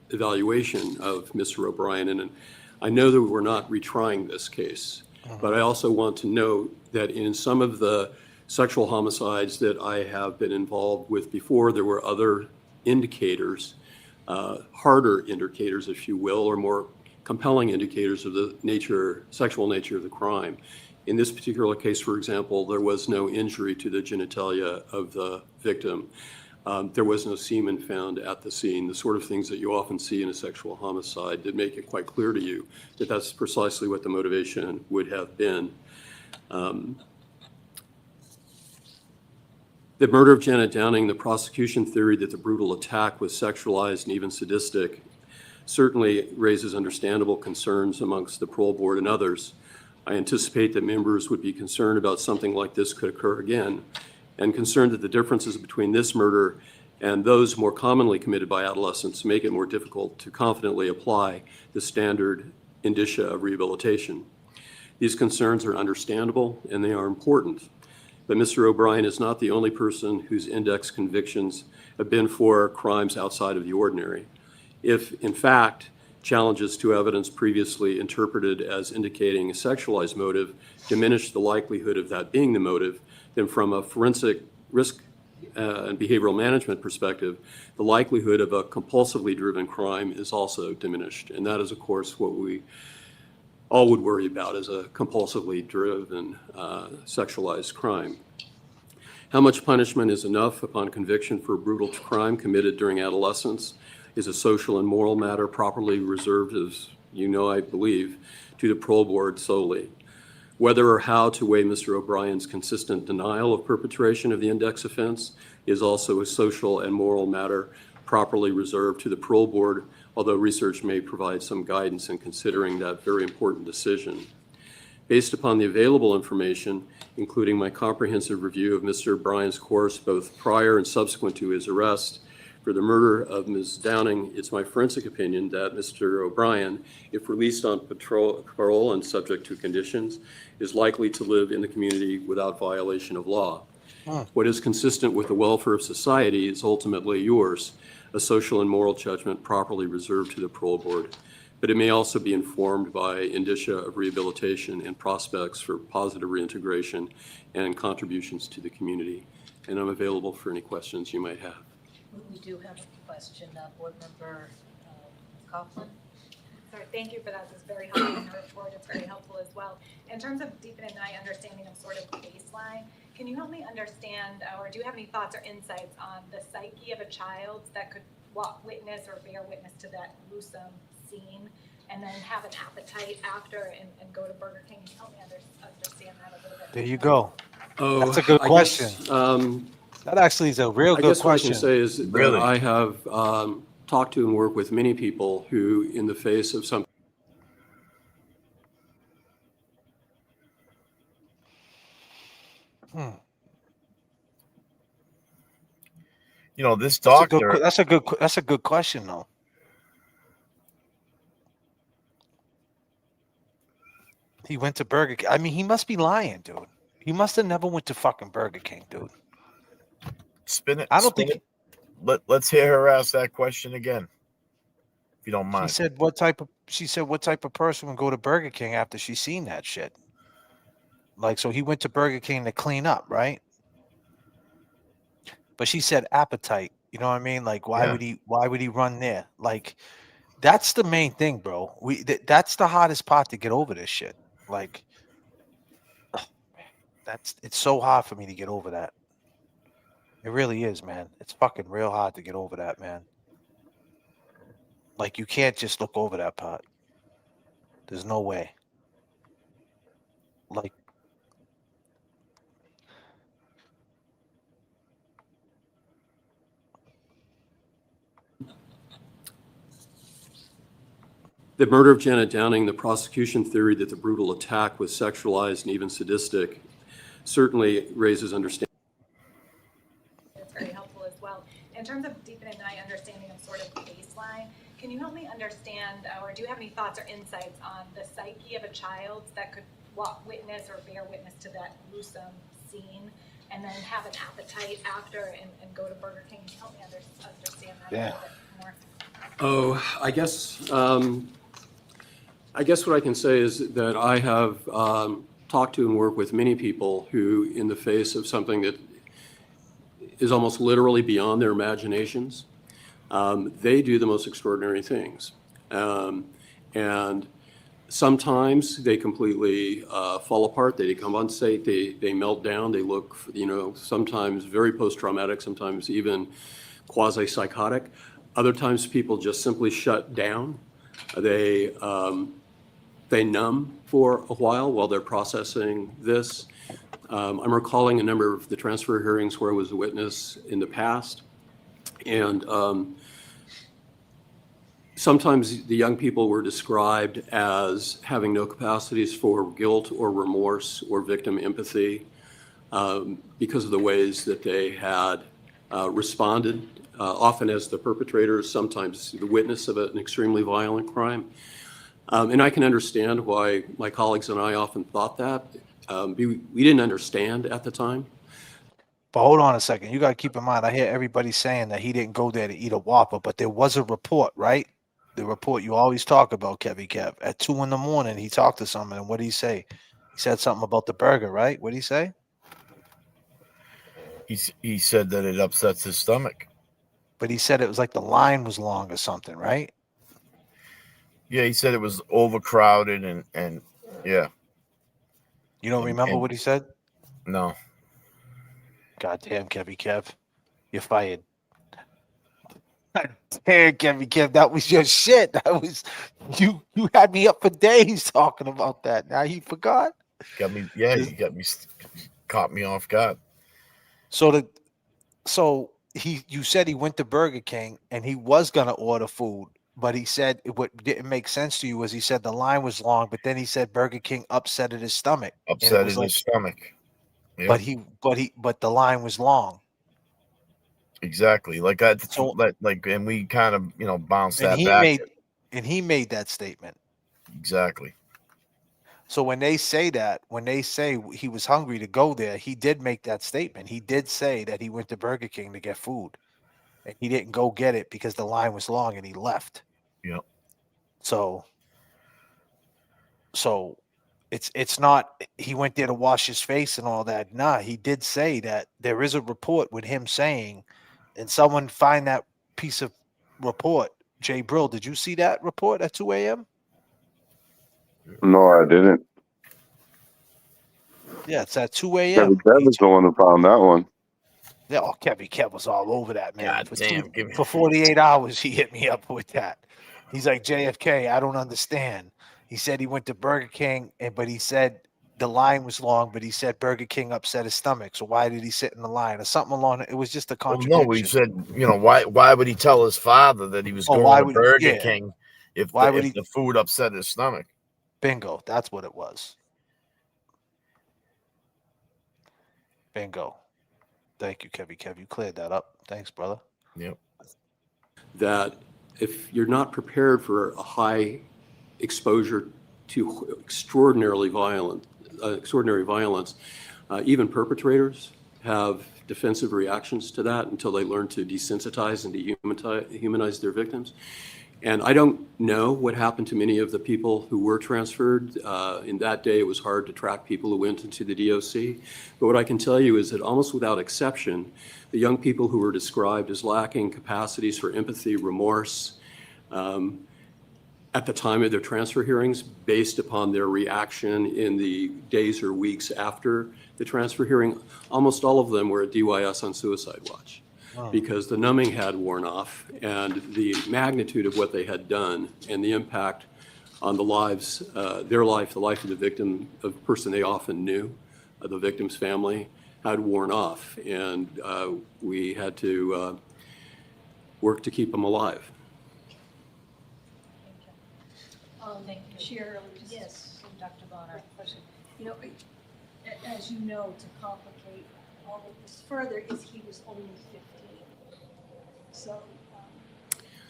[SPEAKER 23] evaluation of Mr. O'Brien. And I know that we're not retrying this case, but I also want to note that in some of the sexual homicides that I have been involved with before, there were other indicators harder indicators, if you will, or more compelling indicators of the sexual nature of the crime. In this particular case, for example, there was no injury to the genitalia of the victim. There was no semen found at the scene, the sort of things that you often see in a sexual homicide that make it quite clear to you that that's precisely what the motivation would have been. The murder of Janet Downing, the prosecution theory that the brutal attack was sexualized and even sadistic, certainly raises understandable concerns amongst the parole board and others. I anticipate that members would be concerned about something like this could occur again, and concerned that the differences between this murder and those more commonly committed by adolescents make it more difficult to confidently apply the standard indicia of rehabilitation. These concerns are understandable and they are important. But Mr. O'Brien is not the only person whose index convictions have been for crimes outside of the ordinary. If, in fact, challenges to evidence previously interpreted as indicating a sexualized motive diminish the likelihood of that being the motive, then from a forensic risk and behavioral management perspective, the likelihood of a compulsively driven crime is also diminished. And that is, of course, what we all would worry about as a compulsively driven sexualized crime. How much punishment is enough upon conviction for a brutal crime committed during adolescence is a social and moral matter properly reserved, as you know, I believe, to the parole board solely. Whether or how to weigh Mr. O'Brien's consistent denial of perpetration of the index offense is also a social and moral matter properly reserved to the parole board, although research may provide some guidance in considering that very important decision. Based upon the available information, including my comprehensive review of Mr. O'Brien's course both prior and subsequent to his arrest for the murder of Ms. Downing, it's my forensic opinion that Mr. O'Brien, if released on parole and subject to conditions, is likely to live in the community without violation of law. What is consistent with the welfare of society is ultimately yours, a social and moral judgment properly reserved to the parole board. But it may also be informed by indicia of rehabilitation and prospects for positive reintegration and contributions to the community. And I'm available for any questions you might have.
[SPEAKER 10] We do have a question, Board Member Coughlin.
[SPEAKER 15] Sorry, thank you for that. It's very helpful in the report. It's very helpful as well. In terms of deepening my understanding of sort of baseline, can you help me understand, or do you have any thoughts or insights on the psyche of a child that could witness or bear witness to that gruesome scene and then have an appetite after and go to Burger King? Can you help me understand that a little bit?
[SPEAKER 4] There you go.
[SPEAKER 23] Oh,
[SPEAKER 4] that's a good question. That actually is a real good question.
[SPEAKER 23] I guess what I can say is that I have talked to and worked with many people who, in the face of some
[SPEAKER 2] You know, this doctor.
[SPEAKER 4] That's a good question, though. He went to Burger King. I mean, he must be lying, dude. He must have never went to fucking Burger King, dude.
[SPEAKER 2] Spin it.
[SPEAKER 4] I don't think.
[SPEAKER 2] Let's hear her ask that question again, if you don't mind.
[SPEAKER 4] She said, "What type of person would go to Burger King after she's seen that shit?" Like, so he went to Burger King to clean up, right? But she said appetite. You know what I mean? Like, why would he run there? Like, that's the main thing, bro. That's the hardest part to get over this shit. Like, it's so hard for me to get over that. It really is, man. It's fucking real hard to get over that, man. Like, you can't just look over that part. There's no way. Like,
[SPEAKER 23] the murder of Janet Downing, the prosecution theory that the brutal attack was sexualized and even sadistic certainly raises understanding.
[SPEAKER 15] It's very helpful as well. In terms of deepening my understanding of sort of baseline, can you help me understand, or do you have any thoughts or insights on the psyche of a child that could witness or bear witness to that gruesome scene and then have an appetite after and go to Burger King? Can you help me understand that a little bit more?
[SPEAKER 23] Oh, I guess what I can say is that I have talked to and worked with many people who, in the face of something that is almost literally beyond their imaginations, they do the most extraordinary things. And sometimes they completely fall apart. They decompensate. They melt down. They look, sometimes very post-traumatic, sometimes even quasi-psychotic. Other times people just simply shut down. They numb for a while they're processing this. I'm recalling a number of the transfer hearings where I was a witness in the past. And sometimes the young people were described as having no capacities for guilt or remorse or victim empathy because of the ways that they had responded, often as the perpetrators, sometimes the witness of an extremely violent crime. And I can understand why my colleagues and I often thought that. We didn't understand at the time.
[SPEAKER 4] But hold on a second. You got to keep in mind, I hear everybody saying that he didn't go there to eat a Whopper, but there was a report, right? The report you always talk about, Kevy Kev. At 2 a.m, he talked to someone, and what did he say? He said something about the burger, right? What did he say?
[SPEAKER 2] He said that it upsets his stomach.
[SPEAKER 4] But he said it was like the line was long or something, right?
[SPEAKER 2] Yeah, he said it was overcrowded and yeah.
[SPEAKER 4] You don't remember what he said?
[SPEAKER 2] No.
[SPEAKER 4] Goddamn, Kevy Kev. You're fired. Damn, Kevy Kev, that was your shit. That was you had me up for days talking about that. Now he forgot.
[SPEAKER 2] You caught me off guard.
[SPEAKER 4] So you said he went to Burger King and he was gonna order food, but he said what didn't make sense to you was he said the line was long, but then he said Burger King upsetted his stomach.
[SPEAKER 2] Upsetted his stomach.
[SPEAKER 4] Yep. But the line was long.
[SPEAKER 2] Exactly. And we kind of bounced that back.
[SPEAKER 4] He made that statement.
[SPEAKER 2] Exactly.
[SPEAKER 4] So when they say he was hungry to go there, he did make that statement. He did say that he went to Burger King to get food, and he didn't go get it because the line was long, and he left.
[SPEAKER 2] Yep.
[SPEAKER 4] So it's not he went there to wash his face and all that. Nah, he did say that there is a report with him saying, and someone find that piece of report. Jay Brill, did you see that report at 2 a.m.?
[SPEAKER 5] No, I didn't.
[SPEAKER 4] Yeah, it's at 2 a.m.
[SPEAKER 5] Kevin Kev was the one who found that one.
[SPEAKER 4] Yeah, Kevin Kev was all over that, man.
[SPEAKER 2] God
[SPEAKER 4] For 48 hours, he hit me up with that. He's like, JFK, I don't understand. He said he went to Burger King, but he said the line was long, but he said Burger King upset his stomach. So why did he sit in the line or something along? It was just a contradiction.
[SPEAKER 2] No, he said, why would he tell his father that he was going to Burger King if the food upset his stomach?
[SPEAKER 4] Bingo. That's what it was. Bingo. Thank you, Kevy Kev. You cleared that up. Thanks, brother.
[SPEAKER 2] Yep.
[SPEAKER 23] That if you're not prepared for a high exposure to extraordinary violence, even perpetrators have defensive reactions to that until they learn to desensitize and dehumanize their victims. And I don't know what happened to many of the people who were transferred. In that day, it was hard to track people who went into the DOC. But what I can tell you is that almost without exception, the young people who were described as lacking capacities for empathy, remorse, at the time of their transfer hearings, based upon their reaction in the days or weeks after the transfer hearing, almost all of them were at DYS on suicide watch. Because the numbing had worn off and the magnitude of what they had done and the impact on the lives, their life, the life of the victim, of the person they often knew, the victim's family, had worn off. And we had to work to keep them alive.
[SPEAKER 10] Chair, yes, Dr. Bonner. As you know, to complicate all of this further, is he was only 15. So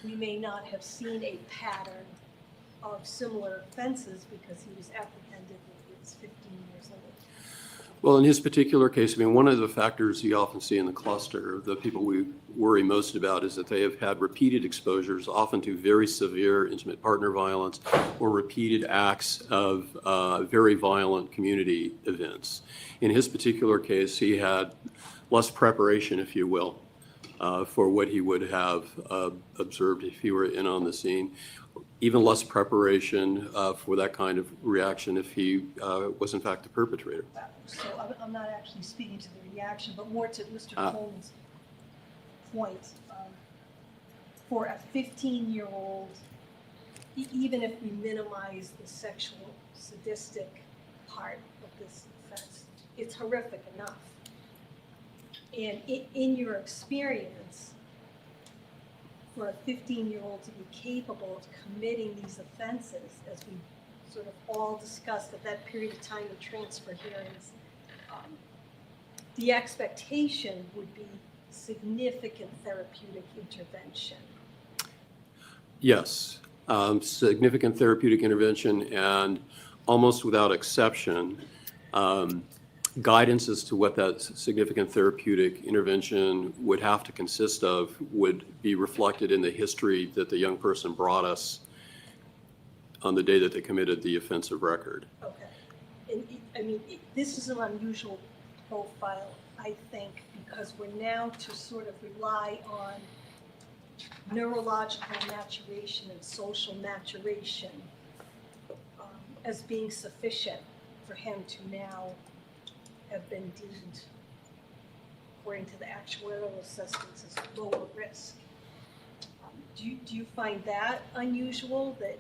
[SPEAKER 10] we may not have seen a pattern of similar offenses because he was apprehended when he was 15 years old.
[SPEAKER 23] Well, in his particular case, I mean, one of the factors you often see in the cluster, the people we worry most about, is that they have had repeated exposures, often to very severe intimate partner violence or repeated acts of very violent community events. In his particular case, he had less preparation, if you will, for what he would have observed if he were in on the scene. Even less preparation for that kind of reaction if he was in fact the perpetrator.
[SPEAKER 10] So I'm not actually speaking to the reaction, but more to Mr. Coleman's point. For a 15-year-old, even if we minimize the sexual sadistic part of this offense, it's horrific enough. And in your experience, for a 15-year-old to be capable of committing these offenses, as we sort of all discussed at that period of time of transfer hearings, the expectation would be significant therapeutic intervention.
[SPEAKER 23] Yes, significant therapeutic intervention, and almost without exception, guidance as to what that significant therapeutic intervention would have to consist of would be reflected in the history that the young person brought us on the day that they committed the offense of record.
[SPEAKER 10] Okay. And I mean, this is an unusual profile, I think, because we're now to sort of rely on neurological maturation and social maturation as being sufficient for him to now have been deemed, according to the actuarial assessments, as lower risk. Do you find that unusual, that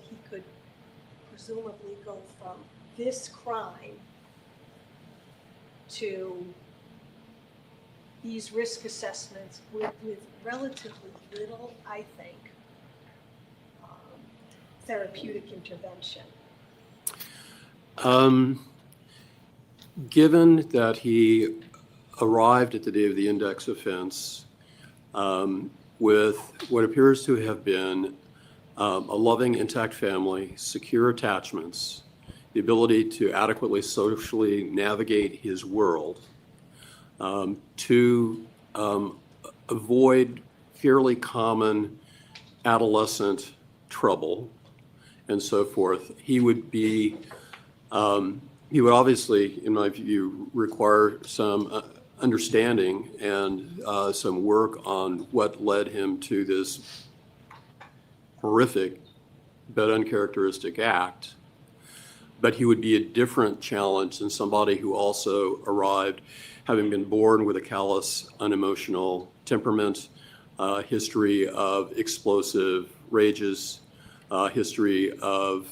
[SPEAKER 10] he could presumably go from this crime to these risk assessments with relatively little, I think, therapeutic intervention?
[SPEAKER 23] Given that he arrived at the day of the index offense with what appears to have been a loving, intact family, secure attachments, the ability to adequately socially navigate his world, to avoid fairly common adolescent trouble and so forth, he would obviously, in my view, require some understanding and some work on what led him to this horrific but uncharacteristic act. But he would be a different challenge than somebody who also arrived having been born with a callous, unemotional temperament, history of explosive rages, history of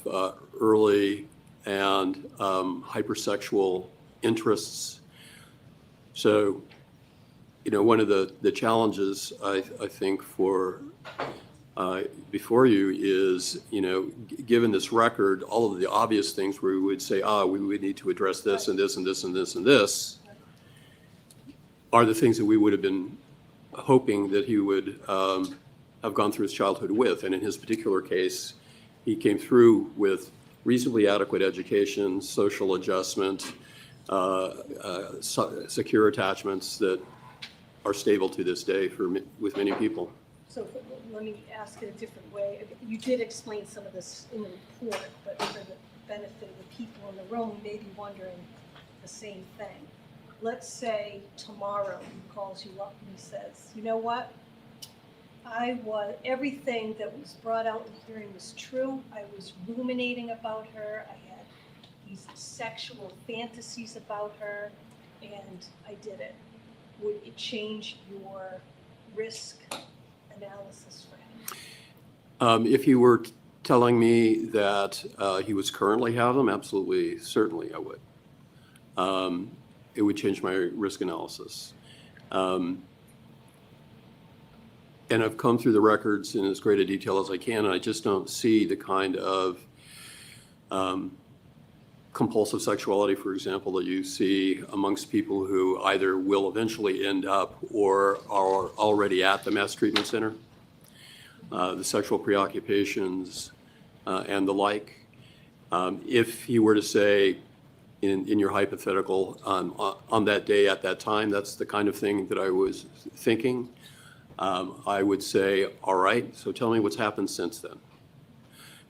[SPEAKER 23] early and hypersexual interests. So, one of the challenges I think for before you is, given this record, all of the obvious things where we would say, we would need to address this and this and this and this and this, are the things that we would have been hoping that he would have gone through his childhood with. And in his particular case, he came through with reasonably adequate education, social adjustment, secure attachments that are stable to this day with many people.
[SPEAKER 10] So let me ask it a different way. You did explain some of this in the report, but for the benefit of the people in the room, may be wondering the same thing. Let's say tomorrow he calls you up and he says, you know what? Everything that was brought out in the hearing was true. I was ruminating about her. I had these sexual fantasies about her, and I did it. Would it change your risk analysis for him?
[SPEAKER 23] If you were telling me that he was currently have them, absolutely, certainly I would. It would change my risk analysis. And I've come through the records in as great a detail as I can, and I just don't see the kind of compulsive sexuality, for example, that you see amongst people who either will eventually end up or are already at the mass treatment center. The sexual preoccupations and the like. If you were to say, in your hypothetical, on that day at that time, that's the kind of thing that I was thinking, I would say, all right, so tell me what's happened since then.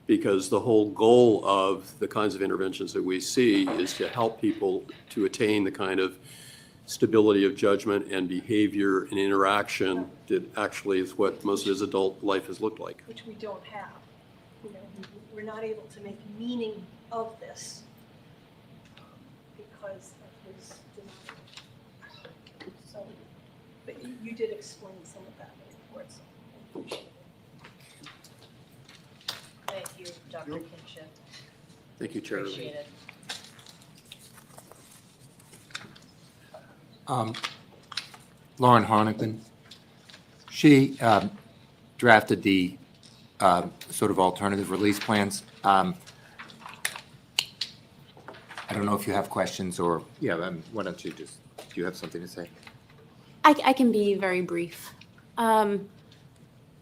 [SPEAKER 23] Because the whole goal of the kinds of interventions that we see is to help people to attain the kind of stability of judgment and behavior and interaction that actually is what most of his adult life has looked like.
[SPEAKER 10] Which we don't have. You know, we're not able to make meaning of this because of his denial. So, but you did explain some of that in the report, so I appreciate it.
[SPEAKER 9] Thank you, Dr. Kinship.
[SPEAKER 23] Thank you, Chair.
[SPEAKER 9] Appreciate it.
[SPEAKER 12] Lauren Harnington, she drafted the sort of alternative release plans. I don't know if you have questions or, why don't you just, do you have something to say?
[SPEAKER 16] I can be very brief.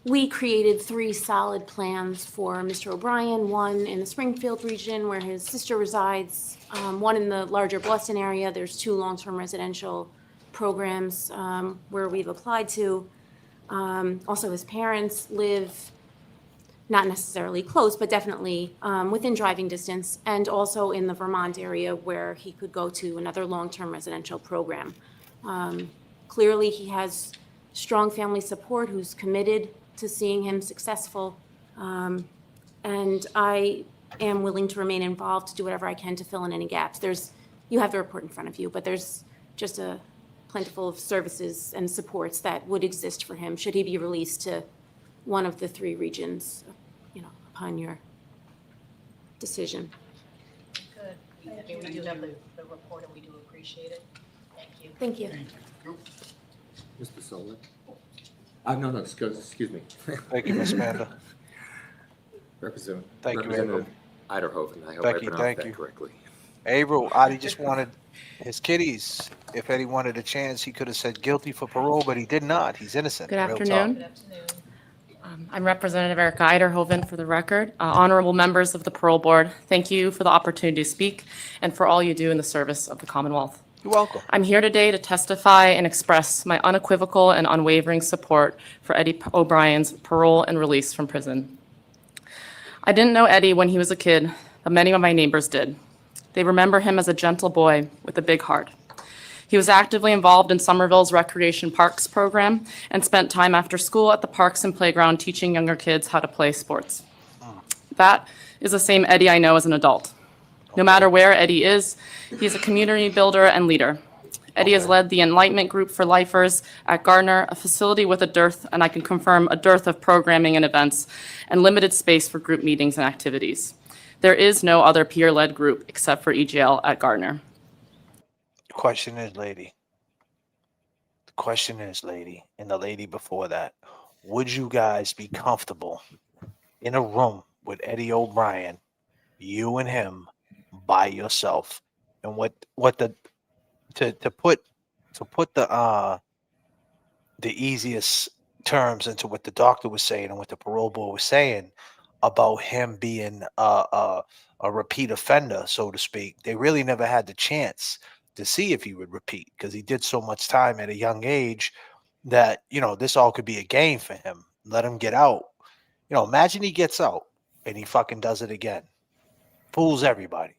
[SPEAKER 16] We created 3 solid plans for Mr. O'Brien, one in the Springfield region where his sister resides, one in the larger Boston area. There's 2 long-term residential programs where we've applied to. Also, his parents live not necessarily close, but definitely within driving distance, and also in the Vermont area where he could go to another long-term residential program. Clearly, he has strong family support who's committed to seeing him successful. And I am willing to remain involved to do whatever I can to fill in any gaps. You have the report in front of you, but there's just a plentiful of services and supports that would exist for him should he be released to one of the 3 regions, upon your decision.
[SPEAKER 9] Good. We do have the report and we do appreciate it. Thank you.
[SPEAKER 16] Thank you.
[SPEAKER 12] Mr. Soler? No, excuse me.
[SPEAKER 4] Thank you, Ms. Manda.
[SPEAKER 12] Representative Eiderhoven, I hope I pronounced that correctly.
[SPEAKER 4] April, Adi just wanted his kiddies. If Eddie wanted a chance, he could have said guilty for parole, but he did not. He's innocent.
[SPEAKER 17] Good
[SPEAKER 4] Real
[SPEAKER 17] afternoon.
[SPEAKER 4] talk.
[SPEAKER 17] I'm Representative Erica Eiderhoven for the record. Honorable members of the Parole Board, thank you for the opportunity to speak and for all you do in the service of the Commonwealth.
[SPEAKER 4] You're welcome.
[SPEAKER 17] I'm here today to testify and express my unequivocal and unwavering support for Eddie O'Brien's parole and release from prison. I didn't know Eddie when he was a kid, but many of my neighbors did. They remember him as a gentle boy with a big heart. He was actively involved in Somerville's Recreation Parks program and spent time after school at the parks and playground teaching younger kids how to play sports. That is the same Eddie I know as an adult. No matter where Eddie is, he's a community builder and leader. Eddie has led the Enlightenment Group for Lifers at Gardner, a facility with a dearth, and I can confirm a dearth of programming and events, and limited space for group meetings and activities. There is no other peer-led group except for EGL at Gardner.
[SPEAKER 4] The question is, lady, and the lady before that, would you guys be comfortable in a room with Eddie O'Brien, you and him, by yourself, and to put the easiest terms into what the doctor was saying and what the parole board was saying about him being a repeat offender, so to speak. They really never had the chance to see if he would repeat because he did so much time at a young age that, this all could be a game for him. Let him get out. Imagine he gets out and he fucking does it again. Fools everybody.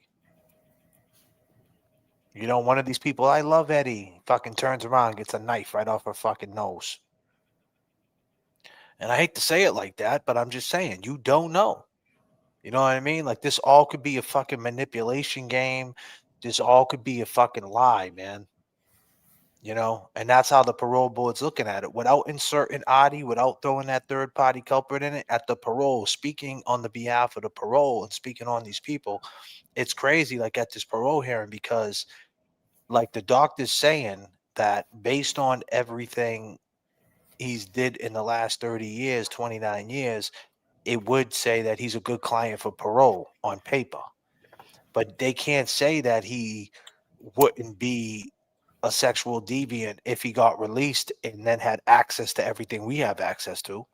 [SPEAKER 4] One of these people, I love Eddie, fucking turns around, gets a knife right off her fucking nose. And I hate to say it like that, but I'm just saying, you don't know. You know what I mean? Like, this all could be a fucking manipulation game. This all could be a fucking lie, man. And that's how the parole board's looking at it. Without inserting Adi, without throwing that third-party culprit in it, at the parole, speaking on the behalf of the parole and speaking on these people, it's crazy, like, at this parole hearing, because, like, the doctor's saying that based on everything he's did in the last 30 years, 29 years, it would say that he's a good client for parole on paper. But they can't say that he wouldn't be a sexual deviant if he got released and then had access to everything we have access to.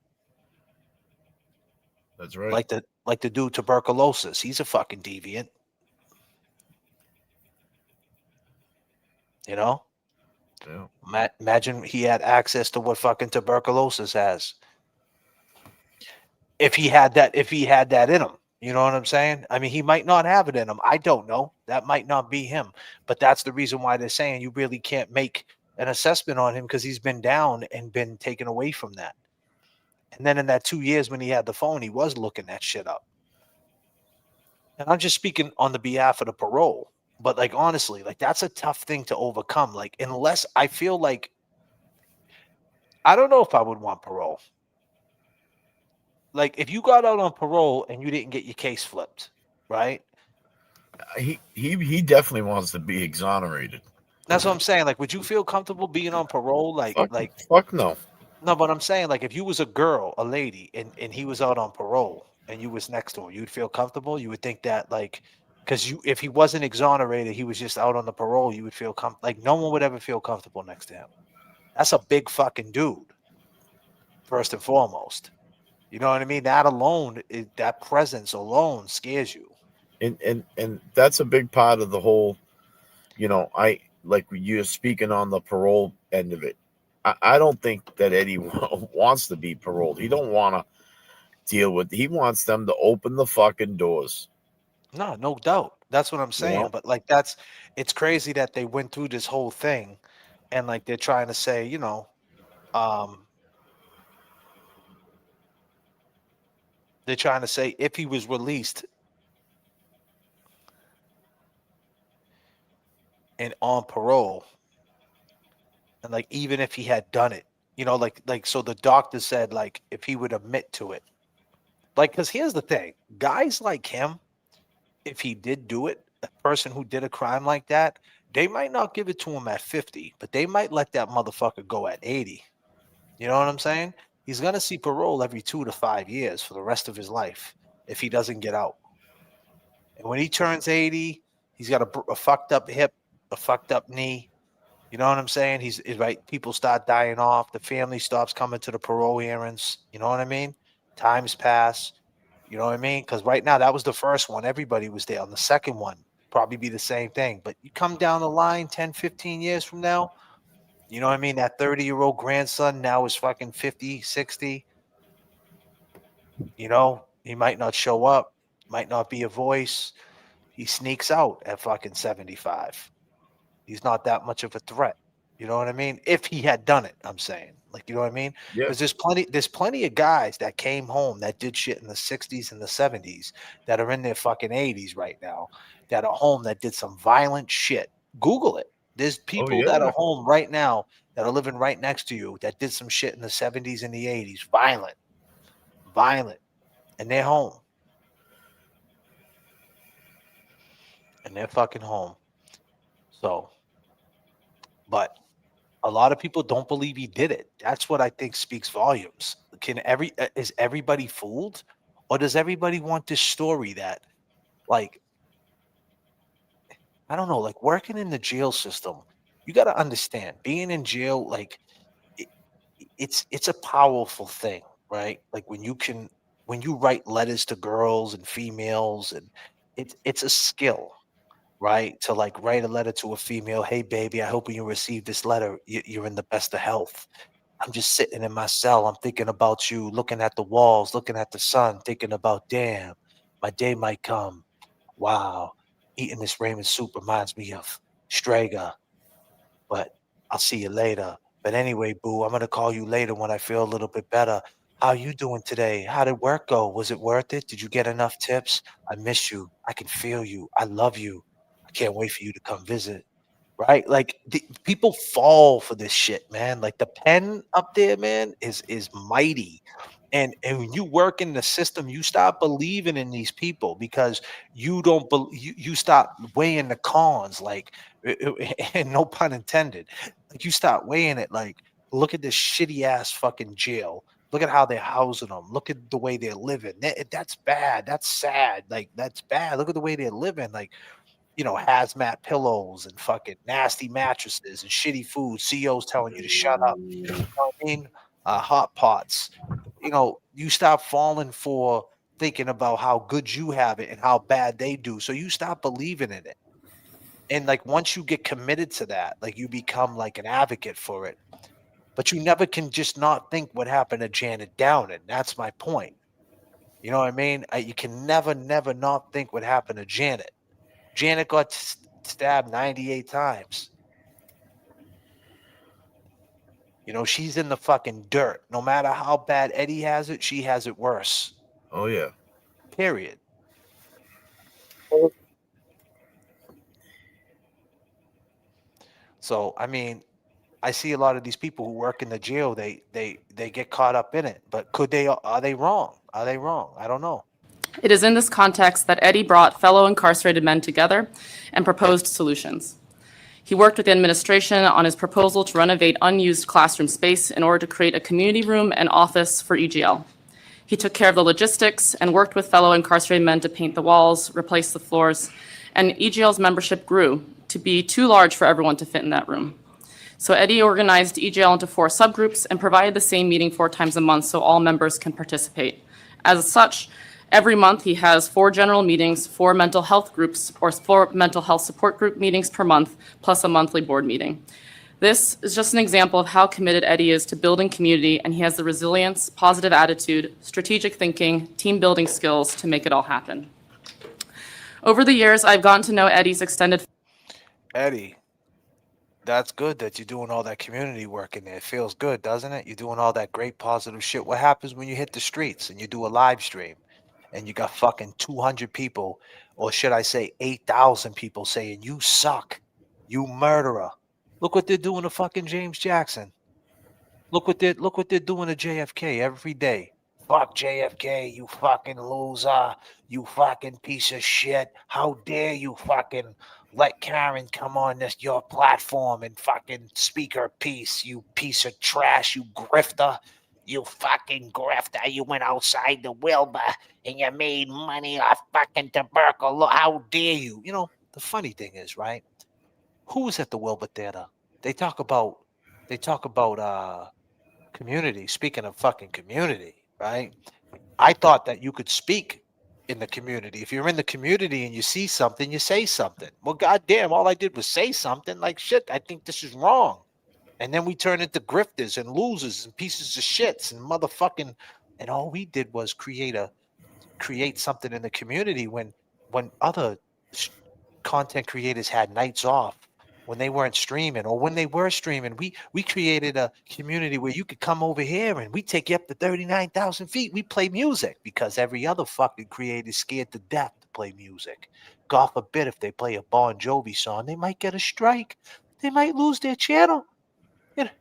[SPEAKER 2] That's right.
[SPEAKER 4] Like the dude tuberculosis. He's a fucking deviant.
[SPEAKER 2] Yeah.
[SPEAKER 4] Imagine he had access to what fucking tuberculosis has. If he had that in him, You know what I'm saying? I mean, he might not have it in him. I don't know. That might not be him. But that's the reason why they're saying you really can't make an assessment on him because he's been down and been taken away from that. And then in that 2 years when he had the phone, he was looking that shit up. And I'm just speaking on the behalf of the parole. But like honestly, like that's a tough thing to overcome. Like unless I feel like I don't know if I would want parole. Like if you got out on parole and you didn't get your case flipped, right?
[SPEAKER 2] He definitely wants to be exonerated.
[SPEAKER 4] That's what I'm saying. Like, would you feel comfortable being on parole?
[SPEAKER 2] Fuck no.
[SPEAKER 4] No, but I'm saying like if you was a girl, a lady, and he was out on parole and you was next to him, you'd feel comfortable. You would think that like because you if he wasn't exonerated, he was just out on the parole, you would feel like no one would ever feel comfortable next to him. That's a big fucking dude. First and foremost. You know what I mean? That alone, that presence alone scares you.
[SPEAKER 2] And that's a big part of the whole, I like you're speaking on the parole end of it. I don't think that Eddie wants to be paroled. He don't want to deal with. He wants them to open the fucking doors.
[SPEAKER 4] No doubt. That's what I'm saying. But like it's crazy that they went through this whole thing and like they're trying to say, they're trying to say if he was released and on parole, and like even if he had done it, like so the doctor said like if he would admit to it, like because here's the thing, guys like him, if he did do it, a person who did a crime like that, they might not give it to him at 50, but they might let that motherfucker go at 80. You know what I'm saying? He's gonna see parole every 2 to 5 years for the rest of his life if he doesn't get out. And when he turns 80, he's got a fucked up hip, a fucked up knee. You know what I'm saying? He's right. People start dying off. The family stops coming to the parole hearings. You know what I mean? Times pass. You know what I mean? Because right now, that was the first one. Everybody was there. On the second one, probably be the same thing. But you come down the line 10, 15 years from now, you know what I mean? That 30-year-old grandson now is fucking 50, 60. He might not show up, might not be a voice. He sneaks out at fucking 75. He's not that much of a threat. You know what I mean? If he had done it, I'm saying. Like, you know what I mean?
[SPEAKER 2] Yeah.
[SPEAKER 4] Because there's plenty of guys that came home that did shit in the 60s and the 70s that are in their fucking 80s right now that are home that did some violent shit. Google it. There's people that are home right now that are living right next to you that did some shit in the 70s and the 80s. Violent. And they're home. And they're fucking home. So, but a lot of people don't believe he did it. That's what I think speaks volumes. Is everybody fooled, or does everybody want this story that, like, I don't know, like working in the jail system? You got to understand, being in jail, like, it, it's a powerful thing, right? Like when you write letters to girls and females, and it's a skill, right? To like write a letter to a female, hey baby, I hope when you receive this letter, you're in the best of health. I'm just sitting in my cell. I'm thinking about you, looking at the walls, looking at the sun, thinking about, damn, my day might come. Wow, eating this ramen soup reminds me of Strega, but I'll see you later. But anyway, boo, I'm gonna call you later when I feel a little bit better. How you doing today? How did work go? Was it worth it? Did you get enough tips? I miss you. I can feel you. I love you. I can't wait for you to come visit. Right? Like people fall for this shit, man. Like the pen up there, man, is mighty. And when you work in the system, you stop believing in these people because you don't you stop weighing the cons, like and no pun intended. Like you start weighing it like, look at this shitty ass fucking jail. Look at how they're housing them. Look at the way they're living. That's bad. That's sad. Like that's bad. Look at the way they're living. Like hazmat pillows and fucking nasty mattresses and shitty food. CEOs telling you to shut up. You know what I mean? Hot pots. You stop falling for thinking about how good you have it and how bad they do. So you stop believing in it. And like once you get committed to that, like you become like an advocate for it. But you never can just not think what happened to Janet Downing. That's my point. You know what I mean? You can never not think what happened to Janet. Janet got stabbed 98 times. You know, she's in the fucking dirt. No matter how bad Eddie has it, she has it worse.
[SPEAKER 2] Oh yeah.
[SPEAKER 4] Period. So I mean, I see a lot of these people who work in the jail. They get caught up in it. But are they wrong? Are they wrong? I don't know.
[SPEAKER 17] It is in this context that Eddie brought fellow incarcerated men together and proposed solutions. He worked with the administration on his proposal to renovate unused classroom space in order to create a community room and office for EGL. He took care of the logistics and worked with fellow incarcerated men to paint the walls, replace the floors, and EGL's membership grew to be too large for everyone to fit in that room. So Eddie organized EGL into 4 subgroups and provided the same meeting 4 times a month so all members can participate. As such, every month he has 4 general meetings, 4 mental health groups, or 4 mental health support group meetings per month, plus a monthly board meeting. This is just an example of how committed Eddie is to building community, and he has the resilience, positive attitude, strategic thinking, team building skills to make it all happen. Over the years, I've gotten to know Eddie's extended...
[SPEAKER 4] Eddie, that's good that you're doing all that community work in there. It feels good, doesn't it? You're doing all that great positive shit. What happens when you hit the streets and you do a live stream and you got fucking 200 people, or should I say 8,000 people saying, you suck, you murderer. Look what they're doing to fucking James Jackson. Look what they're doing to JFK every day. Fuck JFK, you fucking loser. You fucking piece of shit. How dare you fucking let Karen come on your platform and fucking speak her piece, you piece of trash, you grifter. You fucking grifter. You went outside the Wilbur and you made money off fucking tuberculosis. How dare you? You know, the funny thing is, right? Who was at the Wilbur Theater? They talk about community. Speaking of fucking community, right? I thought that you could speak in the community. If you're in the community and you see something, you say something. Well, goddamn, all I did was say something like, shit, I think this is wrong. And then we turn into grifters and losers and pieces of shits and motherfucking, and all we did was create something in the community when other content creators had nights off, when they weren't streaming, or when they were streaming, we created a community where you could come over here and we take you up to 39,000 feet. We play music because every other fucking creator is scared to death to play music. God forbid if they play a Bon Jovi song, they might get a strike. They might lose their channel. You know,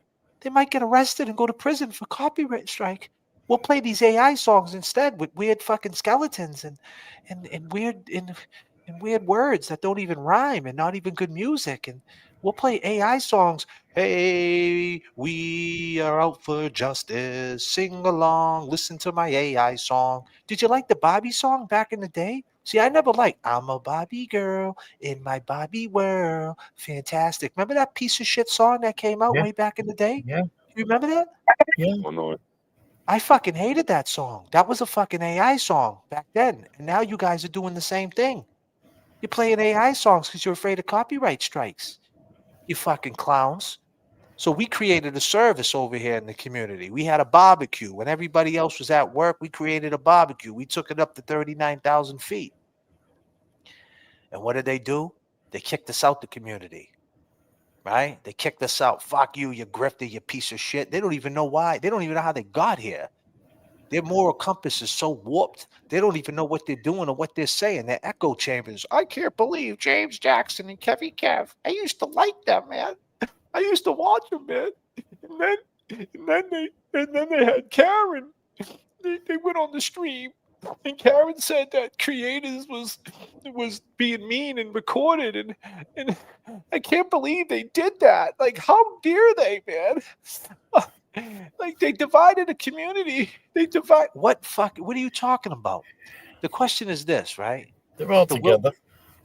[SPEAKER 4] they might get arrested and go to prison for copyright strike. We'll play these AI songs instead with weird fucking skeletons and weird words that don't even rhyme and not even good music. And we'll play AI songs. Hey, we are out for justice. Sing along. Listen to my AI song. Did you like the Barbie song back in the day? See, I never liked I'm a Barbie girl in my Barbie world. Fantastic. Remember that piece of shit song that came out way back in the day?
[SPEAKER 2] Yeah.
[SPEAKER 4] You remember that?
[SPEAKER 2] Yeah.
[SPEAKER 5] Oh, no.
[SPEAKER 4] I fucking hated that song. That was a fucking AI song back then. And now you guys are doing the same thing. You're playing AI songs because you're afraid of copyright strikes. You fucking clowns. So we created a service over here in the community. We had a barbecue. When everybody else was at work, we created a barbecue. We took it up to 39,000 feet. And what did they do? They kicked us out the community. Right? They kicked us out. Fuck you, you grifter, you piece of shit. They don't even know why. They don't even know how they got here. Their moral compass is so warped. They don't even know what they're doing or what they're saying. They're echo chambers. I can't believe James Jackson and Kevy Kev. I used to like them, man. I used to watch them, man. And then they had Karen. They went on the stream, and Karen said that creators was being mean and recorded, and I can't believe they did that. Like, how dare they, man? Like, they divided a community. What are you talking about? The question is this, right?
[SPEAKER 2] They're all together.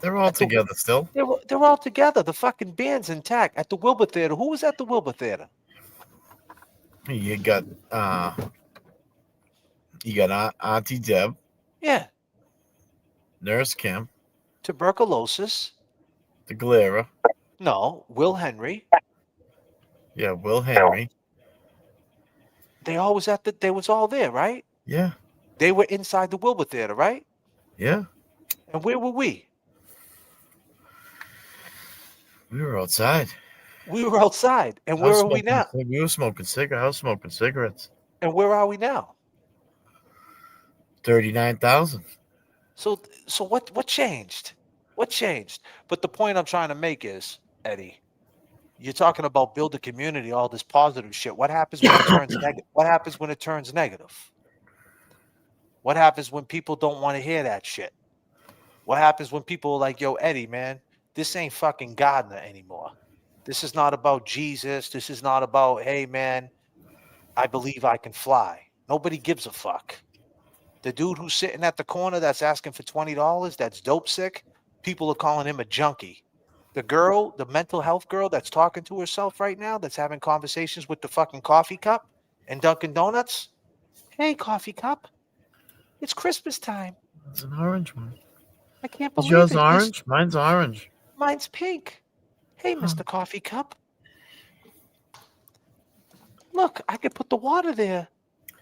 [SPEAKER 2] They're all together still.
[SPEAKER 4] They're all together. The fucking band's intact at the Wilbur Theater. Who was at the Wilbur Theater?
[SPEAKER 2] You got Auntie Deb.
[SPEAKER 4] Yeah.
[SPEAKER 2] Nurse Kim.
[SPEAKER 4] Tuberculosis.
[SPEAKER 2] The Galera.
[SPEAKER 4] No, Will Henry.
[SPEAKER 2] Yeah, Will Henry.
[SPEAKER 4] They was all there, right?
[SPEAKER 2] Yeah.
[SPEAKER 4] They were inside the Wilbur Theater, right?
[SPEAKER 2] Yeah,
[SPEAKER 4] And where were we?
[SPEAKER 2] we were outside.
[SPEAKER 4] We were outside. And
[SPEAKER 2] I
[SPEAKER 4] where
[SPEAKER 2] was
[SPEAKER 4] are we
[SPEAKER 2] smoking.
[SPEAKER 4] now?
[SPEAKER 2] We were smoking cigarettes. I was smoking cigarettes.
[SPEAKER 4] And where are we now?
[SPEAKER 2] 39,000.
[SPEAKER 4] So what changed? What changed? But the point I'm trying to make is, Eddie, you're talking about build a community, all this positive shit. What happens when it turns negative? What happens when it turns negative? What happens when people don't want to hear that shit? What happens when people are like, yo, Eddie, man, this ain't fucking Gardner anymore. This is not about Jesus. This is not about, hey, man, I believe I can fly. Nobody gives a fuck. The dude who's sitting at the corner that's asking for $20, that's dope sick, people are calling him a junkie. The girl, the mental health girl that's talking to herself right now, that's having conversations with the fucking coffee cup and Dunkin' Donuts. Hey, coffee cup, it's Christmas time.
[SPEAKER 2] It's an orange one.
[SPEAKER 4] I can't
[SPEAKER 2] Is
[SPEAKER 4] believe
[SPEAKER 2] yours
[SPEAKER 4] it.
[SPEAKER 2] orange? Mine's orange.
[SPEAKER 4] Mine's pink. Hey, Mr. Coffee Cup. Look, I could put the water there.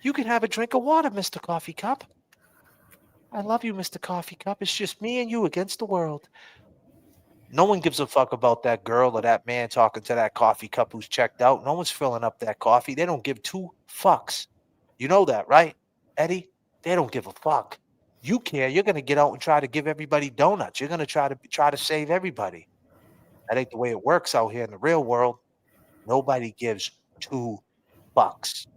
[SPEAKER 4] You can have a drink of water, Mr. Coffee Cup. I love you, Mr. Coffee Cup. It's just me and you against the world. No one gives a fuck about that girl or that man talking to that coffee cup who's checked out. No one's filling up that coffee. They don't give two fucks. You know that, right, Eddie? They don't give a fuck. You care. You're going to get out and try to give everybody donuts. You're going to try to save everybody. That ain't the way it works out here in the real world. Nobody gives two fucks.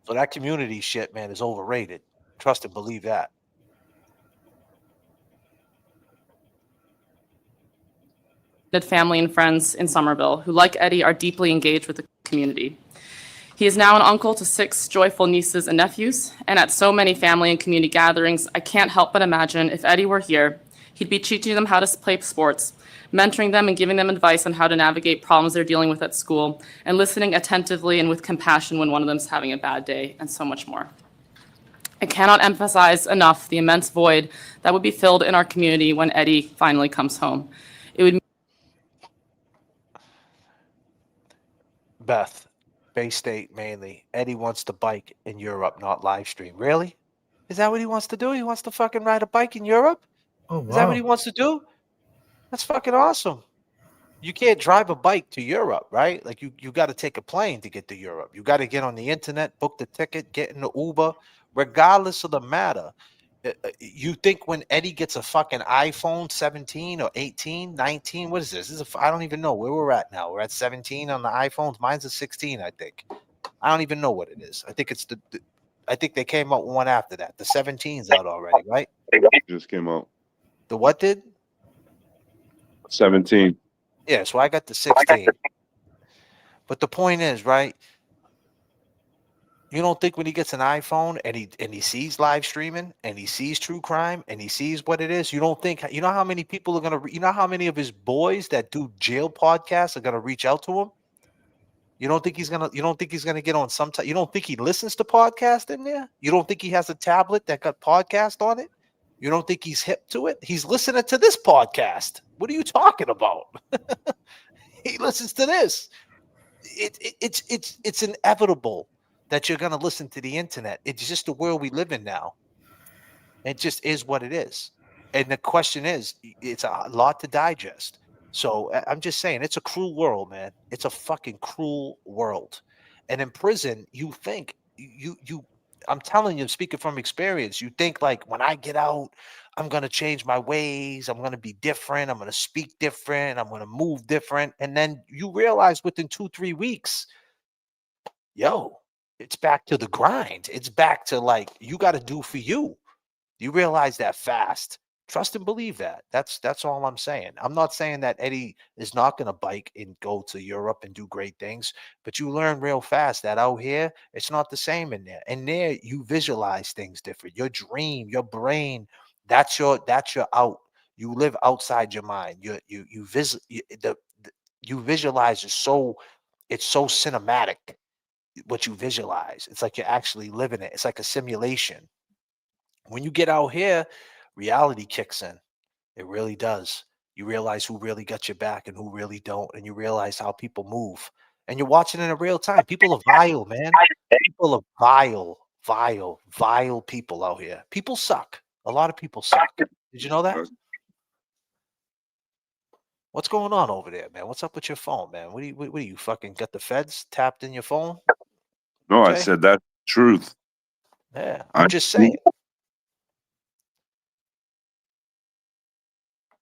[SPEAKER 4] So that community shit, man, is overrated. Trust and believe that.
[SPEAKER 17] Family and friends in Somerville who, like Eddie, are deeply engaged with the community. He is now an uncle to 6 joyful nieces and nephews, and at so many family and community gatherings, I can't help but imagine if Eddie were here, he'd be teaching them how to play sports, mentoring them and giving them advice on how to navigate problems they're dealing with at school, and listening attentively and with compassion when one of them's having a bad day, and so much more. I cannot emphasize enough the immense void that would be filled in our community when Eddie finally comes home. It would
[SPEAKER 4] Beth, Bay State mainly. Eddie wants to bike in Europe, not live stream. Really? Is that what he wants to do? He wants to fucking ride a bike in Europe?
[SPEAKER 2] Oh,
[SPEAKER 4] Is that what
[SPEAKER 2] wow.
[SPEAKER 4] he wants to do? That's fucking awesome. You can't drive a bike to Europe, right? Like you got to take a plane to get to Europe. You got to get on the internet, book the ticket, get in the Uber, regardless of the matter. You think when Eddie gets a fucking iPhone 17 or 18, 19, what is this? I don't even know where we're at now. We're at 17 on the iPhones. Mine's a 16, I think. I don't even know what it is. I think it's I think they came out one after that. The 17's out already, right?
[SPEAKER 5] Just came out.
[SPEAKER 4] The what did?
[SPEAKER 5] 17.
[SPEAKER 4] Yeah, so I got the 16. But the point is, right? You don't think when he gets an iPhone and he sees live streaming and he sees true crime and he sees what it is, you don't think, you know how many people are gonna, you know how many of his boys that do jail podcasts are gonna reach out to him? You don't think he's gonna get on some you don't think he listens to podcast in there? You don't think he has a tablet that got podcast on it? You don't think he's hip to it? He's listening to this podcast. What are you talking about? He listens to this. It's inevitable that you're going to listen to the internet. It's just the world we live in now. It just is what it is. And the question is, it's a lot to digest. So I'm just saying, it's a cruel world, man. It's a fucking cruel world. And in prison, you think I'm telling you, speaking from experience, you think like when I get out, I'm going to change my ways. I'm going to be different. I'm going to speak different. I'm going to move different. And then you realize within 2-3 weeks, yo, it's back to the grind. It's back to like, you got to do for you. You realize that fast. Trust and believe that. That's all I'm saying. I'm not saying that Eddie is not going to bike and go to Europe and do great things, but you learn real fast that out here, it's not the same in there. And there, you visualize things different. Your dream, your brain, that's your out. You live outside your mind. You visualize is so, it's so cinematic. What you visualize, it's like you're actually living it. It's like a simulation. When you get out here, reality kicks in. It really does. You realize who really got your back and who really don't, and you realize how people move. and you're watching it in real time. People are vile, man. People are vile people out here. People suck. A lot of people suck. Did you know that? What's going on over there, man? What's up with your phone, man? What do you fucking got the feds tapped in your phone?
[SPEAKER 5] No, I
[SPEAKER 4] Jay?
[SPEAKER 5] said that's truth.
[SPEAKER 4] Yeah, I'm just saying.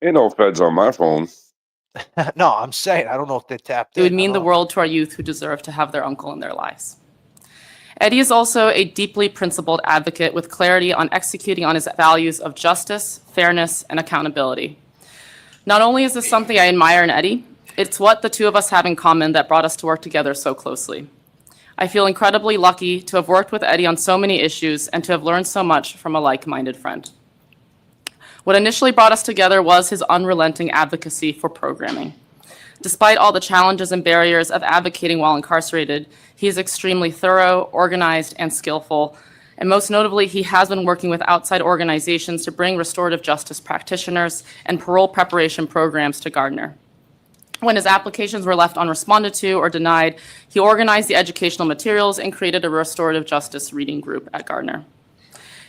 [SPEAKER 5] Ain't no feds on my phone.
[SPEAKER 4] No, I'm saying I don't know if they're tapped
[SPEAKER 17] It would
[SPEAKER 4] in. I
[SPEAKER 17] mean the
[SPEAKER 4] don't know.
[SPEAKER 17] world to our youth who deserve to have their uncle in their lives. Eddie is also a deeply principled advocate with clarity on executing on his values of justice, fairness, and accountability. Not only is this something I admire in Eddie, it's what the two of us have in common that brought us to work together so closely. I feel incredibly lucky to have worked with Eddie on so many issues and to have learned so much from a like-minded friend. What initially brought us together was his unrelenting advocacy for programming. Despite all the challenges and barriers of advocating while incarcerated, he is extremely thorough, organized, and skillful. And most notably, he has been working with outside organizations to bring restorative justice practitioners and parole preparation programs to Gardner. When his applications were left unresponded to or denied, he organized the educational materials and created a restorative justice reading group at Gardner.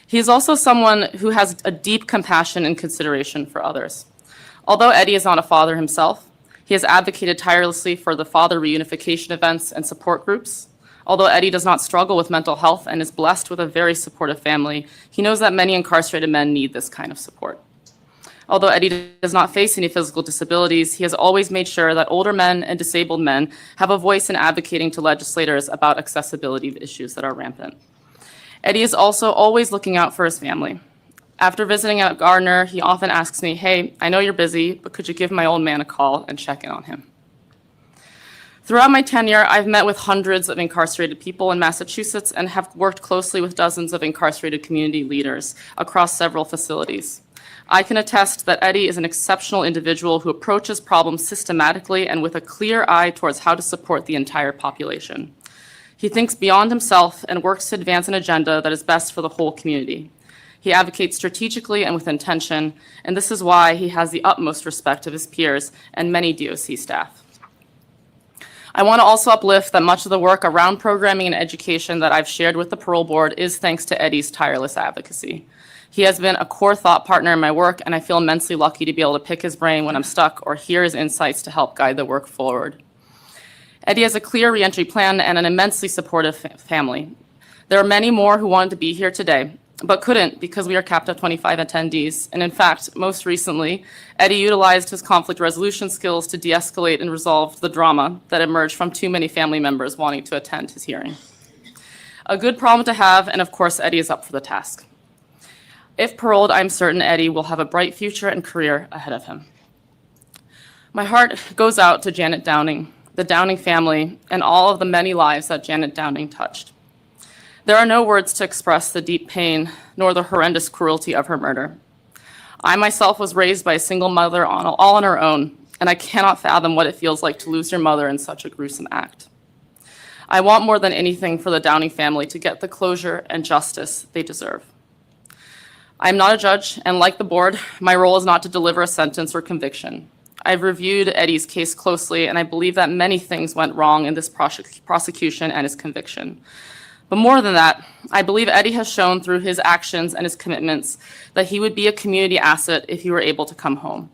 [SPEAKER 17] He is also someone who has a deep compassion and consideration for others. Although Eddie is not a father himself, he has advocated tirelessly for the father reunification events and support groups. Although Eddie does not struggle with mental health and is blessed with a very supportive family, he knows that many incarcerated men need this kind of support. Although Eddie does not face any physical disabilities, he has always made sure that older men and disabled men have a voice in advocating to legislators about accessibility issues that are rampant. Eddie is also always looking out for his family. After visiting at Gardner, he often asks me, "Hey, I know you're busy, but could you give my old man a call and check in on him?" Throughout my tenure, I've met with hundreds of incarcerated people in Massachusetts and have worked closely with dozens of incarcerated community leaders across several facilities. I can attest that Eddie is an exceptional individual who approaches problems systematically and with a clear eye towards how to support the entire population. He thinks beyond himself and works to advance an agenda that is best for the whole community. He advocates strategically and with intention, and this is why he has the utmost respect of his peers and many DOC staff. I want to also uplift that much of the work around programming and education that I've shared with the parole board is thanks to Eddie's tireless advocacy. He has been a core thought partner in my work, and I feel immensely lucky to be able to pick his brain when I'm stuck or hear his insights to help guide the work forward. Eddie has a clear reentry plan and an immensely supportive family. There are many more who wanted to be here today, but couldn't because we are capped at 25 attendees. And in fact, most recently, Eddie utilized his conflict resolution skills to de-escalate and resolve the drama that emerged from too many family members wanting to attend his hearing. A good problem to have, and of course, Eddie is up for the task. If paroled, I'm certain Eddie will have a bright future and career ahead of him. My heart goes out to Janet Downing, the Downing family, and all of the many lives that Janet Downing touched. There are no words to express the deep pain nor the horrendous cruelty of her murder. I myself was raised by a single mother all on her own, and I cannot fathom what it feels like to lose your mother in such a gruesome act. I want more than anything for the Downing family to get the closure and justice they deserve. I am not a judge, and like the board, my role is not to deliver a sentence or conviction. I've reviewed Eddie's case closely, and I believe that many things went wrong in this prosecution and his conviction. But more than that, I believe Eddie has shown through his actions and his commitments that he would be a community asset if he were able to come home.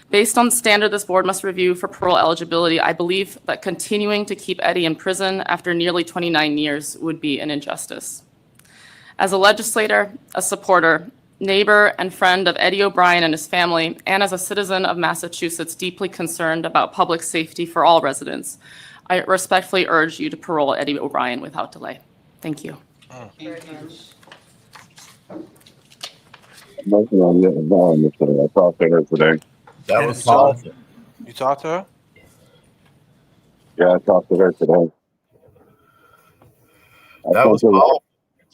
[SPEAKER 17] Based on the standard this board must review for parole eligibility, I believe that continuing to keep Eddie in prison after nearly 29 years would be an injustice. As a legislator, a supporter, neighbor, and friend of Eddie O'Brien and his family, and as a citizen of Massachusetts deeply concerned about public safety for all residents, I respectfully urge you to parole Eddie O'Brien without delay. Thank you.
[SPEAKER 5] I'm working on getting involved today. I talked to her today.
[SPEAKER 2] That was powerful.
[SPEAKER 4] You talked to her?
[SPEAKER 5] Yeah, I talked to her today.
[SPEAKER 2] That was powerful.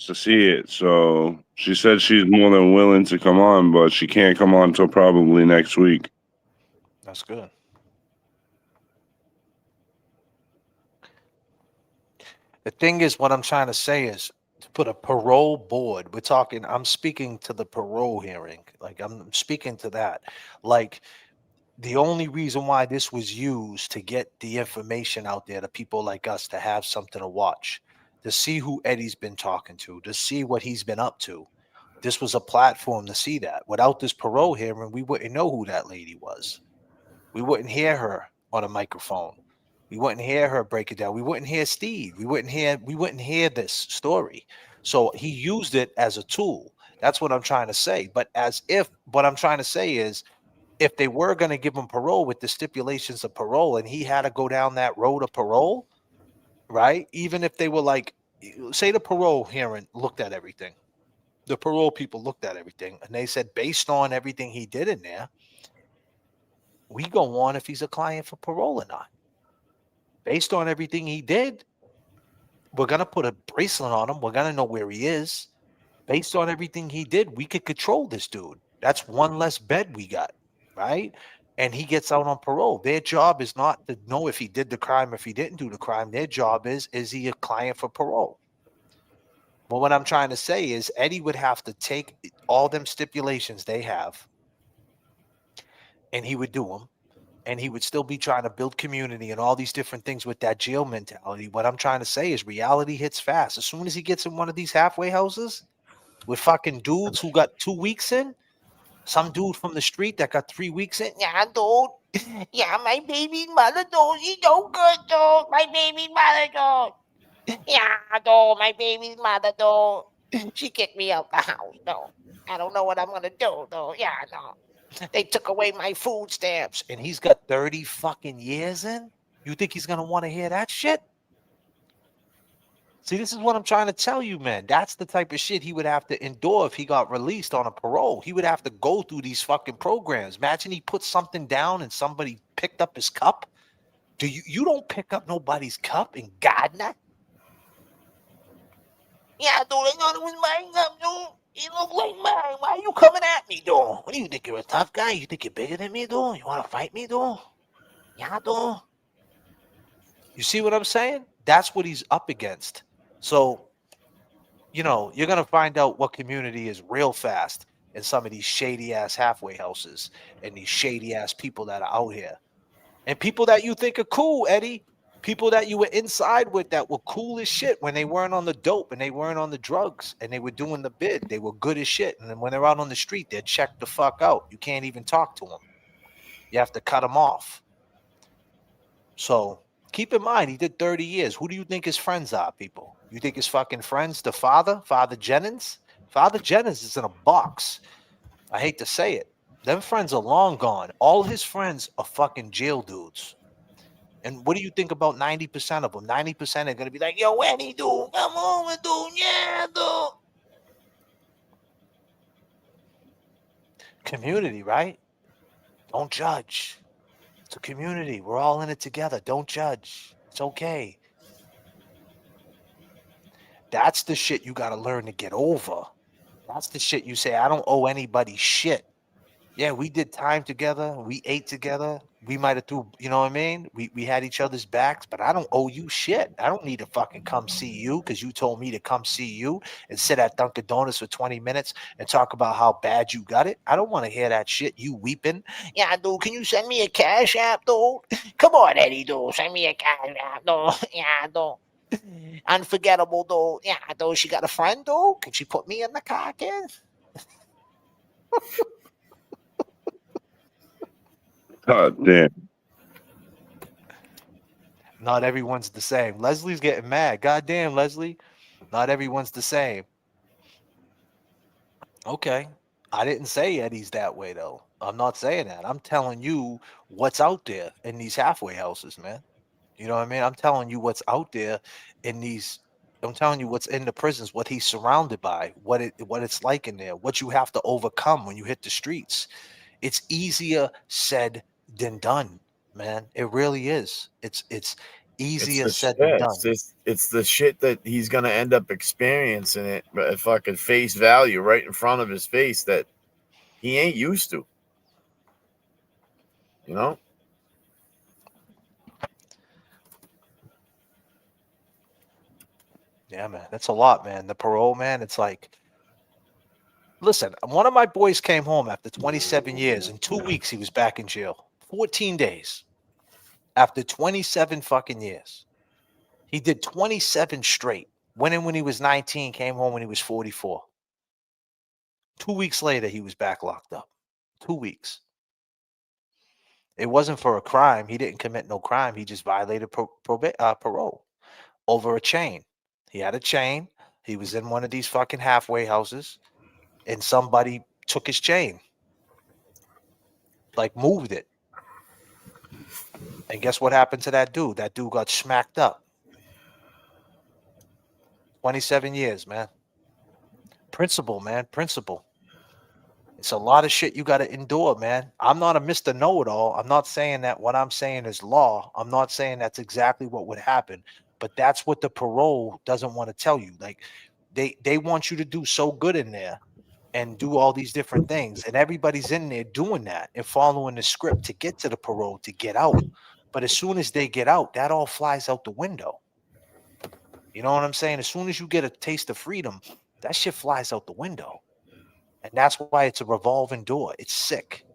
[SPEAKER 5] To see it. So she said she's more than willing to come on, but she can't come on until probably next week.
[SPEAKER 4] That's good. The thing is, what I'm trying to say is to put a parole board. I'm speaking to the parole hearing. Like I'm speaking to that. Like the only reason why this was used to get the information out there to people like us to have something to watch, to see who Eddie's been talking to see what he's been up to. This was a platform to see that. Without this parole hearing, we wouldn't know who that lady was. We wouldn't hear her on a microphone. We wouldn't hear her break it down. We wouldn't hear Steve. We wouldn't hear this story. So he used it as a tool. That's what I'm trying to say. But as if what I'm trying to say is if they were going to give him parole with the stipulations of parole and he had to go down that road of parole, right? Even if they were like, say the parole hearing looked at everything. The parole people looked at everything and they said, based on everything he did in there, we go on if he's a client for parole or not. Based on everything he did, we're going to put a bracelet on him. We're going to know where he is. Based on everything he did, we could control this dude. That's one less bed we got, right? And he gets out on parole. Their job is not to know if he did the crime, if he didn't do the crime. Their job is he a client for parole? But what I'm trying to say is Eddie would have to take all them stipulations they have and he would do them. And he would still be trying to build community and all these different things with that jail mentality. What I'm trying to say is reality hits fast. As soon as he gets in one of these halfway houses with fucking dudes who got 2 weeks in, some dude from the street that got 3 weeks in, yeah, dude. Yeah, my baby mother, dude, she no good, dude. My baby mother, dude. Yeah, dude, my baby mother, dude. She kicked me out the house, dude. I don't know what I'm gonna do, dude. Yeah, no. They took away my food stamps. And he's got 30 fucking years in? You think he's going to want to hear that shit? See, this is what I'm trying to tell you, man. That's the type of shit he would have to endure if he got released on a parole. He would have to go through these fucking programs. Imagine he put something down and somebody picked up his cup. You don't pick up nobody's cup in Gardner? Yeah, dude, I thought it was my cup, dude. You look like mine. Why are you coming at me, dude? What do you think? You're a tough guy? You think you're bigger than me, dude? You want to fight me, dude? Yeah, dude. You see what I'm saying? That's what he's up against. So, you're going to find out what community is real fast in some of these shady ass halfway houses and these shady ass people that are out here. And people that you think are cool, Eddie. People that you were inside with that were cool as shit when they weren't on the dope and they weren't on the drugs and they were doing the bid. They were good as shit. And then when they're out on the street, they're checked the fuck out. You can't even talk to them. You have to cut them off. So keep in mind, he did 30 years. Who do you think his friends are, people? You think his fucking friends, the Father Jennings? Father Jennings is in a box. I hate to say it. Them friends are long gone. All his friends are fucking jail dudes. And what do you think about 90% of them? 90% are going to be like, yo, Eddie, dude, come over, dude. Yeah, dude. Community, right? Don't judge. It's a community. We're all in it together. Don't judge. It's okay. That's the shit you got to learn to get over. That's the shit you say, I don't owe anybody shit. Yeah, we did time together. We ate together. We might have threw, you know what I mean? We had each other's backs, but I don't owe you shit. I don't need to fucking come see you because you told me to come see you and sit at Dunkin' Donuts for 20 minutes and talk about how bad you got it. I don't want to hear that shit. You weeping. Yeah, dude, can you send me a cash app, dude? Come on, Eddie, dude. Send me a cash app, dude. Yeah, dude. Unforgettable, dude. Yeah, dude. She got a friend, dude. Can she put me in the car, kid?
[SPEAKER 5] God damn.
[SPEAKER 4] Not everyone's the same. Leslie's getting mad. Goddamn, Leslie. Not everyone's the same. Okay. I didn't say Eddie's that way, though. I'm not saying that. I'm telling you what's out there in these halfway houses, man. You know what I mean? I'm telling you what's out there in these. I'm telling you what's in the prisons, what he's surrounded by, what it's like in there, what you have to overcome when you hit the streets. It's easier said than done, man. It really is. It's easier said than done.
[SPEAKER 2] It's the shit that he's gonna end up experiencing it at fucking face value right in front of his face that he ain't used to. You know?
[SPEAKER 4] Yeah, man. That's a lot, man. The parole, man, it's like, listen, one of my boys came home after 27 years. In 2 weeks, he was back in jail. 14 days after 27 fucking years. He did 27 straight. Went in when he was 19, came home when he was 44. 2 weeks later, he was back locked up. 2 weeks. It wasn't for a crime. He didn't commit no crime. He just violated parole over a chain. He had a chain. He was in one of these fucking halfway houses, and somebody took his chain, like moved it. And guess what happened to that dude? That dude got smacked up. 27 years, man. Principle, man. Principle. It's a lot of shit you got to endure, man. I'm not a Mr. Know-it-all. I'm not saying that what I'm saying is law. I'm not saying that's exactly what would happen, but that's what the parole doesn't want to tell you. Like they want you to do so good in there and do all these different things, and everybody's in there doing that and following the script to get to the parole to get out. But as soon as they get out, that all flies out the window. You know what I'm saying? As soon as you get a taste of freedom, that shit flies out the window. And that's why it's a revolving door. It's sick.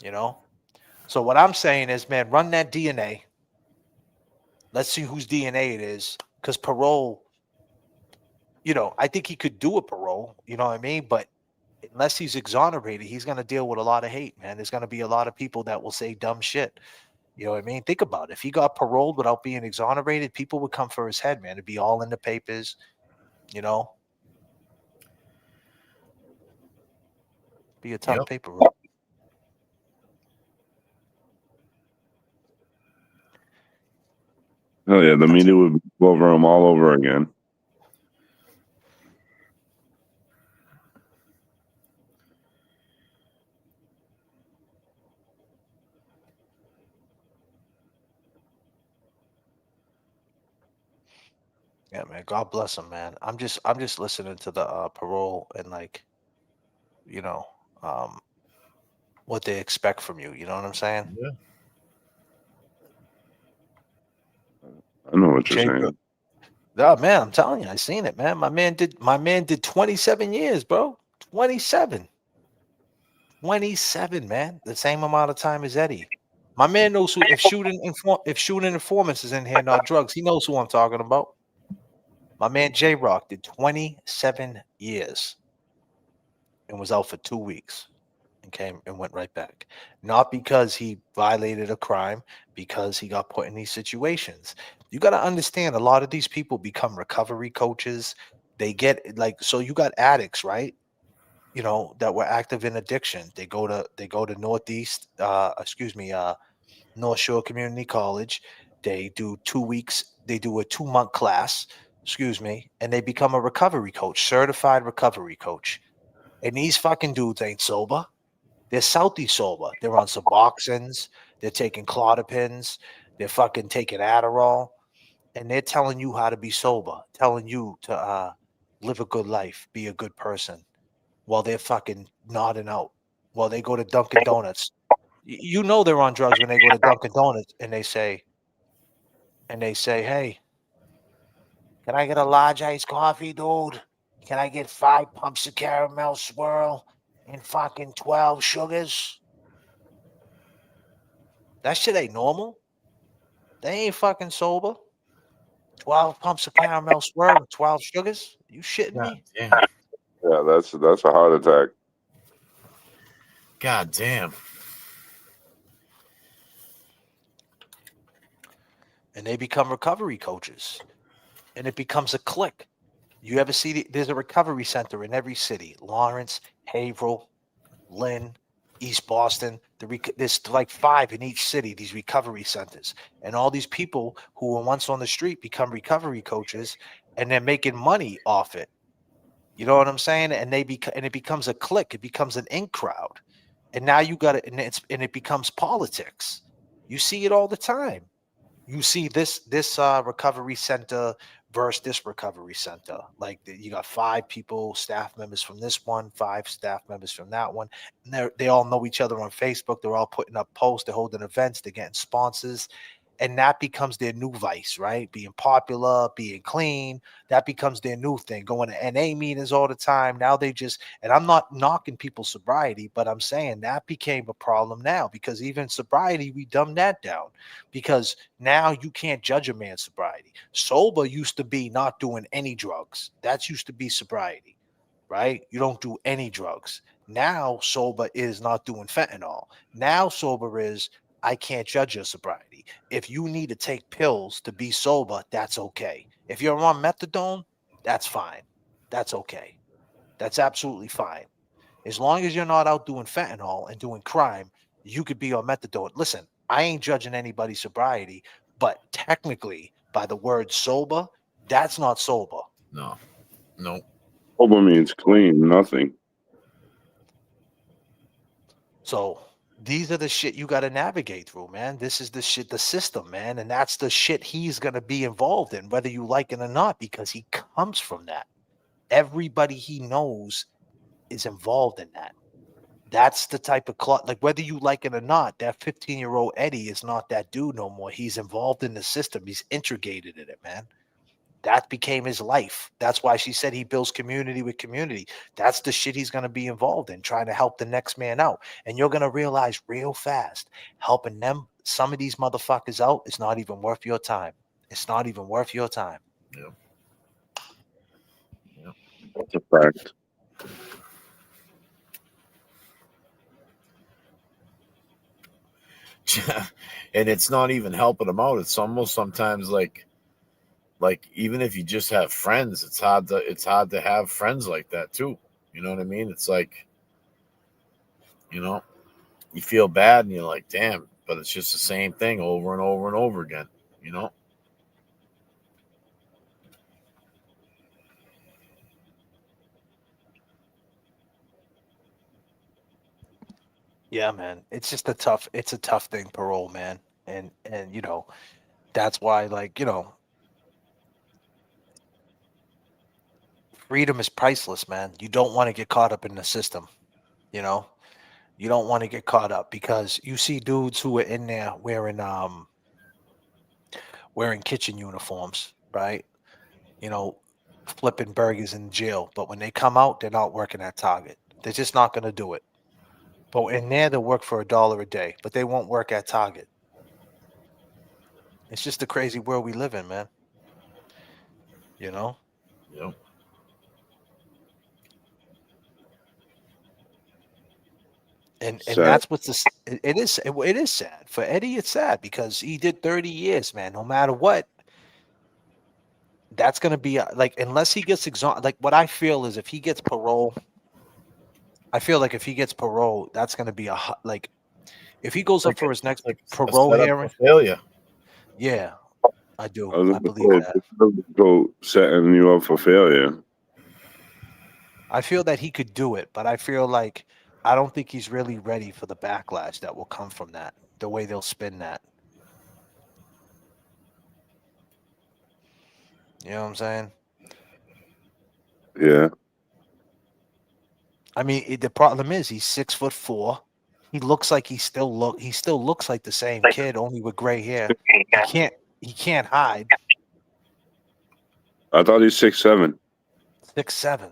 [SPEAKER 4] You know? So what I'm saying is, man, run that DNA. Let's see whose DNA it is. Because parole, I think he could do a parole, you know what I mean? But unless he's exonerated, he's going to deal with a lot of hate, man. There's going to be a lot of people that will say dumb shit. You know what I mean? Think about it. If he got paroled without being exonerated, people would come for his head, man. It'd be all in the papers, Be a tough paper route.
[SPEAKER 5] Oh yeah, the media would go over him all over again.
[SPEAKER 4] Yeah, man. God bless him, man. I'm just listening to the parole and um, what they expect from you. You know what I'm saying?
[SPEAKER 2] Yeah.
[SPEAKER 5] I know what you're saying.
[SPEAKER 4] Oh, man, I'm telling you, I seen it, man. My man did 27 years, bro. 27. 27, man. The same amount of time as Eddie. My man knows who. If shooting informants is in here, not drugs, he knows who I'm talking about. My man J.Rock did 27 years and was out for 2 weeks and came and went right back. Not because he violated a crime, because he got put in these situations. You got to understand, a lot of these people become recovery coaches. They get so you got addicts, right? That were active in addiction. They go to North Shore Community College. They do 2 weeks. They do a 2-month class, and they become a recovery coach, certified recovery coach. And these fucking dudes ain't sober. They're Southie sober. They're on Suboxones. They're taking Clozapines. They're fucking taking Adderall, and they're telling you how to be sober, telling you to live a good life, be a good person, while they're fucking nodding out, while they go to Dunkin' Donuts. You know they're on drugs when they go to Dunkin' Donuts and they say, "Hey, can I get a large iced coffee, dude? Can I get 5 pumps of caramel swirl and fucking 12 sugars?" That shit ain't normal. They ain't fucking sober. 12 pumps of caramel swirl and 12 sugars? You shitting me?
[SPEAKER 2] Damn.
[SPEAKER 5] Yeah, that's a heart attack.
[SPEAKER 2] God damn.
[SPEAKER 4] And they become recovery coaches. And it becomes a clique. You ever see there's a recovery center in every city. Lawrence, Haverhill, Lynn, East Boston. There's like 5 in each city, these recovery centers. And all these people who were once on the street become recovery coaches, and they're making money off it. You know what I'm saying? And it becomes a clique. It becomes an in crowd. And now you got it, and it becomes politics. You see it all the time. You see this recovery center versus this recovery center. Like you got 5 people, staff members from this one, 5 staff members from that one. And they all know each other on Facebook. They're all putting up posts. They're holding events. They're getting sponsors. and that becomes their new vice, right? Being popular, being clean, that becomes their new thing. Going to NA meetings all the time. Now they just, and I'm not knocking people's sobriety, but I'm saying that became a problem now because even sobriety, we dumbed that down because now you can't judge a man's sobriety. Sober used to be not doing any drugs. That used to be sobriety, right? You don't do any drugs. Now sober is not doing fentanyl. Now sober is I can't judge your sobriety. If you need to take pills to be sober, that's okay. If you're on methadone, that's fine. That's okay. That's absolutely fine. As long as you're not out doing fentanyl and doing crime, you could be on methadone. Listen, I ain't judging anybody's sobriety, but technically, by the word sober, that's not sober.
[SPEAKER 2] No.
[SPEAKER 5] Sober means clean, nothing.
[SPEAKER 4] So these are the shit you got to navigate through, man. This is the shit, the system, man. And that's the shit he's going to be involved in, whether you like it or not, because he comes from that. Everybody he knows is involved in that. That's the type of like whether you like it or not, that 15-year-old Eddie is not that dude no more. He's involved in the system. He's integrated in it, man. That became his life. That's why she said he builds community with community. That's the shit he's going to be involved in, trying to help the next man out. And you're going to realize real fast, helping them, some of these motherfuckers out, is not even worth your time. It's not even worth your time.
[SPEAKER 5] That's a fact.
[SPEAKER 2] And it's not even helping them out. It's almost sometimes like even if you just have friends, it's hard to have friends like that too. You know what I mean? It's like, you feel bad and you're like, damn, but it's just the same thing over and over and over again,
[SPEAKER 4] Yeah, man. It's just it's a tough thing, parole, man. And that's why, like, freedom is priceless, man. You don't want to get caught up in the system, you know? You don't want to get caught up because you see dudes who are in there wearing kitchen uniforms, right? Flipping burgers in jail, but when they come out, they're not working at Target. They're just not going to do it. But in there, they'll work for $1 a day, but they won't work at Target. It's just the crazy world we live in, man.
[SPEAKER 2] Yep.
[SPEAKER 4] And
[SPEAKER 5] Sad.
[SPEAKER 4] that's what's it is sad for Eddie. It's sad because he did 30 years, man. No matter what, that's gonna be like unless he gets exonerated. Like what I feel is if he gets parole, I feel like if he gets parole, that's gonna be like if he goes up for his next parole hearing.
[SPEAKER 2] Failure.
[SPEAKER 4] Yeah, I do.
[SPEAKER 5] I
[SPEAKER 4] believe that.
[SPEAKER 5] Go setting you up for failure.
[SPEAKER 4] I feel that he could do it, but I feel like I don't think he's really ready for the backlash that will come from that. The way they'll spin that. You know what I'm saying?
[SPEAKER 5] Yeah.
[SPEAKER 4] I mean, the problem is he's 6'4". He looks like he still looks like the same kid, only with gray hair. He can't hide.
[SPEAKER 5] I thought he's 6'7".
[SPEAKER 4] 6'7".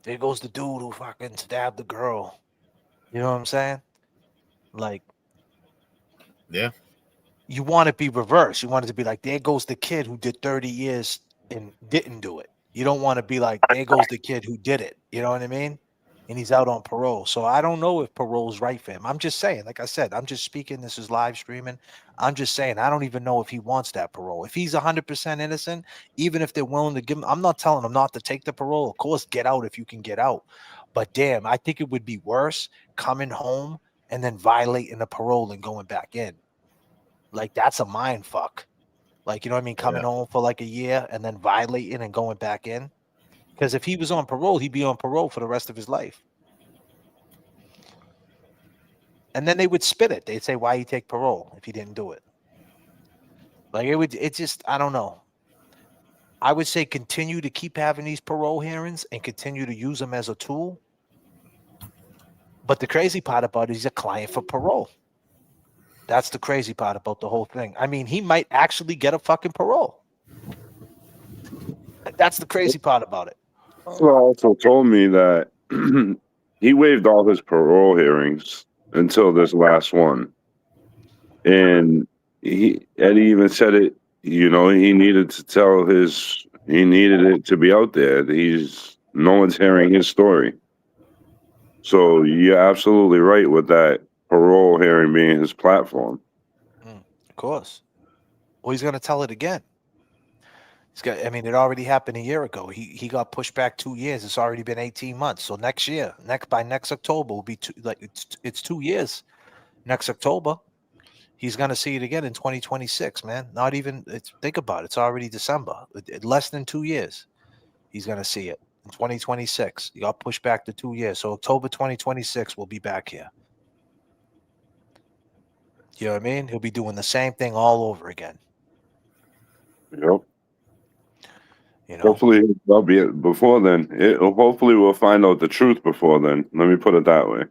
[SPEAKER 4] There goes the dude who fucking stabbed the girl. You know what I'm saying? Like,
[SPEAKER 2] yeah.
[SPEAKER 4] You want to be reversed. You want it to be like, there goes the kid who did 30 years and didn't do it. You don't want to be like, there goes the kid who did it. You know what I mean? And he's out on parole. So I don't know if parole's right for him. I'm just saying, like I said, I'm just speaking. This is live streaming. I'm just saying, I don't even know if he wants that parole. If he's 100% innocent, even if they're willing to give him, I'm not telling him not to take the parole. Of course, get out if you can get out. But damn, I think it would be worse coming home and then violating the parole and going back in. Like, that's a mind fuck. Like, you know what I mean? Coming home for like a year and then violating and going back in. Because if he was on parole, he'd be on parole for the rest of his life. And then they would spit it. They'd say, why you take parole if he didn't do it? Like, it just, I don't know. I would say continue to keep having these parole hearings and continue to use them as a tool. But the crazy part about it, he's a client for parole. That's the crazy part about the whole thing. I mean, he might actually get a fucking parole. That's the crazy part about it.
[SPEAKER 5] Also told me that he waived all his parole hearings until this last one. And Eddie even said it, he needed to he needed it to be out there. No one's hearing his story. So you're absolutely right with that parole hearing being his platform.
[SPEAKER 4] Of course. Well, he's going to tell it again. I mean, it already happened a year ago. He got pushed back 2 years. It's already been 18 months. So next year, by next October will be it's 2 years. Next October, he's going to see it again in 2026, man. Not even think about it. It's already December. Less than 2 years. He's going to see it in 2026. He got pushed back to 2 years. So October 2026 we'll be back here. You know what I mean? He'll be doing the same thing all over again.
[SPEAKER 5] Yep.
[SPEAKER 4] Hopefully
[SPEAKER 5] that'll be it before then. Hopefully we'll find out the truth before then. Let me put it that way.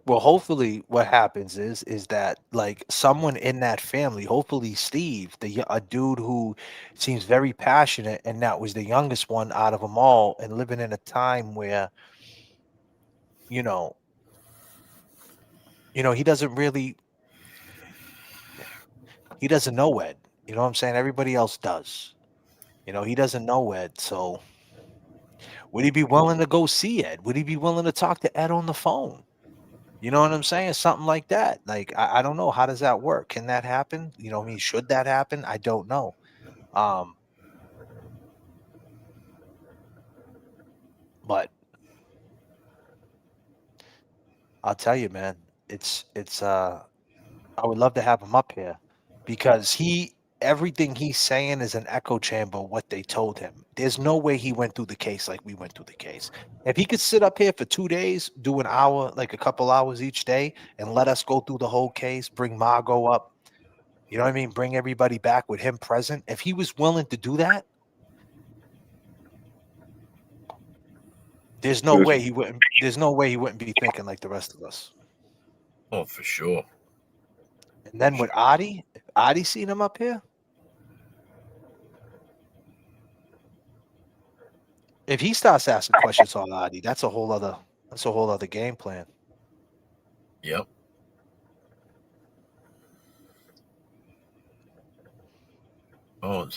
[SPEAKER 4] Well, hopefully what happens is that like someone in that family, hopefully Steve, a dude who seems very passionate and that was the youngest one out of them all and living in a time where, he doesn't know Ed. You know what I'm saying? Everybody else does. He doesn't know Ed. So would he be willing to go see Ed? Would he be willing to talk to Ed on the phone? You know what I'm saying? Something like that. Like, I don't know. How does that work? Can that happen? Should that happen? I don't know. But I'll tell you, man, I would love to have him up here because everything he's saying is an echo chamber of what they told him. There's no way he went through the case like we went through the case. If he could sit up here for 2 days, do an hour, like a couple hours each day, and let us go through the whole case, bring Margot up, you know what I mean? Bring everybody back with him present. If he was willing to do that, there's no way he wouldn't be thinking like the rest of us.
[SPEAKER 2] Oh, for sure.
[SPEAKER 4] And then with Adi, if Adi seen him up here, if he starts asking questions on Adi, that's a whole other game plan.
[SPEAKER 2] Yep. Oh,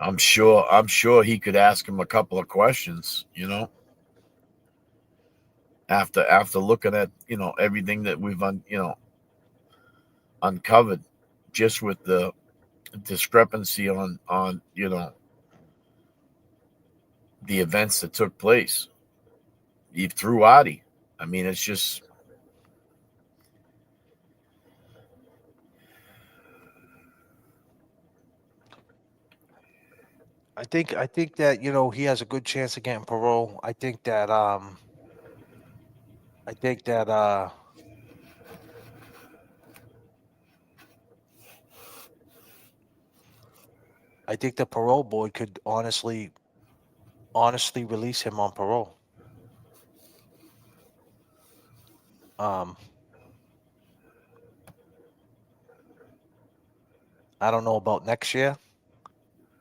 [SPEAKER 2] I'm sure he could ask him a couple of questions, after looking at, everything that we've uncovered just with the discrepancy on the events that took place through Adi. I mean, it's just
[SPEAKER 4] I think that he has a good chance of getting parole. I think that the parole board could honestly release him on parole. I don't know about next year,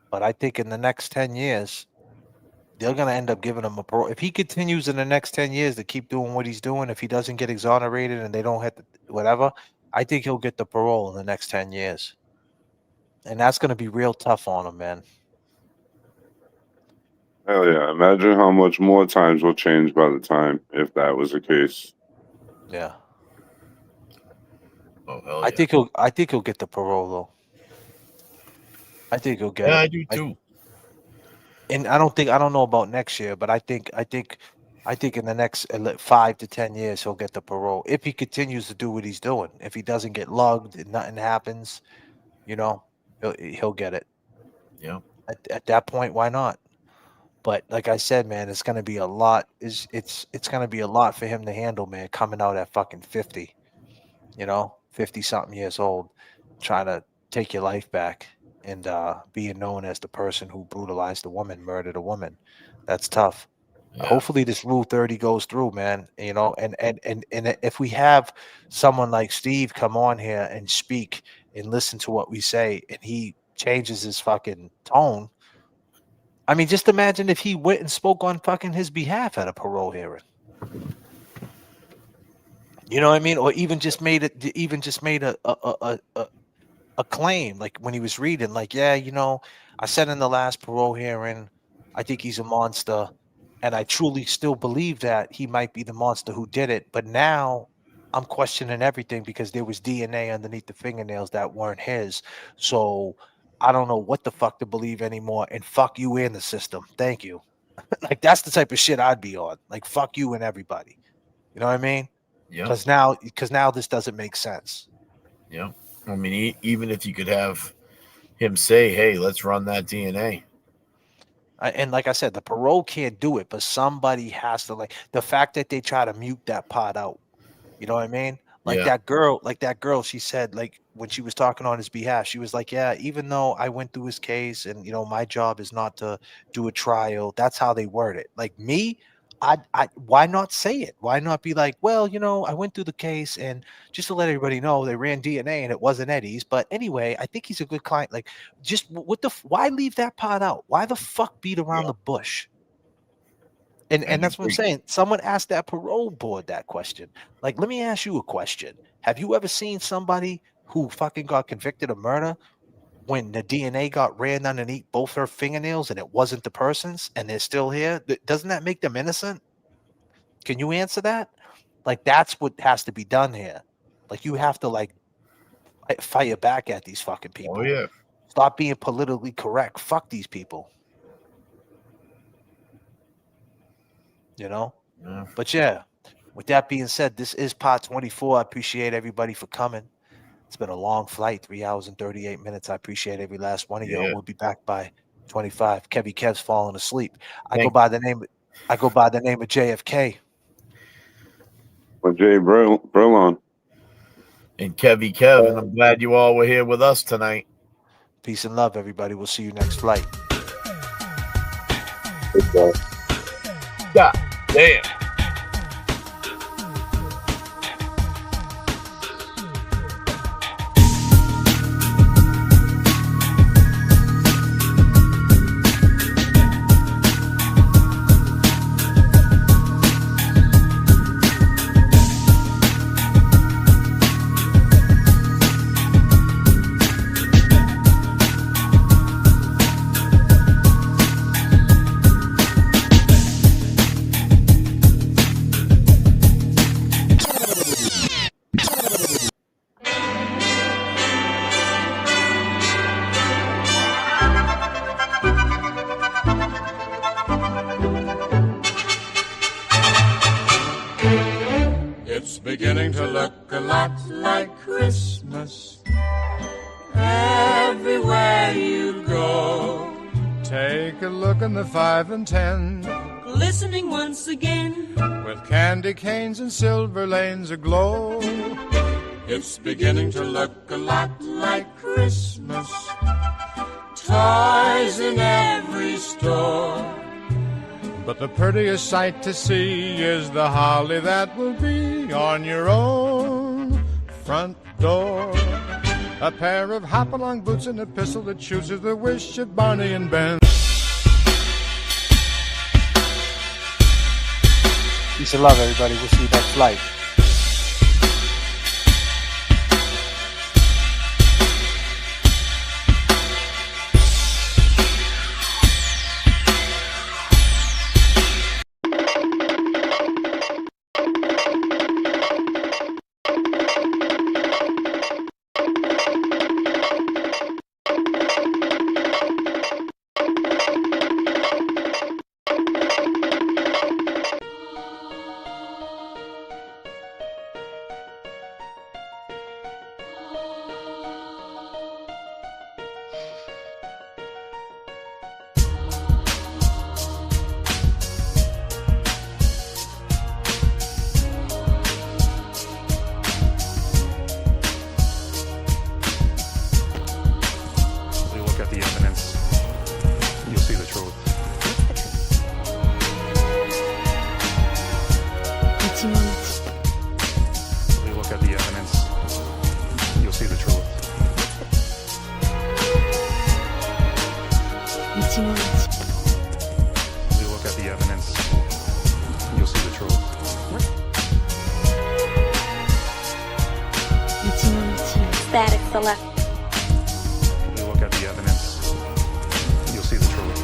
[SPEAKER 4] but I think in the next 10 years, they're going to end up giving him a parole. If he continues in the next 10 years to keep doing what he's doing, if he doesn't get exonerated and they don't have to, whatever, I think he'll get the parole in the next 10 years. And that's going to be real tough on him, man.
[SPEAKER 5] Hell yeah. Imagine how much more times will change by the time if that was the case.
[SPEAKER 4] Yeah.
[SPEAKER 2] Oh, hell
[SPEAKER 4] I think he'll get the parole though. I think he'll get it.
[SPEAKER 2] I do too.
[SPEAKER 4] And I don't know about next year, but I think in the next 5 to 10 years he'll get the parole if he continues to do what he's doing. If he doesn't get lugged and nothing happens, he'll get it.
[SPEAKER 2] Yeah.
[SPEAKER 4] At that point, why not? But like I said, man, it's gonna be a lot. It's gonna be a lot for him to handle, man. Coming out at fucking 50, 50 something years old, trying to take your life back and being known as the person who brutalized a woman, murdered a woman. That's tough. Hopefully this Rule 30 goes through, man. You know, and if we have someone like Steve come on here and speak and listen to what we say, and he changes his fucking tone. I mean, just imagine if he went and spoke on fucking his behalf at a parole hearing. You know what I mean? Or even just made a claim, like when he was reading, like, yeah, you know, I said in the last parole hearing, I think he's a monster, and I truly still believe that he might be the monster who did it. But now I'm questioning everything because there was DNA underneath the fingernails that weren't his. So I don't know what the fuck to believe anymore. And fuck you in the system. Thank you. Like that's the type of shit I'd be on. Like fuck you and everybody. You know what I mean?
[SPEAKER 2] Yep.
[SPEAKER 4] Because now this doesn't make sense.
[SPEAKER 2] Yeah. I mean, even if you could have him say, "Hey, let's run that DNA."
[SPEAKER 4] And like I said, the parole can't do it, but somebody has to. Like the fact that they try to mute that part out. You know what I mean? Like
[SPEAKER 2] Yeah.
[SPEAKER 4] that girl, she said, like when she was talking on his behalf, she was like, yeah, even though I went through his case and, you know, my job is not to do a trial. That's how they word it. Like me, why not say it? Why not be like, well, you know, I went through the case and just to let everybody know they ran DNA and it wasn't Eddie's. But anyway, I think he's a good client. Like just why leave that part out? Why the fuck beat around the bush? And that's what I'm saying. Someone asked that parole board that question. Like, let me ask you a question. Have you ever seen somebody who fucking got convicted of murder when the DNA got ran underneath both her fingernails and it wasn't the person's and they're still here? Doesn't that make them innocent? Can you answer that? Like, that's what has to be done here. Like, you have to like fire back at these fucking people.
[SPEAKER 2] Oh yeah.
[SPEAKER 4] Stop being politically correct. Fuck these people. You know?
[SPEAKER 2] Yeah.
[SPEAKER 4] But yeah, with that being said, this is part 24. I appreciate everybody for coming. It's been a long flight, 3 hours and 38 minutes. I appreciate every last one of y'all.
[SPEAKER 2] Yeah.
[SPEAKER 4] We'll be back by 25. Kev's falling asleep. I go by the name of J.F.K.
[SPEAKER 5] With Jay Brillon.
[SPEAKER 2] And Kev, and I'm glad you all were here with us tonight.
[SPEAKER 4] Peace and love, everybody. We'll see you next flight.
[SPEAKER 2] God damn.
[SPEAKER 7] It's beginning to look a lot like Christmas everywhere you go.
[SPEAKER 8] Take a look in the 5 and 10,
[SPEAKER 13] Listening once again.
[SPEAKER 8] with candy canes and silver lanes aglow.
[SPEAKER 7] It's beginning to look a lot like Christmas. Toys in every store.
[SPEAKER 8] But the prettiest sight to see is the holly that will be on your own front door. A pair of hop-along boots and a pistol that chooses the wish of Barney and Ben.
[SPEAKER 4] Peace and love, everybody. We'll see you next flight.
[SPEAKER 11] look at the evidence, you'll see the truth.
[SPEAKER 13] Static select.
[SPEAKER 11] You look at the evidence, you'll see the truth.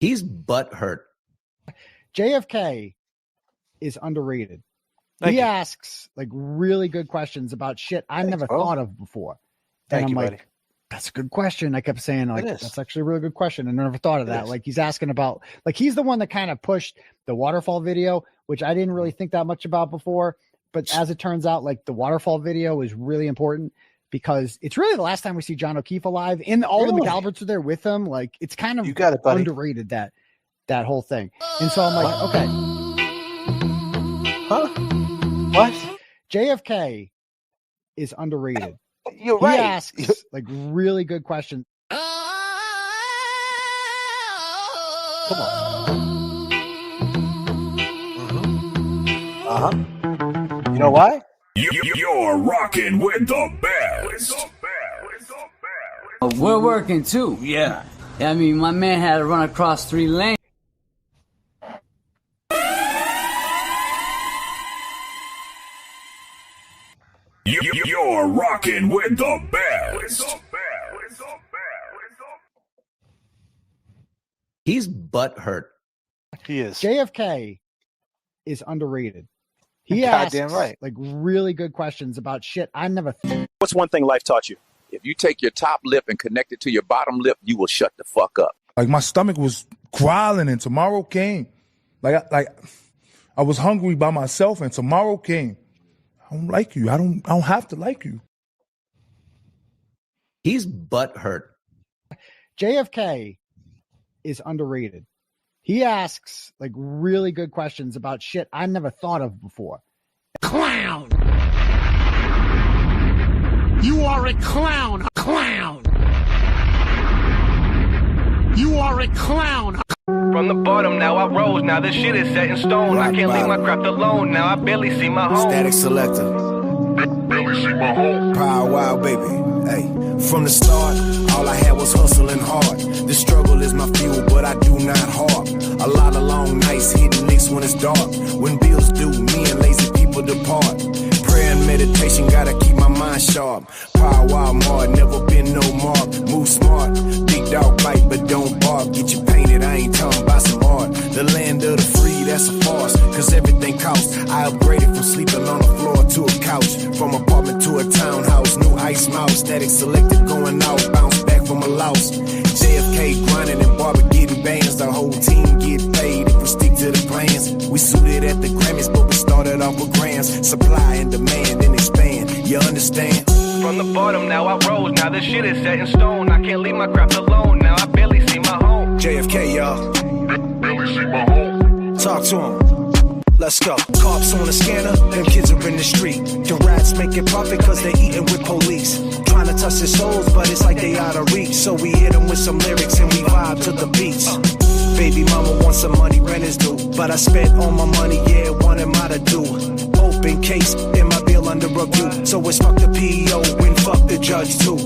[SPEAKER 1] He's butthurt.
[SPEAKER 19] JFK is underrated. He asks like really good questions about shit I never thought of before.
[SPEAKER 4] Thank
[SPEAKER 19] and I'm
[SPEAKER 4] you,
[SPEAKER 19] like,
[SPEAKER 4] buddy.
[SPEAKER 19] that's a good question. I kept saying, like,
[SPEAKER 4] is.
[SPEAKER 19] that's actually a really good question. I never thought of that. Like, he's asking about, like, he's the one that kind of pushed the waterfall video, which I didn't really think that much about before. But as it turns out, like, the waterfall video is really important because it's really the last time we see John O'Keefe alive. And all the McAlberts are there with him. Like, it's kind of underrated, that whole thing. And so I'm like, okay.
[SPEAKER 4] Huh? What?
[SPEAKER 19] JFK is underrated.
[SPEAKER 4] You're
[SPEAKER 19] he
[SPEAKER 4] right.
[SPEAKER 19] asks like really good questions.
[SPEAKER 4] Come on. You know why?
[SPEAKER 14] You're rocking with the best.
[SPEAKER 20] We're working too. Yeah. I mean, my man had to run across 3 lanes.
[SPEAKER 14] You're rocking with the best.
[SPEAKER 1] He's butthurt.
[SPEAKER 4] He is.
[SPEAKER 19] JFK is underrated. He
[SPEAKER 4] Goddamn
[SPEAKER 19] asks
[SPEAKER 4] right.
[SPEAKER 19] like really good questions about shit I never
[SPEAKER 22] What's one thing life taught you? If you take your top lip and connect it to your bottom lip, you will shut the fuck up.
[SPEAKER 25] Like my stomach was growling and tomorrow came. Like I was hungry by myself and tomorrow came. I don't like you. I don't have to like you.
[SPEAKER 1] He's butthurt.
[SPEAKER 19] JFK is underrated. He asks like really good questions about shit I never thought of before.
[SPEAKER 14] Clown! You are a clown! Clown! You are a clown!
[SPEAKER 26] From the bottom, now I rose. Now this shit is set in stone. I can't leave my craft alone. Now I barely see my home.
[SPEAKER 6] Static selector.
[SPEAKER 14] Barely see my home.
[SPEAKER 6] Power wild baby. Hey, from the start, all I had was hustling hard. The struggle is my fuel, but I do not harp. A lot of long nights hitting licks when it's dark. When bills due, me and lazy people depart. Prayer and meditation, gotta keep my mind sharp. Power wild Mart, never been no mark. Move smart, big dog bite, but don't bark. Get you painted, I ain't talking about some art. The land of the free, that's a farce, cause everything costs. I upgraded from sleeping on the floor to a couch. From apartment to a townhouse, new ice mouse. Static selected going out, bounce back from a loss. JFK grinding and barber getting bands. The whole team get paid if we stick to the plans. We suited at the Grammys, but we started off with grams. Supply and demand and expand, you understand?
[SPEAKER 26] From the bottom, now I rose. Now this shit is set in stone. I can't leave my craft alone. Now I barely see my home.
[SPEAKER 6] JFK, y'all.
[SPEAKER 14] Barely see my home.
[SPEAKER 6] Talk to him. Let's go. Cops on the scanner, them kids are in the street. The rats making profit cause they eating with police. Trying to touch their souls, but it's like they out of reach. So we hit them with some lyrics and we vibe to the beats. Baby mama wants some money, rent is due. But I spent all my money, yeah, what am I to do? Open case, in my bill under review. So it's fuck the PEO and fuck the judge too.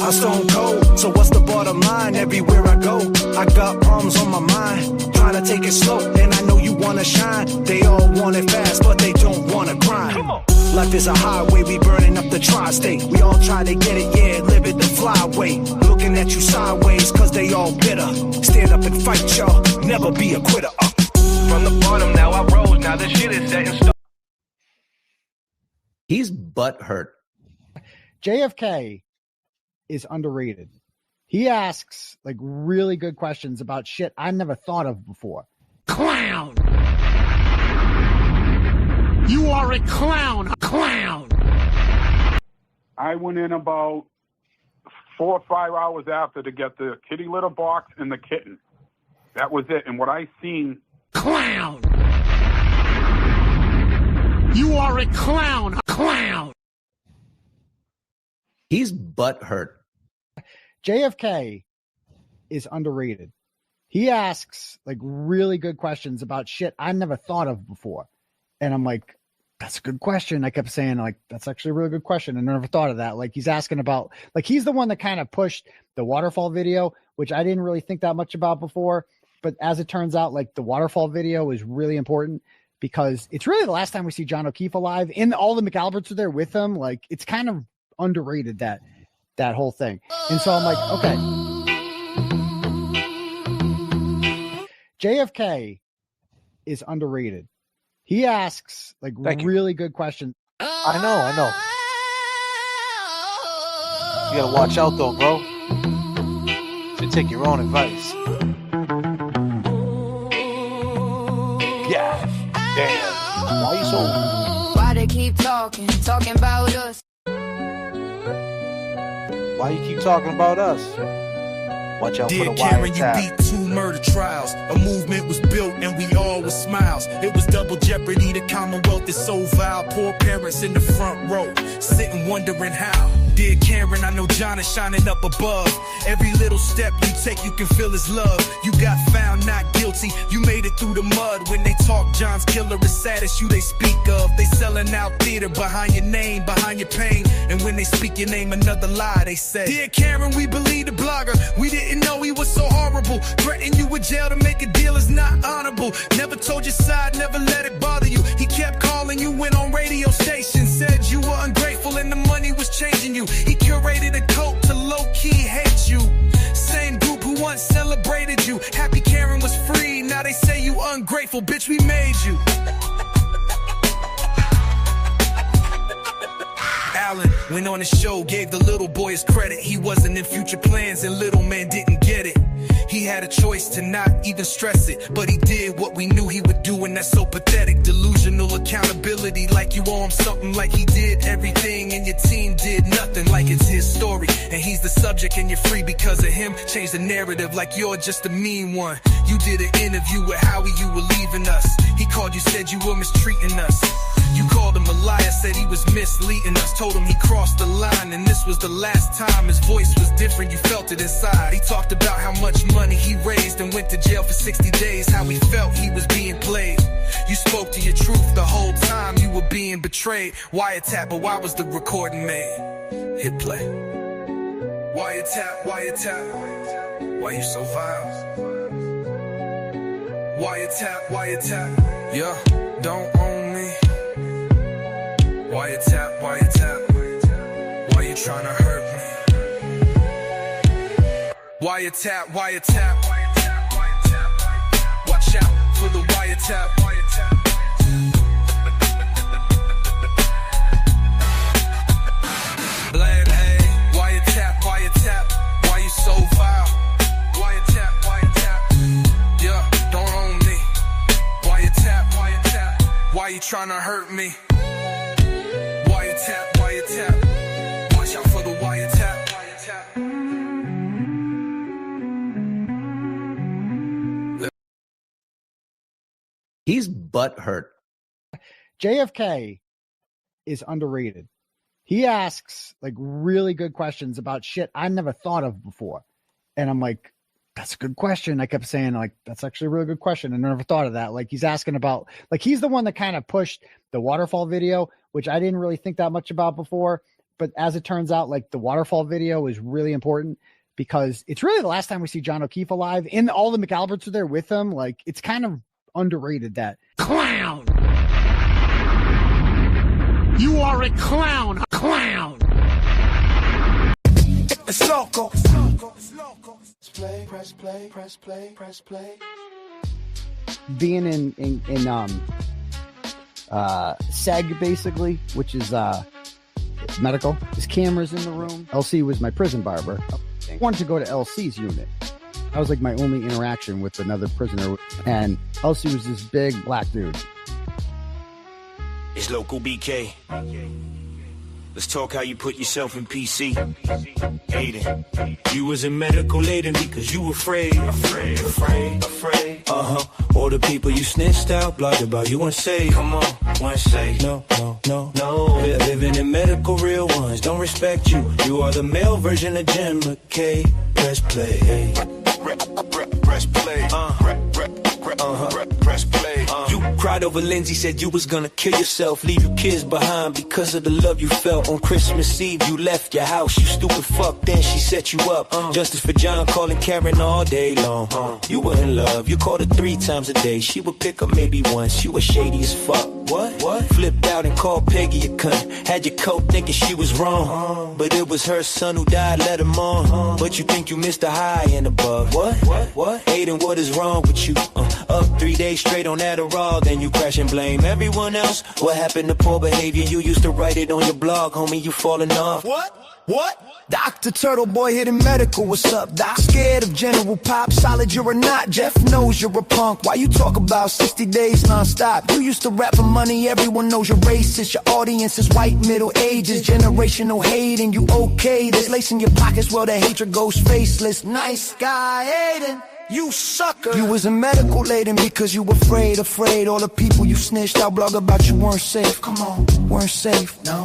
[SPEAKER 6] I
[SPEAKER 3] I'm stone cold, so what's the bottom line? Everywhere I go, I got problems on my mind. Trying to take it slow, and I know you wanna shine. They all want it fast, but they don't wanna grind. Come on. Life is a highway, we burning up the tri-state. We all try to get it, yeah, live it the flyway. Looking at you sideways, cause they all bitter. Stand up and fight, y'all, never be a quitter.
[SPEAKER 26] From the bottom, now I rose. Now this shit is set in stone.
[SPEAKER 1] He's butthurt.
[SPEAKER 19] JFK is underrated. He asks like really good questions about shit I never thought of before.
[SPEAKER 10] Clown! You are a clown! A clown!
[SPEAKER 15] I went in about 4 or 5 hours after to get the kitty litter box and the kitten. That was it. And what I seen...
[SPEAKER 10] Clown! You are a clown! A clown!
[SPEAKER 1] He's butthurt.
[SPEAKER 19] JFK is underrated. He asks like really good questions about shit I never thought of before. And I'm like, that's a good question. I kept saying like, that's actually a really good question. I never thought of that. Like he's asking about, like, he's the one that kind of pushed the waterfall video, which I didn't really think that much about before. But as it turns out, like the waterfall video is really important because it's really the last time we see John O'Keefe alive, and all the McAlberts are there with him. Like it's kind of underrated, that whole thing. And so I'm like, okay. JFK is underrated. He asks like really good questions.
[SPEAKER 4] I know. You gotta watch out though, bro. So take your own advice. Yeah. Damn. Why you so...
[SPEAKER 13] Why they keep talking about us?
[SPEAKER 4] Why you keep talking about us? Watch out for the
[SPEAKER 18] Karen, you
[SPEAKER 4] wiretap.
[SPEAKER 18] beat 2 murder trials. A movement was built and we all were smiles. It was double jeopardy. The Commonwealth is so vile. Poor parents in the front row, sitting wondering how. Dear Karen, I know John is shining up above. Every little step you take, you can feel his love. You got found not guilty. You made it through the mud. When they talk John's killer, the saddest you they speak of. They selling out theater behind your name, behind your pain. And when they speak your name, another lie they say. Dear Karen, we believe the blogger. We didn't know he was so horrible. Threatening you with jail to make a deal is not honorable. Never told your side, never let it bother you. He kept calling you, went on radio stations, said you were ungrateful and the money was changing you. He curated a cult to low-key hate you. Same group who once celebrated you. Happy Karen was free, now they say you ungrateful. Bitch, we made you. Allen went on the show, gave the little boy his credit. He wasn't in future plans and little man didn't get it. He had a choice to not even stress it, but he did what we knew he would do, and that's so pathetic. Delusional accountability, like you owe him something, like he did everything and your team did nothing, like it's his story and he's the subject and you're free because of him. Change the narrative like you're just a mean one. You did an interview with Howie, you were leaving us. He called you, said you were mistreating us. You called him a liar, said he was misleading us. Told him he crossed the line and this was the last time. His voice was different, you felt it inside. He talked about how much money he raised and went to jail for 60 days. How he felt he was being played. You spoke to your truth the whole time you were being betrayed. Wiretap, but why was the recording made? Hit play. Wiretap, wiretap. Why you so vile? Wiretap, wiretap. Yeah, don't own me. Wiretap, wiretap. Why you tryna hurt me? Wiretap, wiretap. Watch out for the wiretap. Blame A. Wiretap, wiretap. Why you so vile? Wiretap, wiretap. Yeah, don't own me. Wiretap, wiretap. Why you tryna hurt me? Wiretap, wiretap. Watch out for the wiretap.
[SPEAKER 1] He's butthurt.
[SPEAKER 19] JFK is underrated. He asks like really good questions about shit I never thought of before. And I'm like, that's a good question. I kept saying like, that's actually a really good question. I never thought of that. Like he's asking about, like he's the one that kind of pushed the waterfall video, which I didn't really think that much about before. But as it turns out, like the waterfall video is really important because it's really the last time we see John O'Keefe alive. And all the McAlberts are there with him. Like, it's kind of underrated that.
[SPEAKER 10] Clown! You are a clown! A clown!
[SPEAKER 3] It's loco.
[SPEAKER 6] Play, press play, press play, press play.
[SPEAKER 19] Being in SEG, basically, which is medical. His camera's in the room. LC was my prison barber. I wanted to go to LC's unit. That was like my only interaction with another prisoner. And LC was this big black dude.
[SPEAKER 3] It's Local BK. Let's talk how you put yourself in PC. Aiden, you was in medical Aiden because you afraid. All the people you snitched out, blogged about, you weren't safe. Come on, weren't safe. No. Living in medical, real ones don't respect you. You are the male version of Jen McKay. Press play. Press play. Press play. You cried over Lindsay, said you was gonna kill yourself, leave your kids behind because of the love you felt. On Christmas Eve, you left your house, you stupid fuck, then she set you up. Justice for John, calling Karen all day long. You were in love, you called her 3 times a day. She would pick up maybe once, you were shady as fuck. What? Flipped out and called Peggy a cunt. Had your coat thinking she was wrong, but it was her son who died, let him on. But you think you missed the high and above. What? Aiden, what is wrong with you? Up 3 days straight on Adderall, then you crash and blame everyone else. What happened to poor behavior? You used to write it on your blog, homie, you falling off. What? Dr. Turtle Boy hitting medical, what's up, doc? Scared of General Pop, solid you're a not. Jeff knows you're a punk. Why you talk about 60 days non-stop? You used to rap for money, everyone knows you're racist. Your audience is white, middle ages, generational hate, and you okay. There's lace in your pockets, well the hatred goes faceless. Nice guy, Aiden. You sucker. You was in medical laden because you afraid. All the people you snitched out, blog about you weren't safe. Come on, weren't safe. No.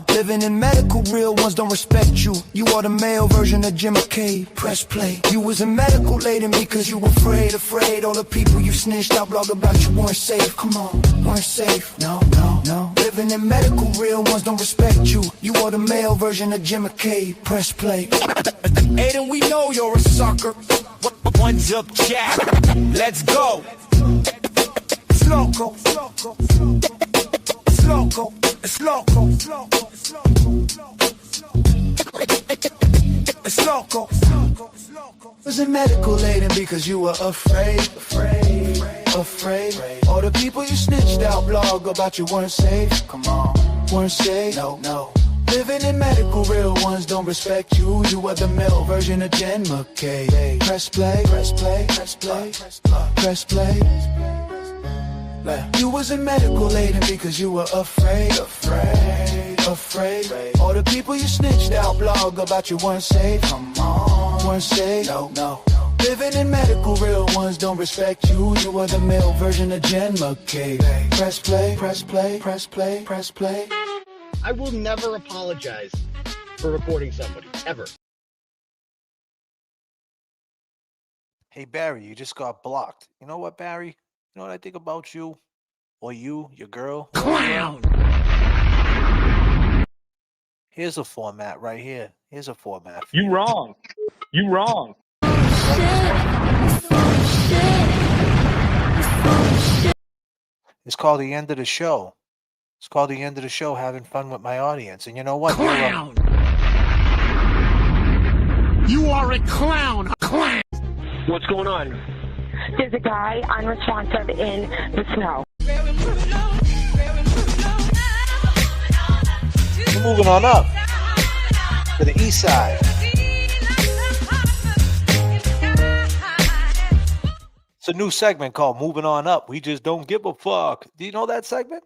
[SPEAKER 3] Living in medical, real ones don't respect you. You are the male version of Jim McKay. Press play. You was in medical laden because you afraid. All the people you snitched out, blog about you weren't safe. Come on, weren't safe. No. Living in medical, real ones don't respect you. You are the male version of Jim McKay. Press play. Aiden, we know you're a sucker. One's up, Jack. Let's go. It's loco. It's loco. It's loco. It's loco. Was in medical laden because you were afraid. All the people you snitched out, blog about you weren't safe. Come on, weren't safe. No. Living in medical, real ones don't respect you. You are the male version of Jen McKay. Press play. You was in medical laden because you were afraid. All the people you snitched out, blog about you weren't safe. Come on, weren't safe. No. Living in medical, real ones don't respect you. You are the male version of Jen McKay. Press play.
[SPEAKER 9] I will never apologize for recording somebody, ever.
[SPEAKER 4] Hey, Barry, you just got blocked. You know what, Barry? You know what I think about you? Or you, your girl?
[SPEAKER 10] Clown!
[SPEAKER 4] Here's a format right here. Here's a format.
[SPEAKER 12] You wrong.
[SPEAKER 4] It's called The End of the Show. It's called The End of the Show, having fun with my audience. And you know what?
[SPEAKER 10] Clown! You are a clown! Clown!
[SPEAKER 12] What's going on?
[SPEAKER 16] There's a guy unresponsive in the snow.
[SPEAKER 4] We're moving on up to the east side. It's a new segment called Moving On Up. We just don't give a fuck. Do you know that segment?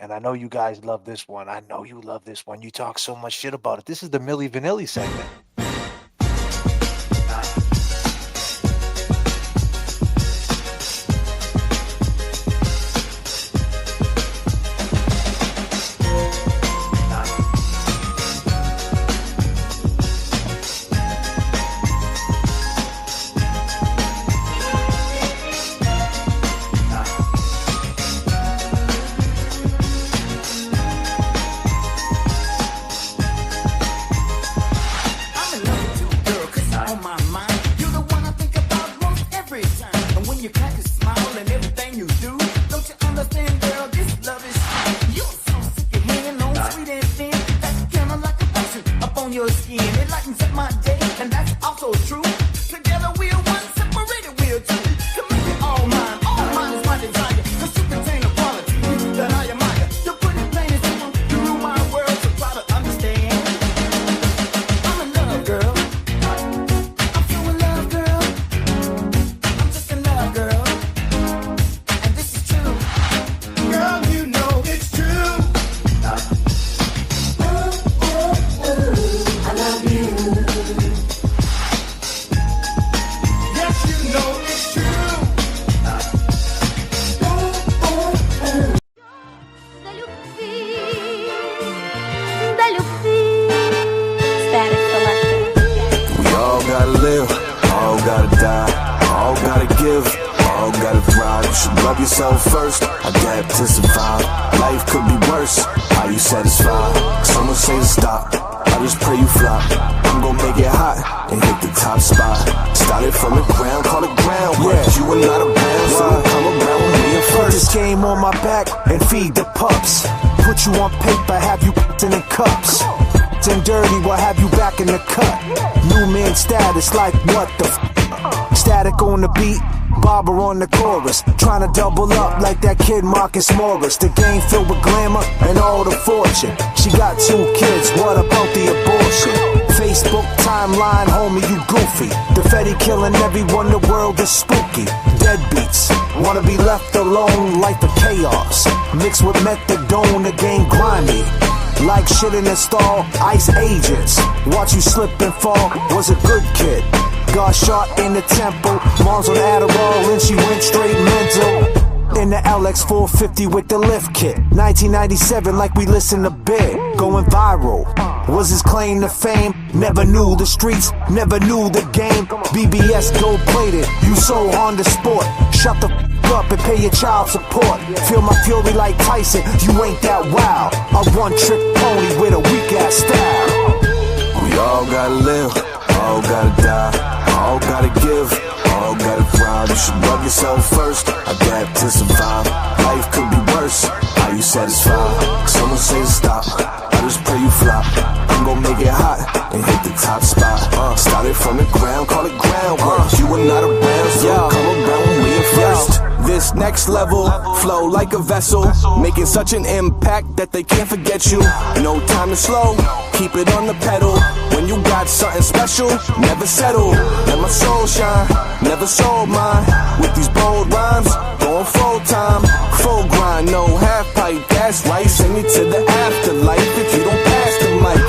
[SPEAKER 4] And I know you guys love this one. I know you love this one. You talk so much shit about it. This is the Milli Vanilli segment.
[SPEAKER 3] skin. It lightens up my day, and that's also true. Together we are one, separated we are two. To make it all mine is my desire. Cause you contain a quality that I admire. To put it plain and simple, you rule my world, so try to understand. I'm in love, girl. I'm so in love, girl. I'm just in love, girl. And this is true. Girl, you know it's true. I love you. Yes, you know it's true.
[SPEAKER 6] We all gotta live, all gotta die, all gotta give, all gotta thrive. You should love yourself first, adapt to survive. Life could be worse, are you satisfied? Someone say to stop, I just pray you flop. I'm gonna make it hot and hit the top spot. Started from the ground, call it groundwork. You are not around, so come around with me and first. This game on my back and feed the pups. Put you on paper, have you in cups. And dirty, will have you back in the cut. New man status, like what the f? Static on the beat, Barber on the chorus. Trying to double up like that kid Marcus Morris. The game filled with glamour and all the fortune. She got 2 kids, what about the abortion? Facebook timeline, homie, you goofy. The Fetty killing everyone, the world is spooky. Deadbeats, wanna be left alone, life of chaos. Mixed with methadone, the game grimy. Like shit in the stall, ice agents. Watch you slip and fall, was a good kid. Got shot in the temple, mom's on Adderall and she went straight mental. In the LX 450 with the lift kit. 1997 like we listen to Big. Going viral, was his claim to fame. Never knew the streets, never knew the game. BBS gold plated, you so on the sport. Shut the f up and pay your child support. Feel my fury like Tyson, you ain't that wild. A one-trick pony with a weak-ass style. We all gotta live, all gotta die, all gotta give, all gotta thrive. You should love yourself first, adapt to survive. Life could be worse, are you satisfied? Someone say to stop, I just pray you flop. I'm gonna make it hot and hit the top spot. Started from the ground, call it groundwork. You are not around, so come around when we at first. This next level, flow like a vessel, making such an impact that they can't forget you. No time to slow, keep it on the pedal. When you got something special, never settle. Let my soul shine, never sold mine. With these bold rhymes, going full time, full grind, no half pipe. That's right, send it to the afterlife if you don't pass the mic.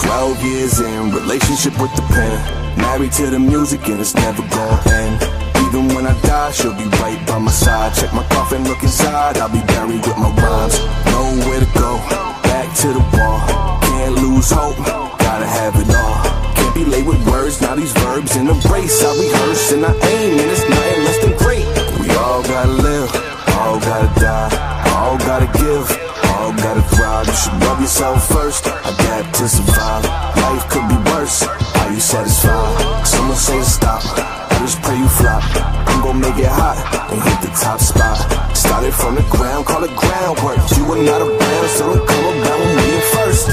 [SPEAKER 6] 12 years in, relationship with the pen. Married to the music and it's never gonna end. Even when I die, she'll be right by my side. Check my coffin, look inside, I'll be buried with my rhymes. Nowhere to go, back to the wall. Can't lose hope, gotta have it all. Can't be late with words, now these verbs in a race. I rehearse and I aim and it's nothing less than great. We all gotta live, all gotta die, all gotta give, all gotta thrive. You should love yourself first, adapt to survive. Life could be worse, are you satisfied? Someone say to stop, I just pray you flop. I'm gonna make it hot and hit the top spot. Started from the ground, call it groundwork. You are not around, so don't come around with me at first.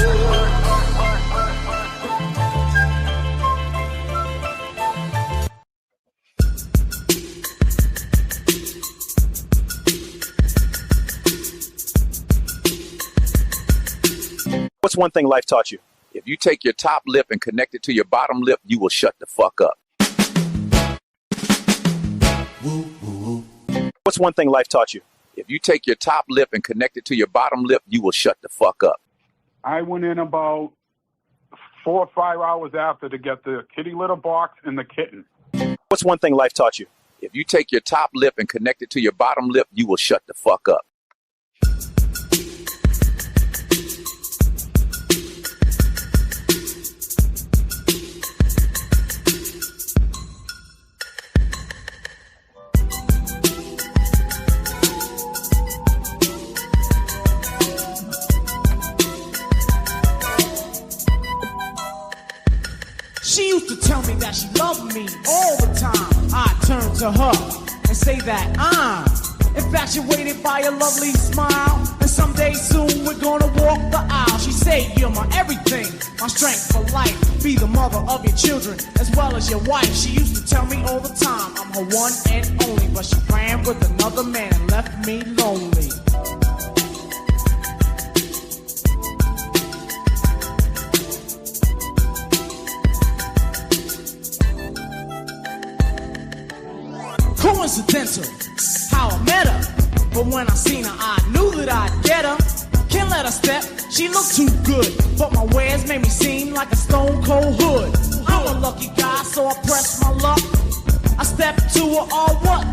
[SPEAKER 22] What's one thing life taught you? If you take your top lip and connect it to your bottom lip, you will shut the fuck up. What's one thing life taught you? If you take your top lip and connect it to your bottom lip, you will shut the fuck up.
[SPEAKER 15] I went in about 4 or 5 hours after to get the kitty litter box and the kitten.
[SPEAKER 22] What's one thing life taught you? If you take your top lip and connect it to your bottom lip, you will shut the fuck up.
[SPEAKER 2] She used to tell me that she loved me all the time. I turn to her and say that I'm infatuated by a lovely smile, and someday soon we're gonna walk the aisle. She say you're my everything, my strength for life. mother of your children, as well as your wife. She used to tell me all the time, I'm her one and only, but she ran with another man and left me lonely. Coincidental, how I met her. But when I seen her, I knew that I'd get her. Can't let her step, she looked too good. But my wares made me seem like a stone cold hood. I'm a lucky guy, so I pressed my luck. I stepped to her, all what?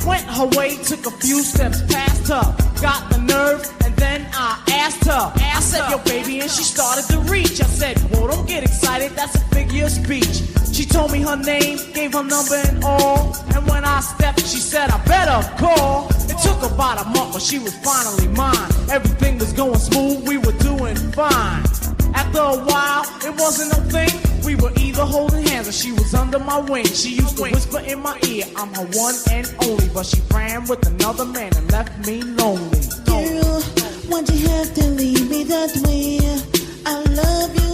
[SPEAKER 2] Went her way, took a few steps past her. Got the nerve, and then I asked her. I said, yo, baby, and she started to reach. I said, whoa, don't get excited, that's a figure of speech. She told me her name, gave her number and all. And when I stepped, she said, I better call. It took about a month, but she was finally mine. Everything was going smooth, we were doing fine. After a while, it wasn't no thing. We were either holding hands or she was under my wing. She used to whisper in my ear, I'm her one and only. But she ran with another man and left me lonely.
[SPEAKER 13] Girl, why'd you have to leave me that way? I love you